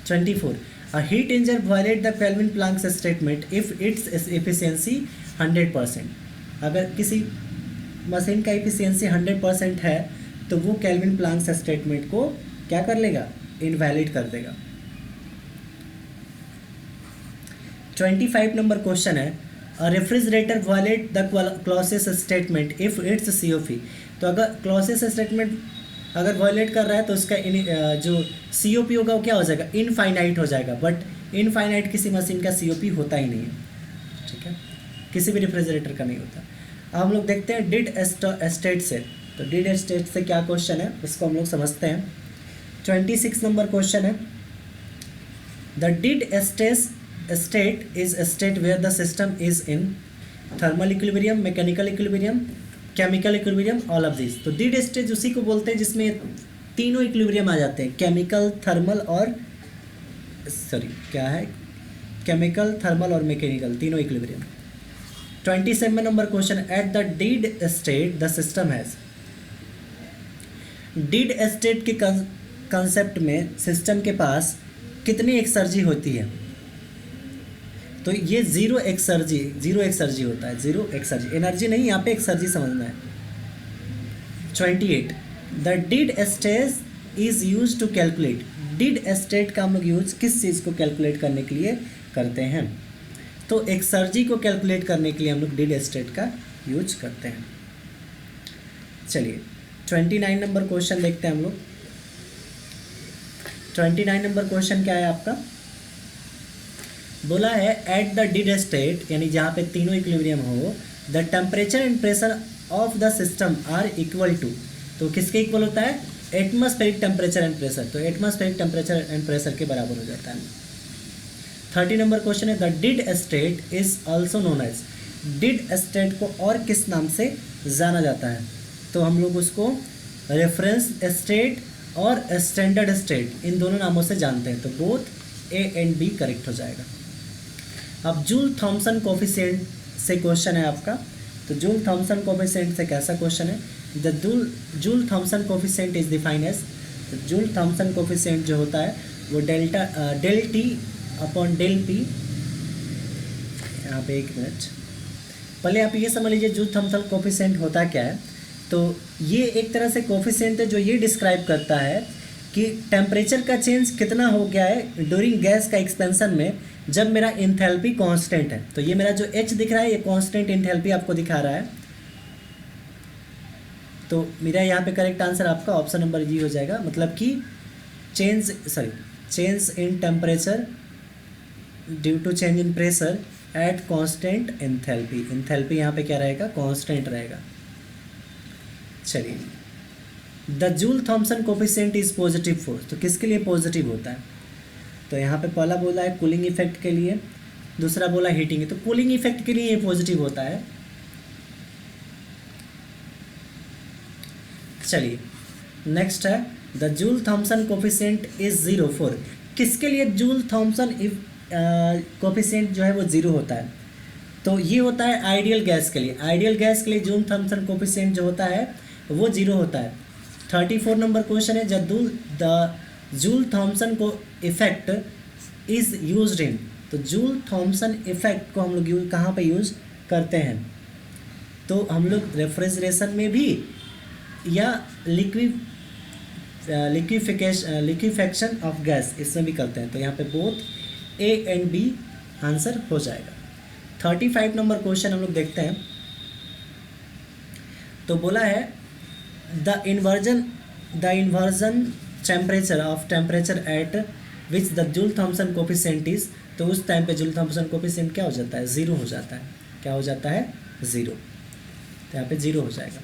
24 A heat engine violate the Kelvin Planck's statement if its efficiency 100%। अगर किसी मशीन का एफिशिएंसी 100% है तो वो केल्विन प्लैंक्स स्टेटमेंट को क्या कर लेगा, इनवैलिड कर देगा। 25 नंबर क्वेश्चन है अ refrigerator violate the Clausius statement if it's COP। तो अगर क्लॉसियस स्टेटमेंट अगर वायलेट कर रहा है तो उसका जो COP होगा वो क्या हो जाएगा, इनफाइनाइट हो जाएगा। बट इनफाइनाइट किसी मशीन का COP होता ही नहीं है, ठीक है, किसी भी रेफ्रिजरेटर का नहीं होता। हम लोग देखते हैं डिड एस्टेट से। तो डिड एस्टेट से क्या क्वेश्चन है उसको हम लोग समझते हैं। 26 नंबर क्वेश्चन है, the did estate is a state where the system is in thermal equilibrium, mechanical equilibrium, chemical equilibrium, all of these। तो did state उसी को बोलते हैं जिसमें तीनों इक्विलिब्रियम आ जाते हैं, केमिकल, थर्मल और क्या है, केमिकल, थर्मल और मैकेनिकल, तीनों equilibrium. 27 number question, at the dead state the system has. Did state के कंसेप्ट में सिस्टम के पास कितनी एक्सर्जी होती है? तो ये जीरो एक्सर्जी होता है, जीरो एक्सर्जी, एनर्जी नहीं, यहाँ पे एक्सर्जी समझना है। 28, the dead state is use to calculate. Dead state का हम लोग यूज किस चीज़ को कैलकुलेट करने के लिए करते हैं? तो एक्सर्जी को कैलकुलेट करने के लिए हम लोग डिड स्टेट का यूज करते हैं। चलिए 29 नंबर क्वेश्चन देखते हैं हम लोग। 29 नंबर क्वेश्चन क्या है आपका? बोला है एट द डिड स्टेट, यानी जहाँ पे तीनों इक्विलिब्रियम हो, the temperature and pressure of the system are equal to. तो किसके इक्वल होता है? Atmospheric temperature and pressure. तो एटमॉस्फेरिक टेम्परेचर एंड प्रेशर के बराबर हो जाता है। 30 नंबर क्वेश्चन है, the dead state is also known as. Dead state को और किस नाम से जाना जाता है? तो हम लोग उसको रेफरेंस स्टेट और स्टैंडर्ड स्टेट, इन दोनों नामों से जानते हैं। तो both A and B correct हो जाएगा। अब जूल थॉमसन कोफिशिएंट से क्वेश्चन है आपका। तो जूल थॉमसन कोफिशिएंट से कैसा क्वेश्चन है? The Joule Thomson coefficient is defined as. तो जूल थॉमसन कोफिशिएंट जो होता है वो del T upon del P. यहाँ पे एक मिनट, पहले आप ये समझ लीजिए जूल थॉमसन कोफिशिएंट होता क्या है। तो ये एक तरह से कोफिशिएंट है जो ये डिस्क्राइब करता है कि टेम्परेचर का चेंज कितना हो गया है ड्यूरिंग गैस का एक्सपेंशन में, जब मेरा इंथैल्पी कांस्टेंट है। तो ये मेरा जो एच दिख रहा है ये कांस्टेंट इंथैल्पी आपको दिखा रहा है। तो मेरा यहाँ पे करेक्ट आंसर आपका ऑप्शन नंबर जी हो जाएगा। मतलब कि change in temperature due to change in pressure at constant enthalpy. Enthalpy यहाँ पे क्या रहेगा? कांस्टेंट रहेगा। चलिए, the Joule Thomson coefficient is positive force. तो किसके लिए पॉजिटिव होता है? तो यहाँ पे पहला बोला है कूलिंग इफेक्ट के लिए, दूसरा बोला हीटिंग। तो कूलिंग इफेक्ट के लिए ये पॉजिटिव होता है। चलिए नेक्स्ट है, the Joule Thomson coefficient is 0.4। किसके लिए जूल थॉमसन कोफिशिएंट जो है वो 0 होता है? तो ये होता है आइडियल गैस के लिए। आइडियल गैस के लिए जूल थॉमसन कोफिशिएंट जो होता है वो 0 होता है। 34 नंबर क्वेश्चन है, द जूल थॉमसन को इफेक्ट इज यूज्ड इन। तो जूल थॉमसन इफेक्ट को हम लोग कहाँ पे यूज करते हैं? तो हम लोग रेफ्रिजरेशन में भी या लिक्विफेक्शन ऑफ गैस, इसमें भी करते हैं। तो यहाँ पे both A and B answer हो जाएगा। 35 नंबर क्वेश्चन हम लोग देखते हैं। तो बोला है the inversion temperature of temperature at which the Joule Thomson coefficient is. तो उस टाइम पे जूल थॉमसन कोफिशिएंट क्या हो जाता है? 0 हो जाता है। क्या हो जाता है? 0। तो यहाँ पे 0 हो जाएगा।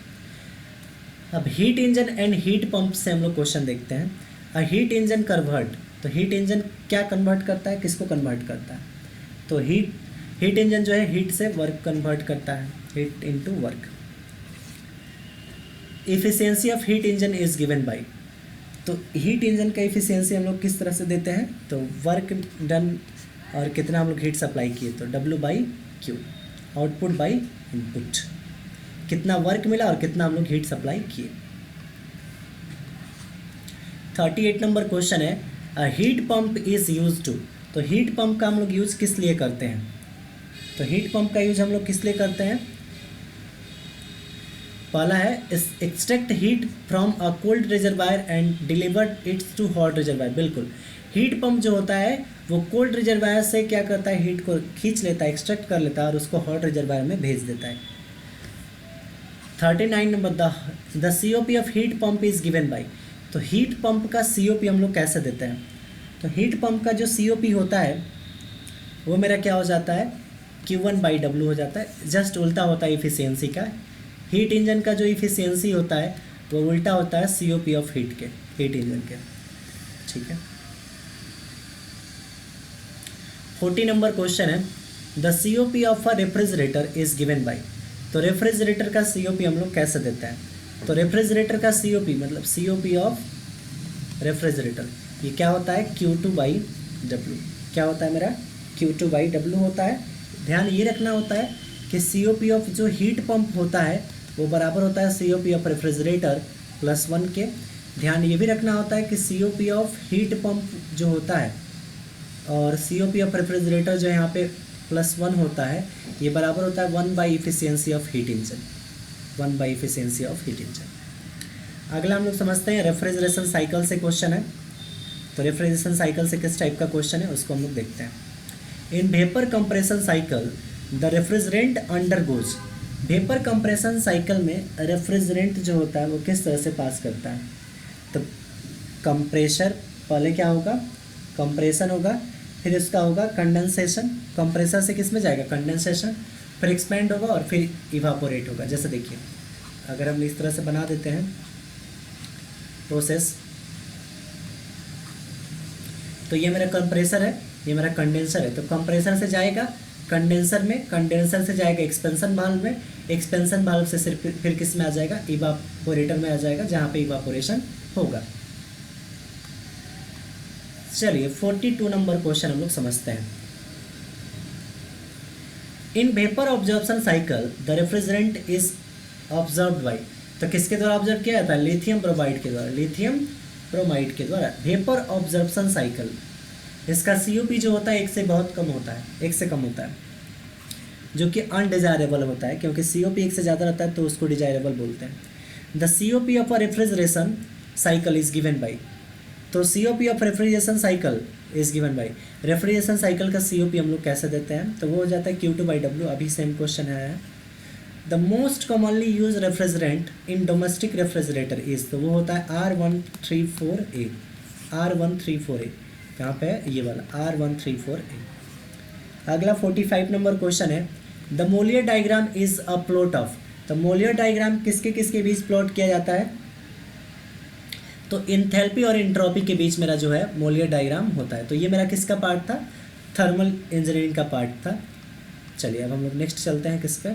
अब heat engine and heat pump से हम लोग क्वेश्चन देखते हैं। अ हीट इंजन कन्वर्ट। तो हीट इंजन क्या कन्वर्ट करता है, किसको कन्वर्ट करता है? तो हीट इंजन जो है हीट से वर्क कन्वर्ट करता है, heat into work. Efficiency of heat engine is given by. तो हीट इंजन का इफिशियंसी हम लोग किस तरह से देते हैं? तो वर्क डन और कितना हम लोग हीट सप्लाई किए, तो W/Q, आउटपुट बाय इनपुट, कितना वर्क मिला और कितना हम लोग हीट सप्लाई किए। 38 नंबर क्वेश्चन है, a heat pump is use to. तो हीट पंप का हम लोग यूज किस लिए करते हैं? तो हीट पंप का यूज हम लोग किस लिए करते हैं? पहला है extract heat from a cold reservoir and delivered its to hot reservoir. बिल्कुल, हीट पंप जो होता है वो कोल्ड रिजर्वायर से क्या करता है? हीट को खींच लेता है, एक्सट्रैक्ट कर लेता है और उसको हॉट रिजर्वायर में भेज देता है। 39 number, the COP of heat pump is given by. तो हीट पंप का COP हम लोग कैसे देते हैं? तो हीट पंप का जो COP होता है वो मेरा क्या हो जाता है? Q1/W हो जाता है, जस्ट उल्टा होता है इफिशियंसी का। हीट इंजन का जो इफिशियंसी होता है वो उल्टा होता है COP ऑफ हीट इंजन के। ठीक है। 40 नंबर क्वेश्चन है, the COP of a refrigerator is given by. तो रेफ्रिजरेटर का COP हम लोग कैसे देते हैं? तो रेफ्रिजरेटर का COP मतलब COP ऑफ रेफ्रिजरेटर ये क्या होता है? Q2/W। क्या होता है मेरा? Q2/W होता है। ध्यान ये रखना होता है कि COP ऑफ जो हीट पंप होता है वो बराबर होता है COP ऑफ रेफ्रिजरेटर +1 के। ध्यान ये भी रखना होता है कि COP ऑफ हीट पंप जो होता है और COP ऑफ रेफ्रिजरेटर जो यहाँ पे +1 होता है ये बराबर होता है one by efficiency of heat engine. One by efficiency of heat engine. अगला हम लोग समझते हैं रेफ्रिजरेशन साइकिल से क्वेश्चन है। तो रेफ्रिजरेशन साइकिल से किस टाइप का क्वेश्चन है उसको हम लोग देखते हैं। In vapour compression cycle the refrigerant undergoes. Vapour compression cycle में रेफ्रिजरेंट जो होता है वो किस तरह से पास करता है? तो कंप्रेशर, पहले क्या होगा? कंप्रेशन होगा, फिर इसका होगा कंडेंसेशन। कंप्रेसर से किस में जाएगा? कंडेंसेशन, फिर एक्सपेंड होगा और फिर इवापोरेट होगा। जैसे देखिए अगर हम इस तरह से बना देते हैं प्रोसेस, तो ये मेरा कंप्रेसर है, ये मेरा कंडेंसर है। तो कंप्रेसर से जाएगा कंडेंसर में, कंडेंसर से जाएगा एक्सपेंशन वाल्व में, एक्सपेंशन वाल्व से सिर्फ फिर किस में आ जाएगा? इवापोरेटर में आ जाएगा, जहाँ पे इवापोरेशन होगा। चलिए 42 नंबर क्वेश्चन हम लोग समझते हैं। In vapour absorption cycle the refrigerant is observed by. तो किसके द्वारा ऑब्जर्व किया जाता है? लिथियम ब्रोमाइड के द्वारा। लिथियम ब्रोमाइड के द्वारा वेपर ऑब्जर्प्शन साइकिल, इसका COP जो होता है 1 से बहुत कम होता है, 1 से कम होता है, जो कि अनडिजायरेबल होता है, क्योंकि COP 1 से ज़्यादा रहता है तो उसको डिजायरेबल बोलते हैं। The COP of a refrigeration cycle is given by. तो COP of refrigeration cycle is given by, refrigeration cycle का COP हम लोग कैसे देते हैं? तो वो हो जाता है Q2/W। अभी सेम क्वेश्चन है। The most commonly use refrigerant in domestic refrigerator is, तो वो होता है R134A। R134A कहाँ पे है? ये वाला R134A। अगला 45 नंबर क्वेश्चन है, the Molière diagram is a plot of. तो मोलियर डायग्राम किसके किसके बीच प्लॉट किया जाता है? तो इंथैल्पी और एंट्रोपी के बीच मेरा जो है मोलियर डायग्राम होता है। तो ये मेरा किसका पार्ट था? थर्मल इंजीनियरिंग का पार्ट था। चलिए अब हम लोग नेक्स्ट चलते हैं किस पे?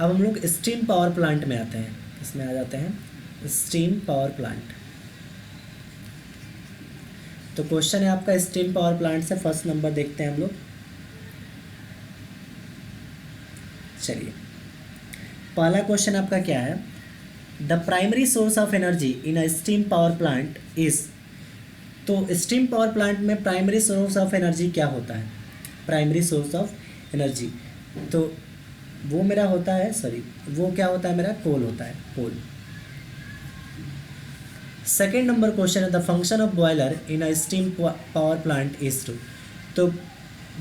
अब हम लोग स्टीम पावर प्लांट में आते हैं। इसमें आ जाते हैं स्टीम पावर प्लांट। तो क्वेश्चन है आपका स्टीम पावर प्लांट से, फर्स्ट नंबर देखते हैं हम लोग। चलिए पहला क्वेश्चन आपका क्या है? The primary source of energy in a steam power plant is. तो स्टीम पावर प्लांट में प्राइमरी सोर्स ऑफ एनर्जी क्या होता है? प्राइमरी सोर्स ऑफ एनर्जी तो वो मेरा होता है, वो क्या होता है मेरा? कोल होता है, कोल। सेकेंड नंबर क्वेश्चन है, the function of boiler in a steam power plant is to. तो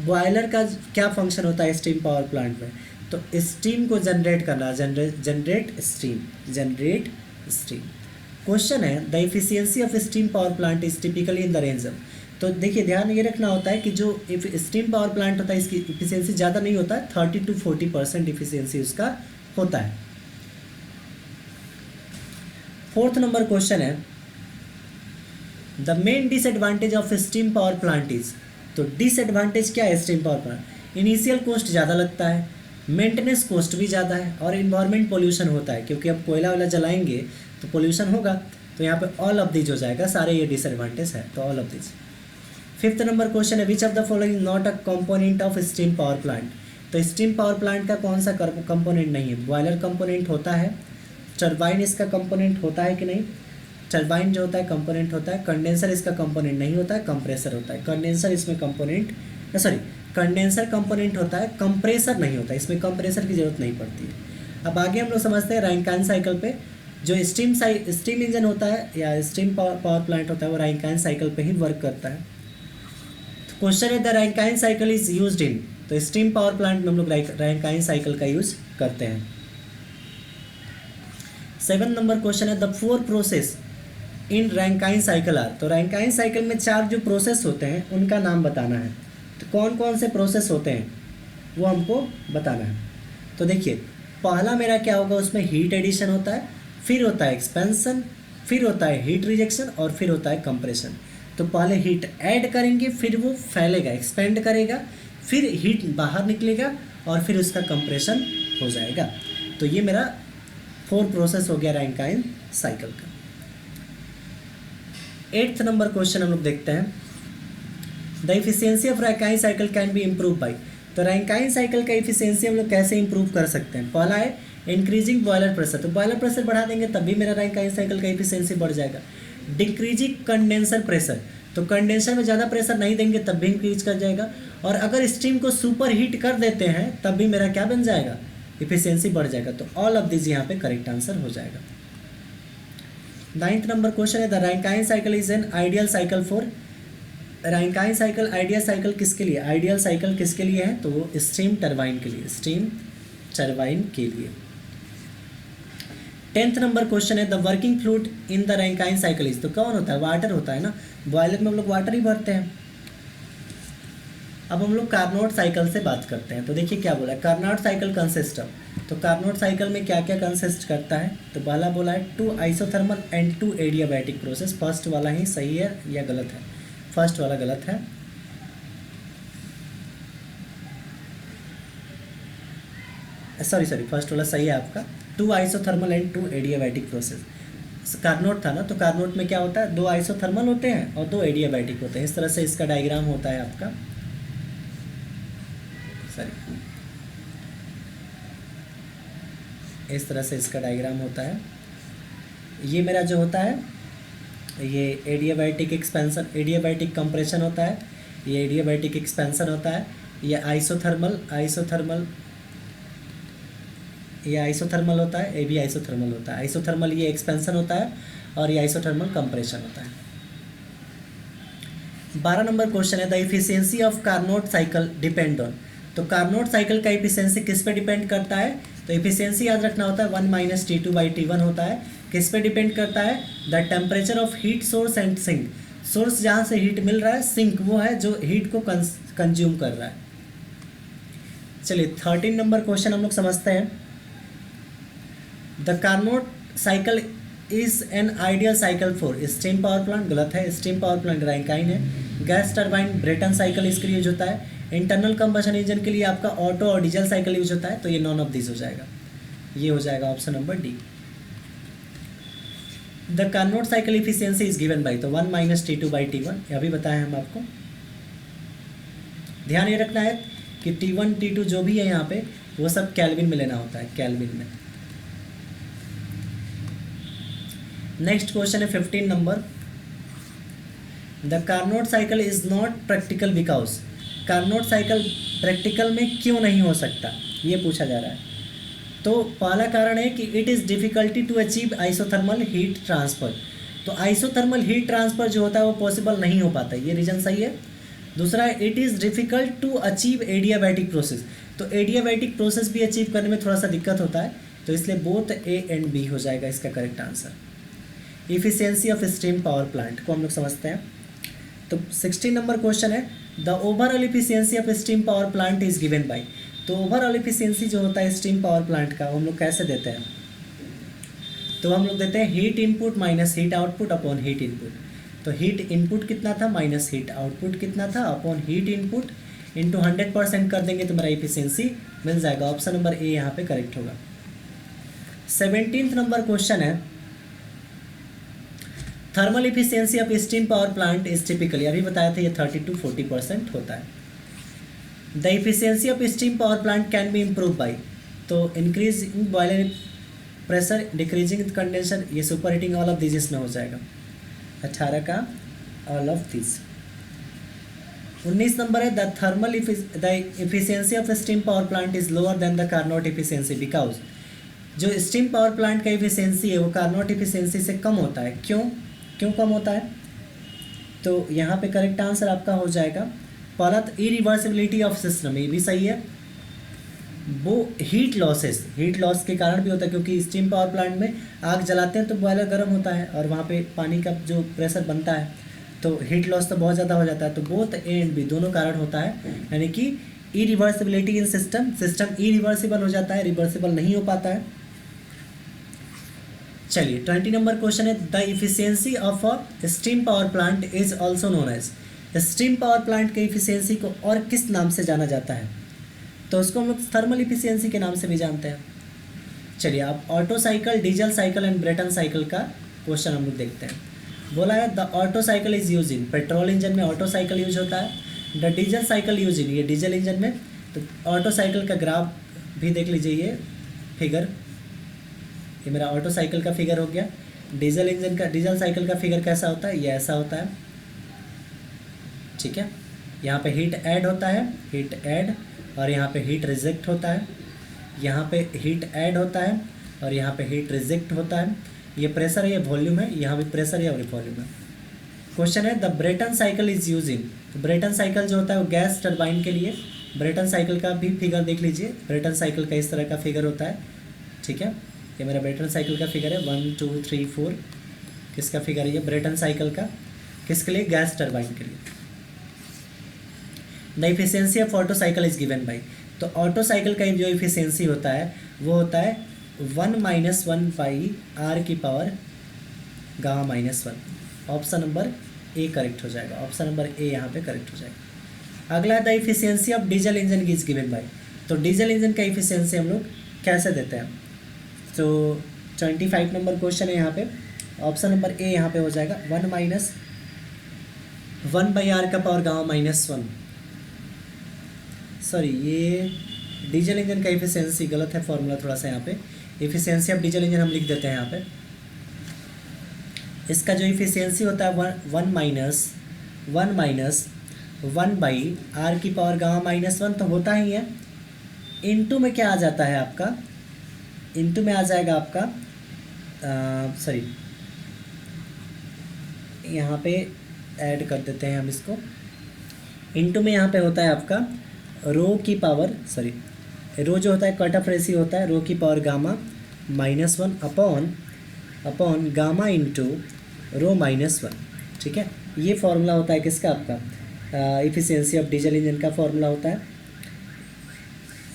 बॉयलर का क्या फंक्शन होता है स्टीम पावर प्लांट में? तो स्टीम को जनरेट करना, जनरेट स्टीम। क्वेश्चन है, the efficiency of steam power plant is typically in the range of. तो देखिए ध्यान ये रखना होता है कि जो स्टीम पावर प्लांट होता है इसकी इफिशियंसी ज़्यादा नहीं होता है, 30 to 40% इफिशियंसी उसका होता है। फोर्थ नंबर क्वेश्चन है, the main disadvantage of steam power plant is. तो डिसएडवांटेज क्या है steam power plant? Initial cost ज़्यादा लगता है, मेंटेनेंस कॉस्ट भी ज़्यादा है, और इन्वायरमेंट पोल्यूशन होता है, क्योंकि अब कोयला वाला जलाएंगे तो पोल्यूशन होगा। तो यहाँ पे ऑल ऑफ दीज हो जाएगा, सारे ये डिसएडवांटेज है, तो all of these. Fifth number question है, which of the following not a component of steam power plant. तो स्टीम पावर प्लांट का कौन सा कंपोनेंट नहीं है? बॉयलर कंपोनेंट होता है, टरबाइन इसका कंपोनेंट होता है कि नहीं? टरबाइन जो होता है कंपोनेंट होता है, कंडेंसर इसका कंपोनेंट नहीं होता है, कंप्रेसर होता है। कंडेंसर इसमें कंपोनेंट, कंडेंसर कंपोनेंट होता है, कंप्रेसर नहीं होता, इसमें कंप्रेसर की जरूरत नहीं पड़ती है। अब आगे हम लोग समझते हैं रैंकाइन साइकिल पे। जो स्टीम इंजन होता है या स्टीम पावर प्लांट होता है वो रैंकाइन साइकिल पे ही वर्क करता है। क्वेश्चन है, the Rankine cycle is used in. तो स्टीम पावर प्लांट में हम लोग रैंकाइन साइकिल का यूज करते हैं। 7 नंबर क्वेश्चन है, the 4 process in Rankine cycle are. तो रैंकाइन साइकिल में 4 जो प्रोसेस होते हैं उनका नाम बताना है। तो कौन कौन से प्रोसेस होते हैं वो हमको बताना है। तो देखिए पहला मेरा क्या होगा, उसमें हीट एडिशन होता है, फिर होता है एक्सपेंशन, फिर होता है हीट रिजेक्शन और फिर होता है कंप्रेशन। तो पहले हीट ऐड करेंगे, फिर वो फैलेगा, एक्सपेंड करेगा, फिर हीट बाहर निकलेगा और फिर उसका कंप्रेशन हो जाएगा। तो ये मेरा 4 प्रोसेस हो गया रैंकाइन साइकिल का। 8th नंबर क्वेश्चन हम लोग देखते हैं, the efficiency of Rankine cycle can be improve by. तो रैंकाइन साइकिल का इफिशियंसी हम लोग कैसे इंप्रूव कर सकते हैं। पहला है इंक्रीजिंग बॉयलर प्रेशर, तो बॉयलर प्रेशर बढ़ा देंगे तब भी मेरा रैंकाइन साइकिल का इफिशियंसी बढ़ जाएगा। डिक्रीजिंग कंडेंसर प्रेशर, तो कंडेंसर में ज़्यादा प्रेशर नहीं देंगे तब भी इंक्रीज कर जाएगा। और अगर स्टीम को सुपर हीट कर देते हैं तब भी मेरा क्या बन जाएगा, इफिशियंसी बढ़ जाएगा। तो ऑल ऑफ दिस यहाँ पे करेक्ट आंसर हो जाएगा। 9th नंबर क्वेश्चन है, the Rankine cycle is an ideal cycle for. Rankine cycle ideal cycle किसके लिए, आइडियल साइकिल किसके लिए है, तो वो स्टीम टरबाइन के लिए, स्टीम टरबाइन के लिए। 10th नंबर क्वेश्चन है, the working fluid in the Rankine cycle is. तो कौन होता है, वाटर होता है ना, बॉयलर में हम लोग वाटर ही भरते हैं। अब हम लोग कार्नोट साइकिल से बात करते हैं। तो देखिए क्या बोला है, कार्नोट साइकिल कंसिस्ट ऑफ। तो कार्नोट साइकिल में क्या क्या कंसिस्ट करता है, तो पहला बोला है 2 isothermal and 2 adiabatic process. First वाला ही सही है या गलत है, फर्स्ट वाला गलत है। सॉरी फर्स्ट वाला सही है आपका, 2 isothermal and 2 adiabatic process. Carnot था ना, तो कार्नोट में क्या होता है, 2 आइसोथर्मल होते हैं और 2 एडियाबैटिक होते हैं। इस तरह से इसका डायग्राम होता है आपका, सॉरी इस तरह से इसका डायग्राम होता है। ये मेरा जो होता है ये एडियाबैटिक एक्सपेंशन, एडियाबैटिक कंप्रेशन होता है, ये एडियाबैटिक एक्सपेंशन होता है, ये आइसोथर्मल ये आइसोथर्मल होता है, ये भी आइसोथर्मल होता है। आइसोथर्मल ये एक्सपेंशन होता है और ये आइसोथर्मल कंप्रेशन होता है। 12 नंबर क्वेश्चन है, the efficiency of Carnot cycle depend on. तो कार्नोट साइकिल का इफिशियंसी किस पे डिपेंड करता है, तो इफिशियंसी याद रखना होता है 1 - T2/T1 होता है। किस पे डिपेंड करता है, the temperature of heat source and sink. Source जहाँ से हीट मिल रहा है, सिंक वो है जो हीट को कंज्यूम कर रहा है। चलिए 13 नंबर क्वेश्चन हम लोग समझते हैं, the Carnot cycle is an ideal cycle for steam power plant. गलत है, स्टीम पावर प्लांट रैंकाइन है। गैस टरबाइन ब्रेटन साइकिल इसके लिए यूज होता है। इंटरनल कंबशन इंजन के लिए आपका ऑटो और डीजल साइकिल यूज होता है। तो ये नॉन ऑफ दिस हो जाएगा, ये हो जाएगा option number D. The Carnot cycle efficiency is given by, तो 1 - T2/T1 अभी बताया हम आपको। ध्यान ये रखना है कि T1 T2 जो भी है यहाँ पे वो सब केल्विन में लेना होता है, केल्विन में। नेक्स्ट क्वेश्चन है 15 number, the Carnot cycle is not practical because. Carnot cycle practical में क्यों नहीं हो सकता, ये पूछा जा रहा है। तो पहला कारण है कि it is difficulty to achieve isothermal heat transfer. तो आइसोथर्मल हीट ट्रांसफ़र जो होता है वो पॉसिबल नहीं हो पाता, ये रीज़न सही है। दूसरा है it is difficult to achieve adiabatic process. तो एडियाबैटिक प्रोसेस भी अचीव करने में थोड़ा सा दिक्कत होता है, तो इसलिए बोथ ए एंड बी हो जाएगा इसका correct answer. Efficiency of steam power plant को हम लोग समझते हैं। तो 16 नंबर क्वेश्चन है, the overall efficiency of steam power plant is given by. तो ओवरऑल इफिशियंसी जो होता है स्टीम पावर प्लांट का, वो हम लोग कैसे देते हैं, तो हम लोग देते हैं heat input minus heat output upon heat input. तो हीट इनपुट कितना था माइनस हीट आउटपुट कितना था अपॉन हीट इनपुट इंटू 100% कर देंगे तो मेरा इफिशियंसी मिल जाएगा। ऑप्शन नंबर ए यहाँ पे करेक्ट होगा। 17th नंबर क्वेश्चन है, thermal efficiency of steam power plant is typically, अभी बताया था ये 30 to 40% होता है। The efficiency of steam power plant can be improve by, तो increase in boiler pressure, decreasing condenser, ये super heating, all of this इसमें हो जाएगा। 18 का ऑल ऑफ दिस। 19 नंबर है, the thermal efficiency of steam power plant is lower than the Carnot efficiency because. जो steam power plant का efficiency है वो कार्नोट इफिशियंसी से कम होता है। क्यों कम होता है, तो यहाँ पे करेक्ट आंसर आपका हो जाएगा पहला तो इरिवर्सिबिलिटी ऑफ सिस्टम, ये भी सही है। वो हीट लॉस के कारण भी होता है, क्योंकि स्टीम पावर प्लांट में आग जलाते हैं तो बॉयलर गर्म होता है और वहाँ पे पानी का जो प्रेशर बनता है तो हीट लॉस तो बहुत ज़्यादा हो जाता है। तो बोथ ए एंड बी दोनों कारण होता है, यानी कि इरिवर्सिबिलिटी इन सिस्टम, सिस्टम इरिवर्सिबल हो जाता है, रिवर्सिबल नहीं हो पाता है। चलिए 20 नंबर क्वेश्चन है, the efficiency of a steam power plant is also known as. Steam power plant के इफिशियंसी को और किस नाम से जाना जाता है? तो उसको हम लोग थर्मल इफिशियंसी के नाम से भी जानते हैं। चलिए आप Otto cycle, diesel cycle and Brayton cycle का क्वेश्चन हम लोग देखते हैं। बोला है the Otto cycle is use in, petrol engine में ऑटो साइकिल यूज होता है। The diesel cycle use in, ये डीजल इंजन में। तो ऑटो साइकिल का ग्राफ भी देख लीजिए, ये फिगर, ये मेरा ऑटो साइकिल का फिगर हो गया। डीजल इंजन का, डीजल साइकिल का फिगर कैसा होता है? ये ऐसा होता है, ठीक है। यहाँ पे हीट ऐड होता है, हीट ऐड, और यहाँ पे हीट रिजेक्ट होता है। यहाँ पे हीट ऐड होता है और यहाँ पे हीट रिजेक्ट होता है। ये प्रेशर है, ये वॉल्यूम है, यहाँ भी प्रेशर है और वॉल्यूम है। क्वेश्चन है the Brayton cycle is use in. तो ब्रेटन साइकिल जो होता है वो गैस टरबाइन के लिए। ब्रेटन साइकिल का भी फिगर देख लीजिए, ब्रेटन साइकिल का इस तरह का फिगर होता है, ठीक है। ये मेरा ब्रेटन साइकिल का फिगर है, 1 2 3 4, किसका फिगर है ये? ब्रेटन साइकिल का। किसके लिए? गैस टरबाइन के लिए। The efficiency of auto cycle is given by. तो ऑटो साइकिल का जो इफिशियंसी होता है वो होता है 1 - 1 बाई आर की power gamma -1। Option number A correct हो जाएगा, ऑप्शन नंबर ए यहाँ पे करेक्ट हो जाएगा। अगला the efficiency of diesel engine is given by. तो डीजल इंजन का इफिशियंसी हम लोग कैसे देते हैं? तो 25 नंबर क्वेश्चन है यहाँ पे, ऑप्शन नंबर ए यहाँ पे हो जाएगा 1 - 1 बाई आर का पावर गामा -1। सॉरी, ये डीजल इंजन का इफिशियंसी गलत है, फॉर्मूला थोड़ा सा यहाँ पे। इफिशियंसी ऑफ डीजल इंजन हम लिख देते हैं यहाँ पे। इसका जो इफिशियंसी होता है 1 - 1 बाई आर की पावर गामा -1 तो होता ही है। इनटू में क्या आ जाता है आपका? इनटू में आ जाएगा आपका, सॉरी यहाँ पे ऐड कर देते हैं हम इसको। इनटू में यहाँ पे होता है आपका रो की पावर, सॉरी रो जो होता है कट ऑफ रेशियो होता है, रो की power gamma -1 upon gamma into rho -1, ठीक है। ये फॉर्मूला होता है किसका? आपका इफिशियंसी ऑफ डीजल इंजन का फॉर्मूला होता है।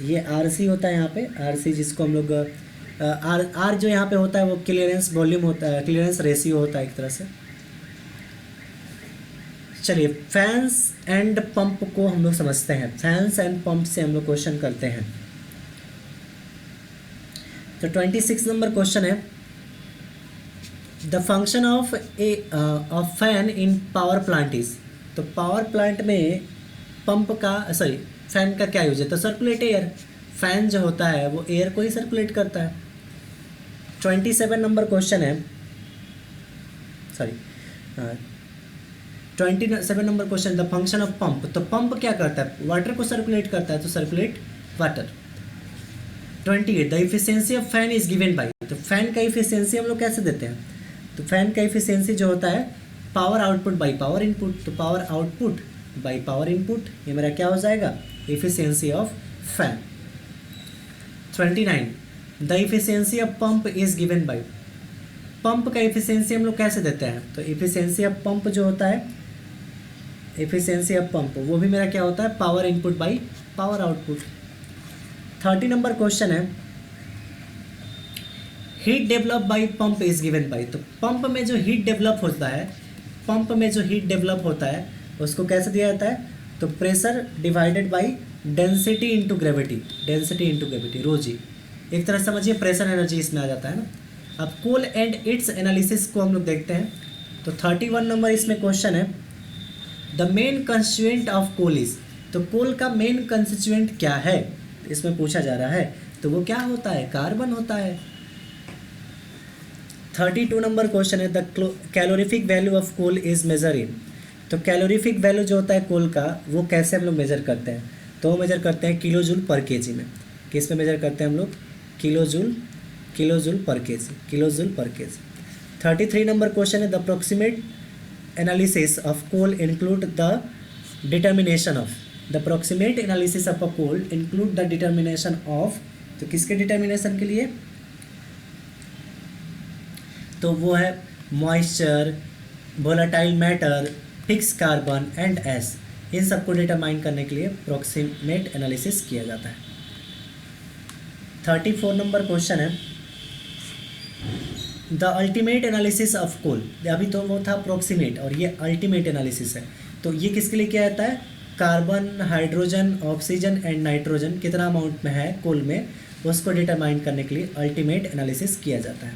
ये आरसी होता है यहाँ पे, आरसी जिसको हम लोग आर जो यहाँ पे होता है वो क्लियरेंस वॉल्यूम होता है, क्लियरेंस रेशियो होता है एक तरह से। चलिए फैंस एंड पंप को हम लोग समझते हैं। फैंस एंड पंप से हम लोग क्वेश्चन करते हैं। तो 26 नंबर क्वेश्चन है, the function of fan in power plant is. तो पावर प्लांट में पंप का, सॉरी फैन का क्या यूज है? तो सर्कुलेट एयर। फैन जो होता है वो एयर को ही सर्कुलेट करता है। 27 नंबर क्वेश्चन है, sorry 27 number question, the function of pump. तो पंप क्या करता है? वाटर को सर्कुलेट करता है, तो circulate water. 28 the efficiency of fan is given by. तो फैन का इफिशियंसी हम लोग कैसे देते हैं? तो फैन का इफिशियंसी जो होता है power output by power input. तो power output by power input, ये मेरा क्या हो जाएगा? Efficiency of fan. 29 the efficiency of pump is given by. Pump का इफिशियंसी हम लोग कैसे देते हैं? तो इफिशियंसी ऑफ पंप जो होता है, इफिशियंसी ऑफ पंप वो भी मेरा क्या होता है? Power input by power output. 30 number question है, heat develop by pump is given by. तो पंप में जो हीट डेवलप होता है, पंप में जो हीट डेवलप होता है उसको कैसे दिया जाता है? तो pressure divided by density into gravity, density into gravity, rho g. एक तरह समझिए प्रेशर एनर्जी इसमें आ जाता है ना। अब कोल एंड इट्स एनालिसिस को हम लोग देखते हैं। तो 31 नंबर इसमें क्वेश्चन है, the main constituent of coal is. तो कोल का मेन कंस्टिट्यूएंट क्या है इसमें पूछा जा रहा है। तो वो क्या होता है? कार्बन होता है। 32 नंबर क्वेश्चन है, the calorific value of coal is measure in. तो कैलोरीफिक वैल्यू जो होता है कोल का वो कैसे हम लोग मेजर करते हैं? तो वो मेजर करते हैं किलो जूल पर केजी में। किस में मेजर करते हैं हम लोग? Kilo joule per KG, kilo joule per KG. 33 number question है, the approximate analysis of coal include the determination of. The approximate analysis of a coal include the determination of. तो किसके डिटर्मिनेशन के लिए? तो वो है moisture, volatile matter, fix carbon and ash, इन सबको डिटरमाइन करने के लिए प्रॉक्सिमेट एनालिसिस किया जाता है। 34 नंबर क्वेश्चन है, the ultimate analysis of coal. अभी तो वो था प्रॉक्सिमेट और ये अल्टीमेट एनालिसिस है, तो ये किसके लिए किया जाता है? Carbon, hydrogen, oxygen and nitrogen कितना अमाउंट में है कोल में, उसको डिटरमाइन करने के लिए अल्टीमेट एनालिसिस किया जाता है।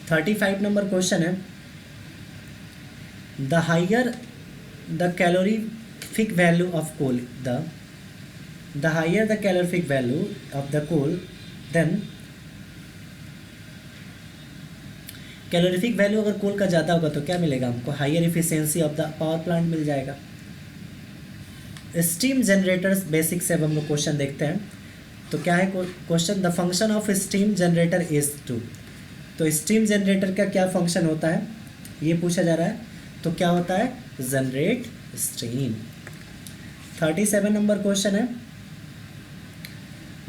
35 नंबर क्वेश्चन है, the higher the calorific value of coal, the higher the calorific value of the coal then, calorific value अगर कोल का ज़्यादा होगा तो क्या मिलेगा हमको? Higher efficiency of the power plant मिल जाएगा। स्टीम जनरेटर्स बेसिक से अब हम लोग क्वेश्चन देखते हैं। तो क्या है question? The function of steam generator is to. तो स्टीम जनरेटर का क्या फंक्शन होता है ये पूछा जा रहा है। तो क्या होता है? Generate steam. 37 नंबर क्वेश्चन है,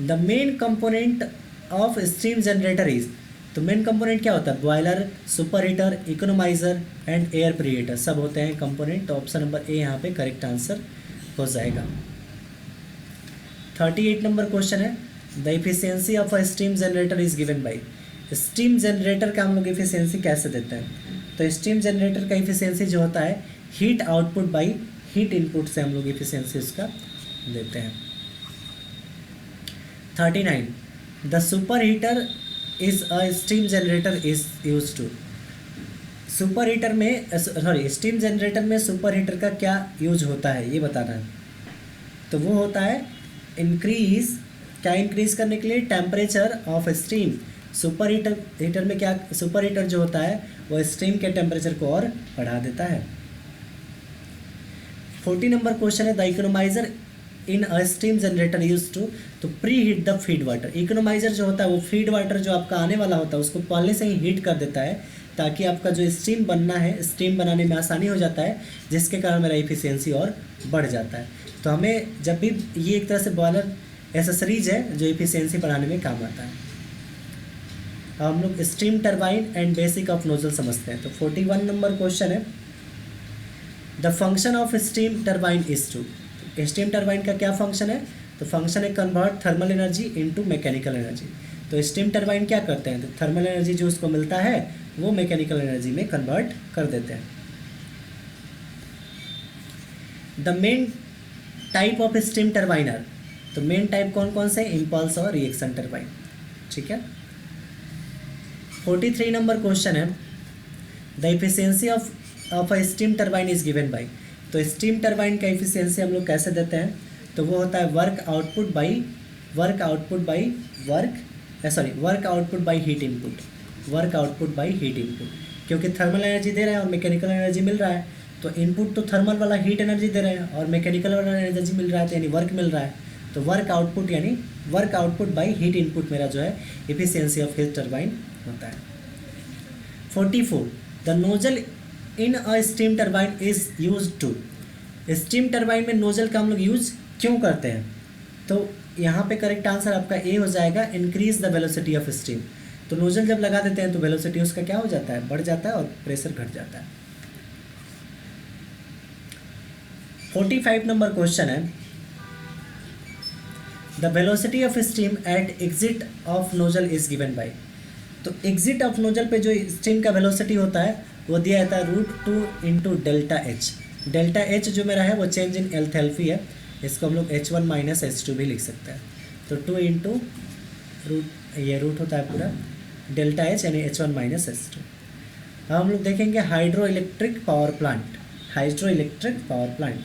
the main component of steam generator is. तो मेन कंपोनेंट क्या होता है? Boiler, super heater, economiser and air preheater सब होते हैं कंपोनेंट। तो ऑप्शन नंबर ए यहाँ पे करेक्ट आंसर हो जाएगा। 38 नंबर क्वेश्चन है, the efficiency of a steam generator is given by. Steam generator का हम लोग इफिशियंसी कैसे देते हैं? तो स्टीम जनरेटर का इफिशियंसी जो होता है heat output by heat input से हम लोग इफिशियंसी उसका देते हैं। 39, the super heater is a steam generator is use to. Super heater में स्टीम जनरेटर में सुपर हीटर का क्या यूज होता है ये बताना है। तो वो होता है इंक्रीज, क्या इंक्रीज करने के लिए? Temperature of steam. Super heater में क्या, सुपर हीटर जो होता है वो स्टीम के टेम्परेचर को और बढ़ा देता है। 40 नंबर क्वेश्चन है, the economiser in a steam generator use to. तो pre heat the feed water. Economiser जो होता है वो फीड वाटर जो आपका आने वाला होता है उसको पहले से ही हीट कर देता है ताकि आपका जो स्टीम बनना है, स्टीम बनाने में आसानी हो जाता है, जिसके कारण मेरा इफिशियंसी और बढ़ जाता है। तो हमें जब भी ये एक तरह से बॉयलर एसेसरीज है जो इफिशियंसी बढ़ाने में काम आता है। अब हम लोग steam turbine and basic of nozzle समझते हैं। तो 41 नंबर क्वेश्चन है, the function of steam turbine is to. Steam turbine का क्या फंक्शन है? तो फंक्शन है convert thermal energy into mechanical energy. तो स्टीम टरबाइन क्या करते हैं? तो थर्मल एनर्जी जो उसको मिलता है वो मैकेनिकल एनर्जी में कन्वर्ट कर देते हैं। The main type of steam turbine are. तो मेन टाइप कौन कौन से? इम्पल्स और रिएक्शन टरबाइन। ठीक है। 43 नंबर क्वेश्चन है, the efficiency of a steam turbine is given by. तो स्टीम टरबाइन का इफिशियंसी हम लोग कैसे देते हैं? तो वो होता है work output by heat input. Work output by heat input, क्योंकि थर्मल एनर्जी दे रहे हैं और मैकेनिकल एनर्जी मिल रहा है। तो इनपुट तो थर्मल वाला हीट एनर्जी दे रहे हैं और मैकेनिकल वाला एनर्जी मिल रहा है, तो यानी वर्क मिल रहा है। तो वर्क आउटपुट यानी work output by heat input मेरा जो है इफिशियंसी ऑफ हीट टरबाइन होता है। 44, the nozzle in a steam turbine is use to. Steam turbine में नोजल का हम लोग यूज क्यों करते हैं? तो यहाँ पे करेक्ट आंसर आपका ए हो जाएगा, increase the velocity of steam. तो नोजल जब लगा देते हैं तो वेलोसिटी उसका क्या हो जाता है? बढ़ जाता है और प्रेशर घट जाता है। 45 नंबर क्वेश्चन है, the velocity of steam eight exit of nozzle is given by. तो एग्जिट ऑफ नोजल पे जो स्टीम का वेलोसिटी होता है वो दिया जाता है √2 into delta H. Delta H जो मेरा है वो चेंज इन एंथैल्पी है, इसको हम लोग H1 माइनस H2 भी लिख सकते हैं। तो 2 इंटू रूट, ये रूट होता है पूरा डेल्टा एच यानी H1 माइनस H2। अब हम लोग देखेंगे hydro electric power plant. Hydro electric power plant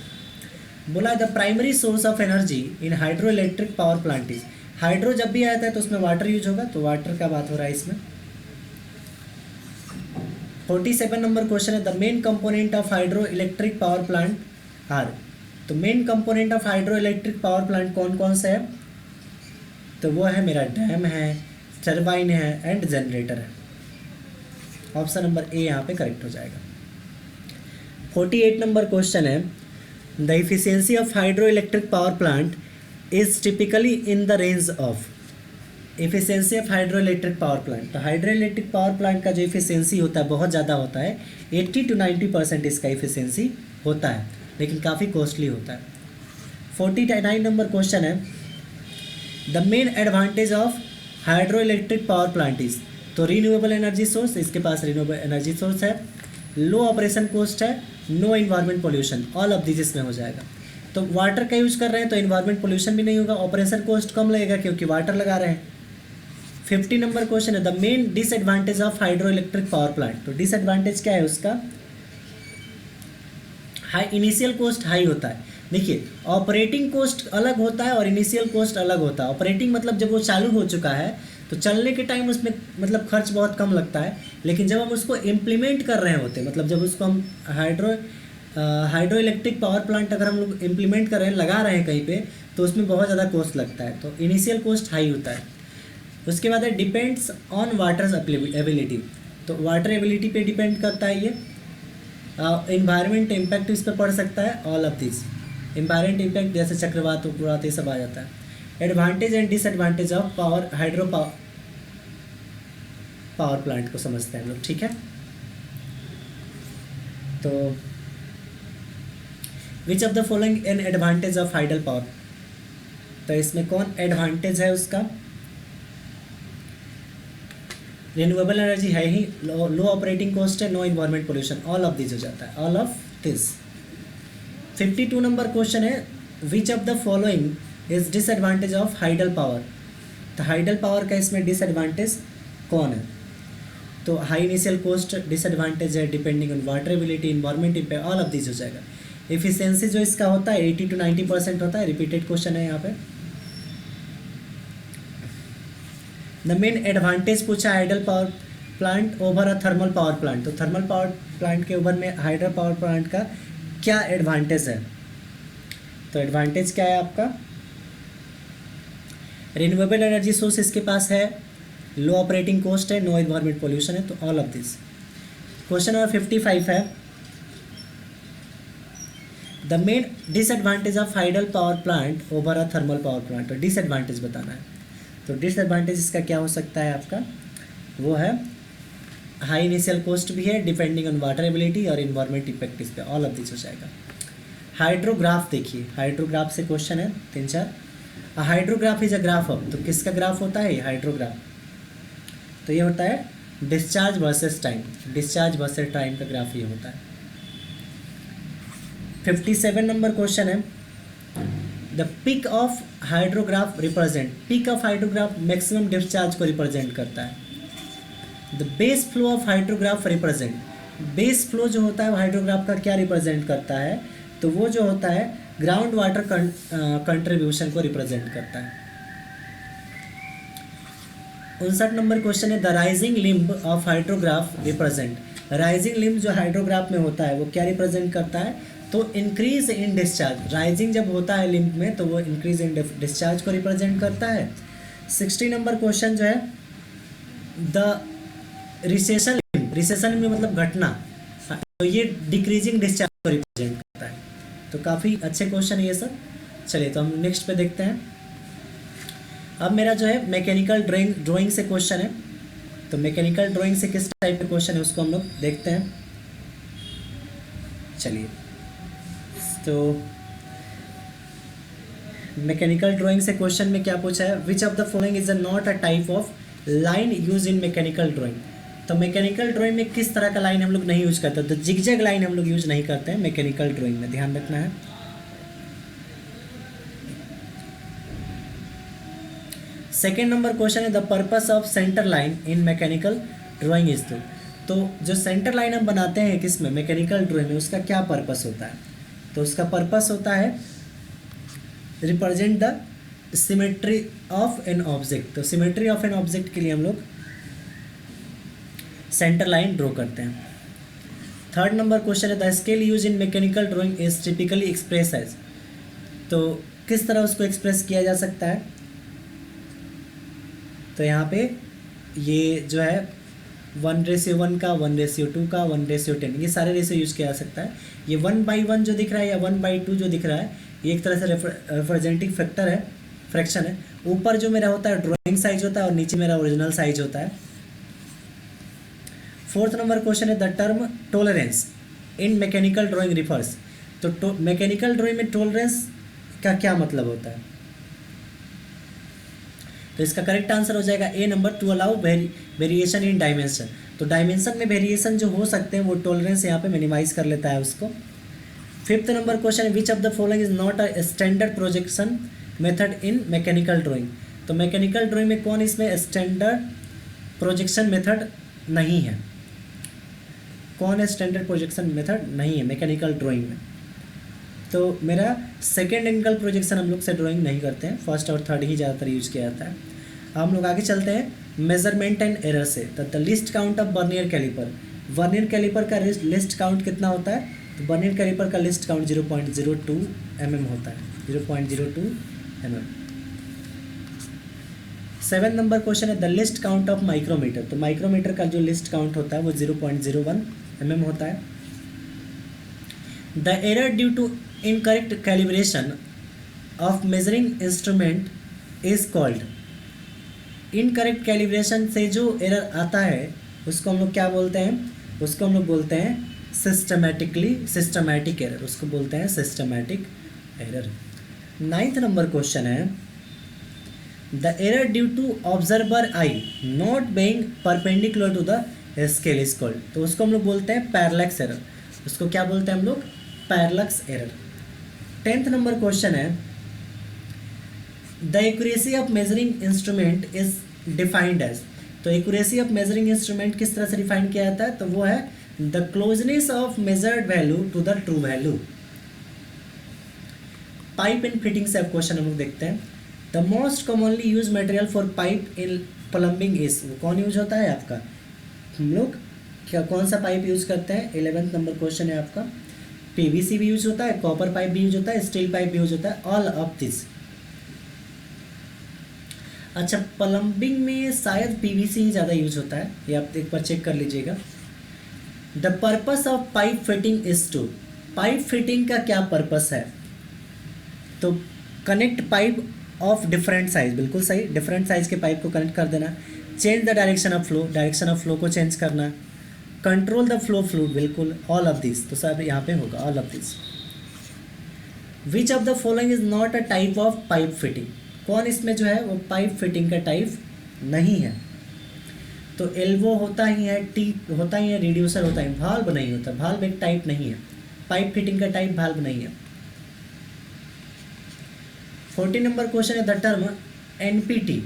बोला, the primary source of energy in hydro electric power plant is. Hydro जब भी आता है तो उसमें वाटर यूज होगा, तो वाटर का बात हो रहा है इसमें। 47 नंबर क्वेश्चन है, the main component of hydro electric power plant are. तो main component of hydro electric power plant कौन कौन से है? तो वो है मेरा डैम है, टरबाइन है एंड जनरेटर है। ऑप्शन नंबर ए यहाँ पे करेक्ट हो जाएगा। 48 नंबर क्वेश्चन है, the efficiency of hydro electric power plant is typically in the range of. Efficiency of hydro electric power plant, तो हाइड्रो इलेक्ट्रिक पावर प्लांट का जो efficiency होता है बहुत ज़्यादा होता है, 80 to 90% इसका एफिशिएंसी होता है, लेकिन काफ़ी कॉस्टली होता है। 49 नंबर क्वेश्चन है, the main advantage of hydro electric power plant is, तो रीन्यूएबल एनर्जी सोर्स, इसके पास रीन्यूएबल एनर्जी सोर्स है, लो ऑपरेशन कॉस्ट है, no environment pollution, all of this इसमें हो जाएगा। तो वाटर का यूज कर रहे हैं तो इन्वायरमेंट पोल्यूशन भी नहीं होगा, ऑपरेशन कॉस्ट कम लगेगा क्योंकि वाटर लगा रहे हैं। 50 नंबर क्वेश्चन है, the main disadvantage of hydro electric power plant, तो डिसएडवांटेज क्या है उसका, हाई इनिशियल कॉस्ट हाई होता है। देखिए ऑपरेटिंग कॉस्ट अलग होता है और इनिशियल कॉस्ट अलग होता है। ऑपरेटिंग मतलब जब वो चालू हो चुका है तो चलने के टाइम उसमें मतलब खर्च बहुत कम लगता है, लेकिन जब हम उसको इम्प्लीमेंट कर रहे होते हैं, मतलब जब उसको हम हाइड्रो इलेक्ट्रिक पावर प्लांट अगर हम लोग इम्प्लीमेंट कर रहे हैं, लगा रहे हैं कहीं पे, तो उसमें बहुत ज़्यादा कॉस्ट लगता है, तो इनिशियल कॉस्ट हाई होता है। उसके बाद है डिपेंड्स ऑन वाटर एबिलिटी, तो वाटर एबिलिटी पे डिपेंड करता है ये। इन्वायरमेंट इम्पैक्ट इस पर पड़ सकता है, all of this environment impact जैसे चक्रवात उपवात ये सब आ जाता है। Advantage and disadvantage of hydro power plant को समझते हैं हम लोग, ठीक है। तो which of the following an advantage of hydel power, तो इसमें कौन एडवांटेज है उसका, रिन्यूएबल एनर्जी है ही, लो ऑपरेटिंग कॉस्ट है, no environment pollution, all of this हो जाता है, all of this. 52 number question है, which of the following is disadvantage of hydel power, तो हाइडल पावर का इसमें डिसएडवांटेज कौन है, तो हाई इनिशियल कॉस्ट डिसएडवांटेज है, depending on water ability, environment impact, all of this हो जाएगा। एफिशिएंसी जो इसका होता है 80 to 90% होता है, रिपीटेड क्वेश्चन है यहाँ पे। द मेन एडवांटेज पूछा hydel power plant over a thermal power plant, तो थर्मल पावर प्लांट के ऊपर में हाइडल पावर प्लांट का क्या एडवांटेज है, तो एडवांटेज क्या है आपका, रिन्यूएबल एनर्जी सोर्स इसके पास है, लो ऑपरेटिंग कॉस्ट है, नो इन्वायरमेंट पोल्यूशन है, तो all of this. Question number 55 है, the main disadvantage of hydel power plant over a thermal power plant, तो डिसएडवांटेज बताना है, तो डिसएडवांटेज इसका क्या हो सकता है आपका, वो है हाई इनिशियल कॉस्ट भी है, डिपेंडिंग ऑन वाटर एबिलिटी और इन्वायरमेंट इम्पैक्ट इस पे, ऑल ऑफ दिस हो जाएगा। हाइड्रोग्राफ देखिए, हाइड्रोग्राफ से क्वेश्चन है 3-4, hydrograph is a graph of, तो किसका ग्राफ होता है हाइड्रोग्राफ, तो ये होता है discharge versus time, discharge versus time का ग्राफ ये होता है। 57 नंबर क्वेश्चन है, the peak of hydrograph represent, peak of hydrograph maximum discharge को रिप्रेजेंट करता है। The base flow of hydrograph represent, base flow जो होता है हाइड्रोग्राफ का क्या रिप्रेजेंट करता है, तो वो जो होता है ग्राउंड वाटर कंट्रीब्यूशन को रिप्रेजेंट करता है। 59 नंबर क्वेश्चन है, the rising limb of hydrograph represent, rising limb जो हाइड्रोग्राफ में होता है वो क्या रिप्रेजेंट करता है, तो इंक्रीज इन डिस्चार्ज, राइजिंग जब होता है लिम्ब में तो वो इंक्रीज इन डिस्चार्ज को रिप्रेजेंट करता है। 60 नंबर क्वेश्चन जो है, द रिसेशन लिम्ब, रिसेशन में मतलब घटना, तो ये डिक्रीजिंग डिस्चार्ज को रिप्रेजेंट करता है। तो काफ़ी अच्छे क्वेश्चन है ये सब। चलिए तो हम नेक्स्ट पे देखते हैं। अब मेरा जो है मैकेनिकल ड्राइंग से क्वेश्चन है, तो मैकेनिकल ड्राइंग से किस टाइप के क्वेश्चन है उसको हम लोग देखते हैं। चलिए तो मैकेनिकल ड्राइंग से क्वेश्चन में क्या पूछा है, which of the following is not a type of line use in mechanical drawing, तो मैकेनिकल ड्राइंग में किस तरह का लाइन हम लोग नहीं यूज करते, तो जिगजैग लाइन हम लोग यूज नहीं करते हैं मैकेनिकल ड्राइंग में, ध्यान रखना है। सेकेंड नंबर क्वेश्चन है, the purpose of centre line in mechanical drawing is, तो जो सेंटर लाइन हम बनाते हैं किस में, मैकेनिकल ड्राइंग में, उसका क्या पर्पस होता है, तो उसका पर्पस होता है represent the symmetry of an object, तो सिमेट्री ऑफ एन ऑब्जेक्ट के लिए हम लोग सेंटर लाइन ड्रॉ करते हैं। थर्ड नंबर क्वेश्चन है, the scale use in mechanical drawing is typically express as, तो किस तरह उसको एक्सप्रेस किया जा सकता है, तो यहाँ पे ये जो है 1:1 का, 1:2 का, 1:10, ये सारे रेशियो यूज किया जा सकता है। ये 1/1 जो दिख रहा है या 1/2 जो दिख रहा है, ये एक तरह से रिप्रेजेंटिंग फैक्टर है, फ्रैक्शन है। ऊपर जो मेरा होता है ड्राइंग साइज होता है और नीचे मेरा ओरिजिनल साइज होता है। फोर्थ नंबर क्वेश्चन है the term tolerance in mechanical drawing refers. तो मैकेनिकल ड्राइंग में टॉलरेंस का क्या मतलब होता है? तो इसका करेक्ट आंसर हो जाएगा A number, to allow variation in dimension. तो डायमेंशन में वेरिएशन जो हो सकते हैं वो टॉलरेंस यहाँ पे मिनिमाइज कर लेता है उसको। फिफ्थ नंबर क्वेश्चन है which of the following is not a standard projection method in mechanical drawing. तो मैकेनिकल ड्राइंग में कौन इसमें स्टैंडर्ड प्रोजेक्शन मेथड नहीं है? कौन है स्टैंडर्ड प्रोजेक्शन मेथड नहीं है मैकेनिकल ड्राइंग में? तो मेरा सेकेंड एंगल प्रोजेक्शन हम लोग से ड्राइंग नहीं करते हैं, फर्स्ट और थर्ड ही ज़्यादातर यूज किया जाता है। हम लोग आगे चलते हैं मेजरमेंट एंड एरर से। तो the list count of vernier caliper, vernier caliper का लिस्ट काउंट कितना होता है? तो वर्नियर कैलिपर का लिस्ट काउंट 0.02 mm होता है, 0.02 mm। 7 नंबर क्वेश्चन है the list count of micrometer. तो माइक्रोमीटर का जो लिस्ट काउंट होता है वो 0.01 mm होता है। The error due to incorrect calibration of measuring instrument is called. Incorrect calibration से जो एरर आता है उसको हम लोग क्या बोलते हैं? उसको हम लोग बोलते हैं सिस्टमैटिक एरर, उसको बोलते हैं systematic error. 9th number question है the error due to observer eye not being perpendicular to the scale is called. तो उसको हम लोग बोलते हैं पैरेलक्स एरर, उसको क्या बोलते हैं हम लोग? Parallax error. 10th number question है the accuracy of measuring instrument is defined as. तो एक्यूरेसी ऑफ मेजरिंग इंस्ट्रूमेंट किस तरह से डिफाइन किया जाता है? तो वो है the closeness of measured value to the true value. Pipe in fitting से अब क्वेश्चन हम लोग देखते हैं। The most commonly use material for pipe in plumbing is, वो कौन यूज होता है आपका? हम लोग क्या कौन सा पाइप यूज करते हैं? 11th नंबर क्वेश्चन है आपका। पीवीसी भी यूज होता है, कॉपर पाइप भी यूज होता है, स्टील पाइप भी यूज होता है, ऑल ऑफ दिस। अच्छा, प्लम्बिंग में शायद पीवीसी ही ज़्यादा यूज होता है, ये आप एक बार चेक कर लीजिएगा। The purpose of pipe fitting is to, pipe fitting का क्या पर्पस है? तो connect pipe of different size, बिल्कुल सही, डिफरेंट साइज के पाइप को कनेक्ट कर देना। Change the direction of flow, direction of flow को चेंज करना। कंट्रोल द फ्लो फ्लूइड, बिल्कुल, ऑल ऑफ दिस, तो सब यहाँ पे होगा all of this. Which of the following is not a type of pipe fitting, कौन इसमें जो है वो पाइप फिटिंग का टाइप नहीं है? तो एल्बो होता ही है, टीप होता ही है, रिड्यूसर होता है, वाल्व नहीं होता, वाल्व एक टाइप नहीं है, पाइप फिटिंग का टाइप वाल्व नहीं है। 14 नंबर क्वेश्चन है the term NPT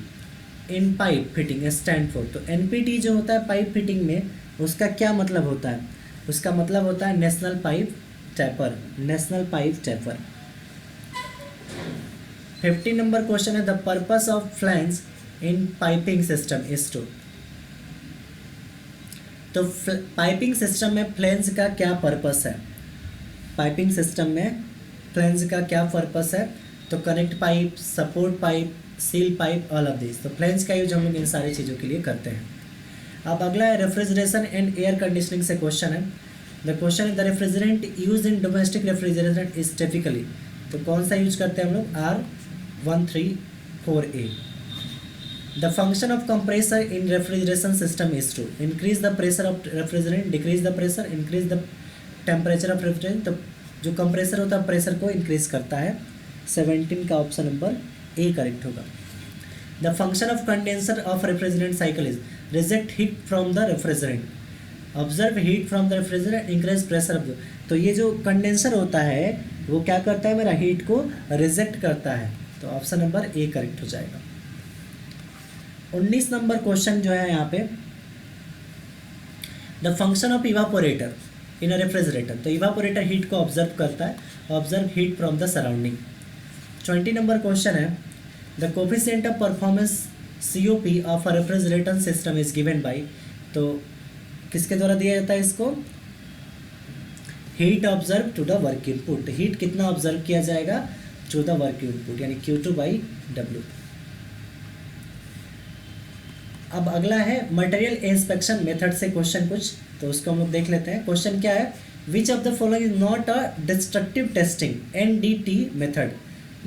in pipe fitting stand for. तो एनपीटी जो होता है पाइप फिटिंग में उसका क्या मतलब होता है? उसका मतलब होता है national pipe taper, national pipe taper. 15 number question है the purpose of flange in piping system is to. तो पाइपिंग सिस्टम में फ्लैंज का क्या पर्पस है? पाइपिंग सिस्टम में फ्लैंज का क्या पर्पस है? तो connect pipe, support pipe, seal pipe, all of this. तो फ्लैंज का यूज हम लोग इन सारी चीज़ों के लिए करते हैं। अब अगला है रेफ्रिजरेशन एंड एयर कंडीशनिंग से क्वेश्चन है। द क्वेश्चन है the refrigerant use in domestic refrigeration is typically. तो कौन सा यूज करते हैं हम लोग? R134A। The function of compressor in refrigeration system is to increase the pressure of refrigerant, decrease the pressure, increase the temperature of refrigerant. तो जो compressor होता है प्रेशर को इंक्रीज करता है। 17 का ऑप्शन नंबर ए करेक्ट होगा। The function of condenser of refrigerant cycle is reject heat from the refrigerant, observe heat from the refrigerant, increase pressure of. तो ये जो कंडेंसर होता है वो क्या करता है? मेरा हीट को रिजेक्ट करता है। तो ऑप्शन नंबर ए करेक्ट हो जाएगा। 19 नंबर क्वेश्चन जो है यहाँ पे the function of evaporator in a refrigerator. तो इवापोरेटर हीट को ऑब्जर्व करता है, observe heat from the surrounding. 20 number question है the coefficient of performance COP of a refrigerator system is given by. तो किसके द्वारा दिया जाता है इसको? Heat observe to the work input. Heat कितना ऑब्जर्व किया जाएगा? टू द वर्क इनपुट, यानी Q2/W। अब अगला है मटेरियल इंस्पेक्शन मेथड से क्वेश्चन कुछ, तो उसको हम लोग देख लेते हैं। क्वेश्चन क्या है? Which of the following is not a destructive testing NDT method.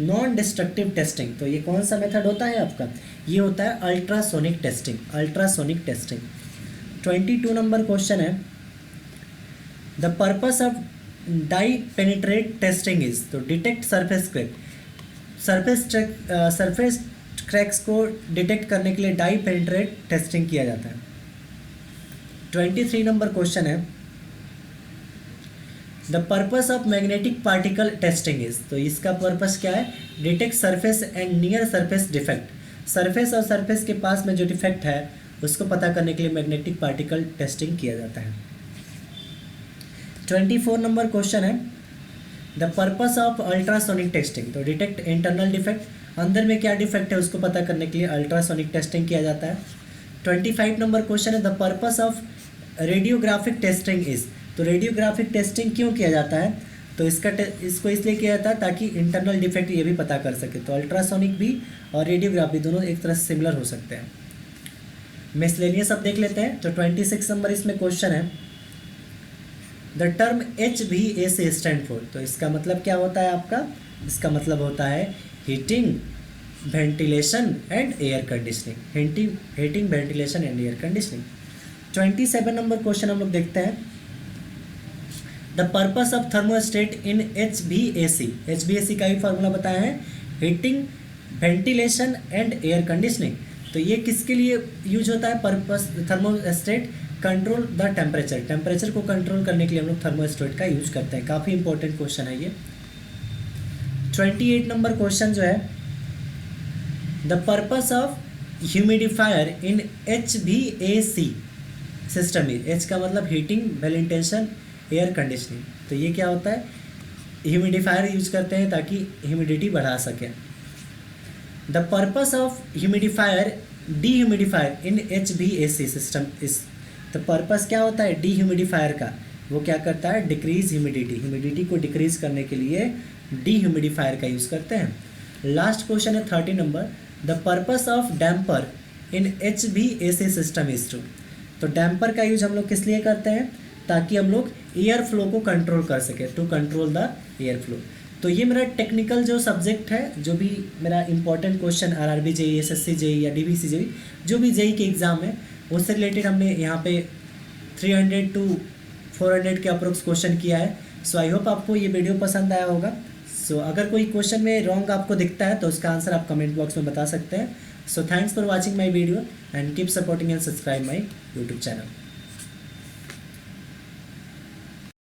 Non destructive testing, तो ये कौन सा मेथड होता है आपका, ये होता है ultrasonic testing, ultrasonic testing. 22 number question है, the purpose of dye penetrant testing is, to detect surface crack, surface cracks को डिटेक्ट करने के लिए डाई पेनिट्रेट टेस्टिंग किया जाता है। 23 नंबर क्वेश्चन है, the purpose of magnetic particle testing is, तो इसका पर्पस क्या है, detect surface and near surface defect, surface और सरफेस के पास में जो डिफेक्ट है उसको पता करने के लिए मैग्नेटिक पार्टिकल टेस्टिंग किया जाता है। 24 नंबर क्वेश्चन है, the purpose of ultrasonic testing, तो डिटेक्ट इंटरनल डिफेक्ट, अंदर में क्या डिफेक्ट है उसको पता करने के लिए अल्ट्रासोनिक टेस्टिंग किया जाता है। 25 नंबर क्वेश्चन है, the purpose of radiographic testing is, तो रेडियोग्राफिक टेस्टिंग क्यों किया जाता है, तो इसको इसलिए किया जाता है ताकि इंटरनल डिफेक्ट ये भी पता कर सके। तो अल्ट्रासोनिक भी और रेडियोग्राफी दोनों एक तरह से सिमिलर हो सकते हैं। मिसलेनियस अब देख लेते हैं। तो 26 नंबर इसमें क्वेश्चन है, the term HVAC stand for, तो इसका मतलब क्या होता है आपका, इसका मतलब होता है heating, ventilation and air conditioning, heating ventilation and air conditioning. 27 number question हम लोग देखते हैं, the purpose of thermostat in HVAC, HVAC का भी फार्मूला बताया है, heating, ventilation and air conditioning. तो ये किसके लिए यूज होता है, purpose thermostat control the temperature, temperature को कंट्रोल करने के लिए हम लोग थर्मोस्टेट का यूज करते हैं। काफ़ी इंपॉर्टेंट क्वेश्चन है ये। 28 नंबर क्वेश्चन जो है, the purpose of humidifier in HVAC system is, H का मतलब हीटिंग, वेंटिलेशन, एयर कंडीशनिंग। तो ये क्या होता है, ह्यूमिडिफायर यूज करते हैं ताकि ह्यूमिडिटी बढ़ा सके। The purpose of humidifier dehumidifier in HVAC system is, तो पर्पस क्या होता है डीह्यूमिडिफायर का, वो क्या करता है, डिक्रीज ह्यूमिडिटी, ह्यूमिडिटी को डिक्रीज करने के लिए डीह्यूमिडिफायर का यूज़ करते हैं। लास्ट क्वेश्चन है 30 number, the purpose of damper in HVAC system is to, तो डैम्पर का यूज हम लोग किस लिए करते हैं, ताकि हम लोग एयर फ्लो को कंट्रोल कर सके, to control the air flow. तो ये मेरा टेक्निकल जो सब्जेक्ट है, जो भी मेरा important question RRB JEE, SSC JEE या DVC JEE, जो भी JEE के एग्ज़ाम है उससे रिलेटेड हमने यहाँ पे 300 to 400 के अप्रोक्स क्वेश्चन किया है। सो आई होप आपको ये वीडियो पसंद आया होगा। सो अगर कोई क्वेश्चन में रॉन्ग आपको दिखता है तो उसका आंसर आप कमेंट बॉक्स में बता सकते हैं। So thanks for watching my video and keep supporting and subscribe my YouTube channel.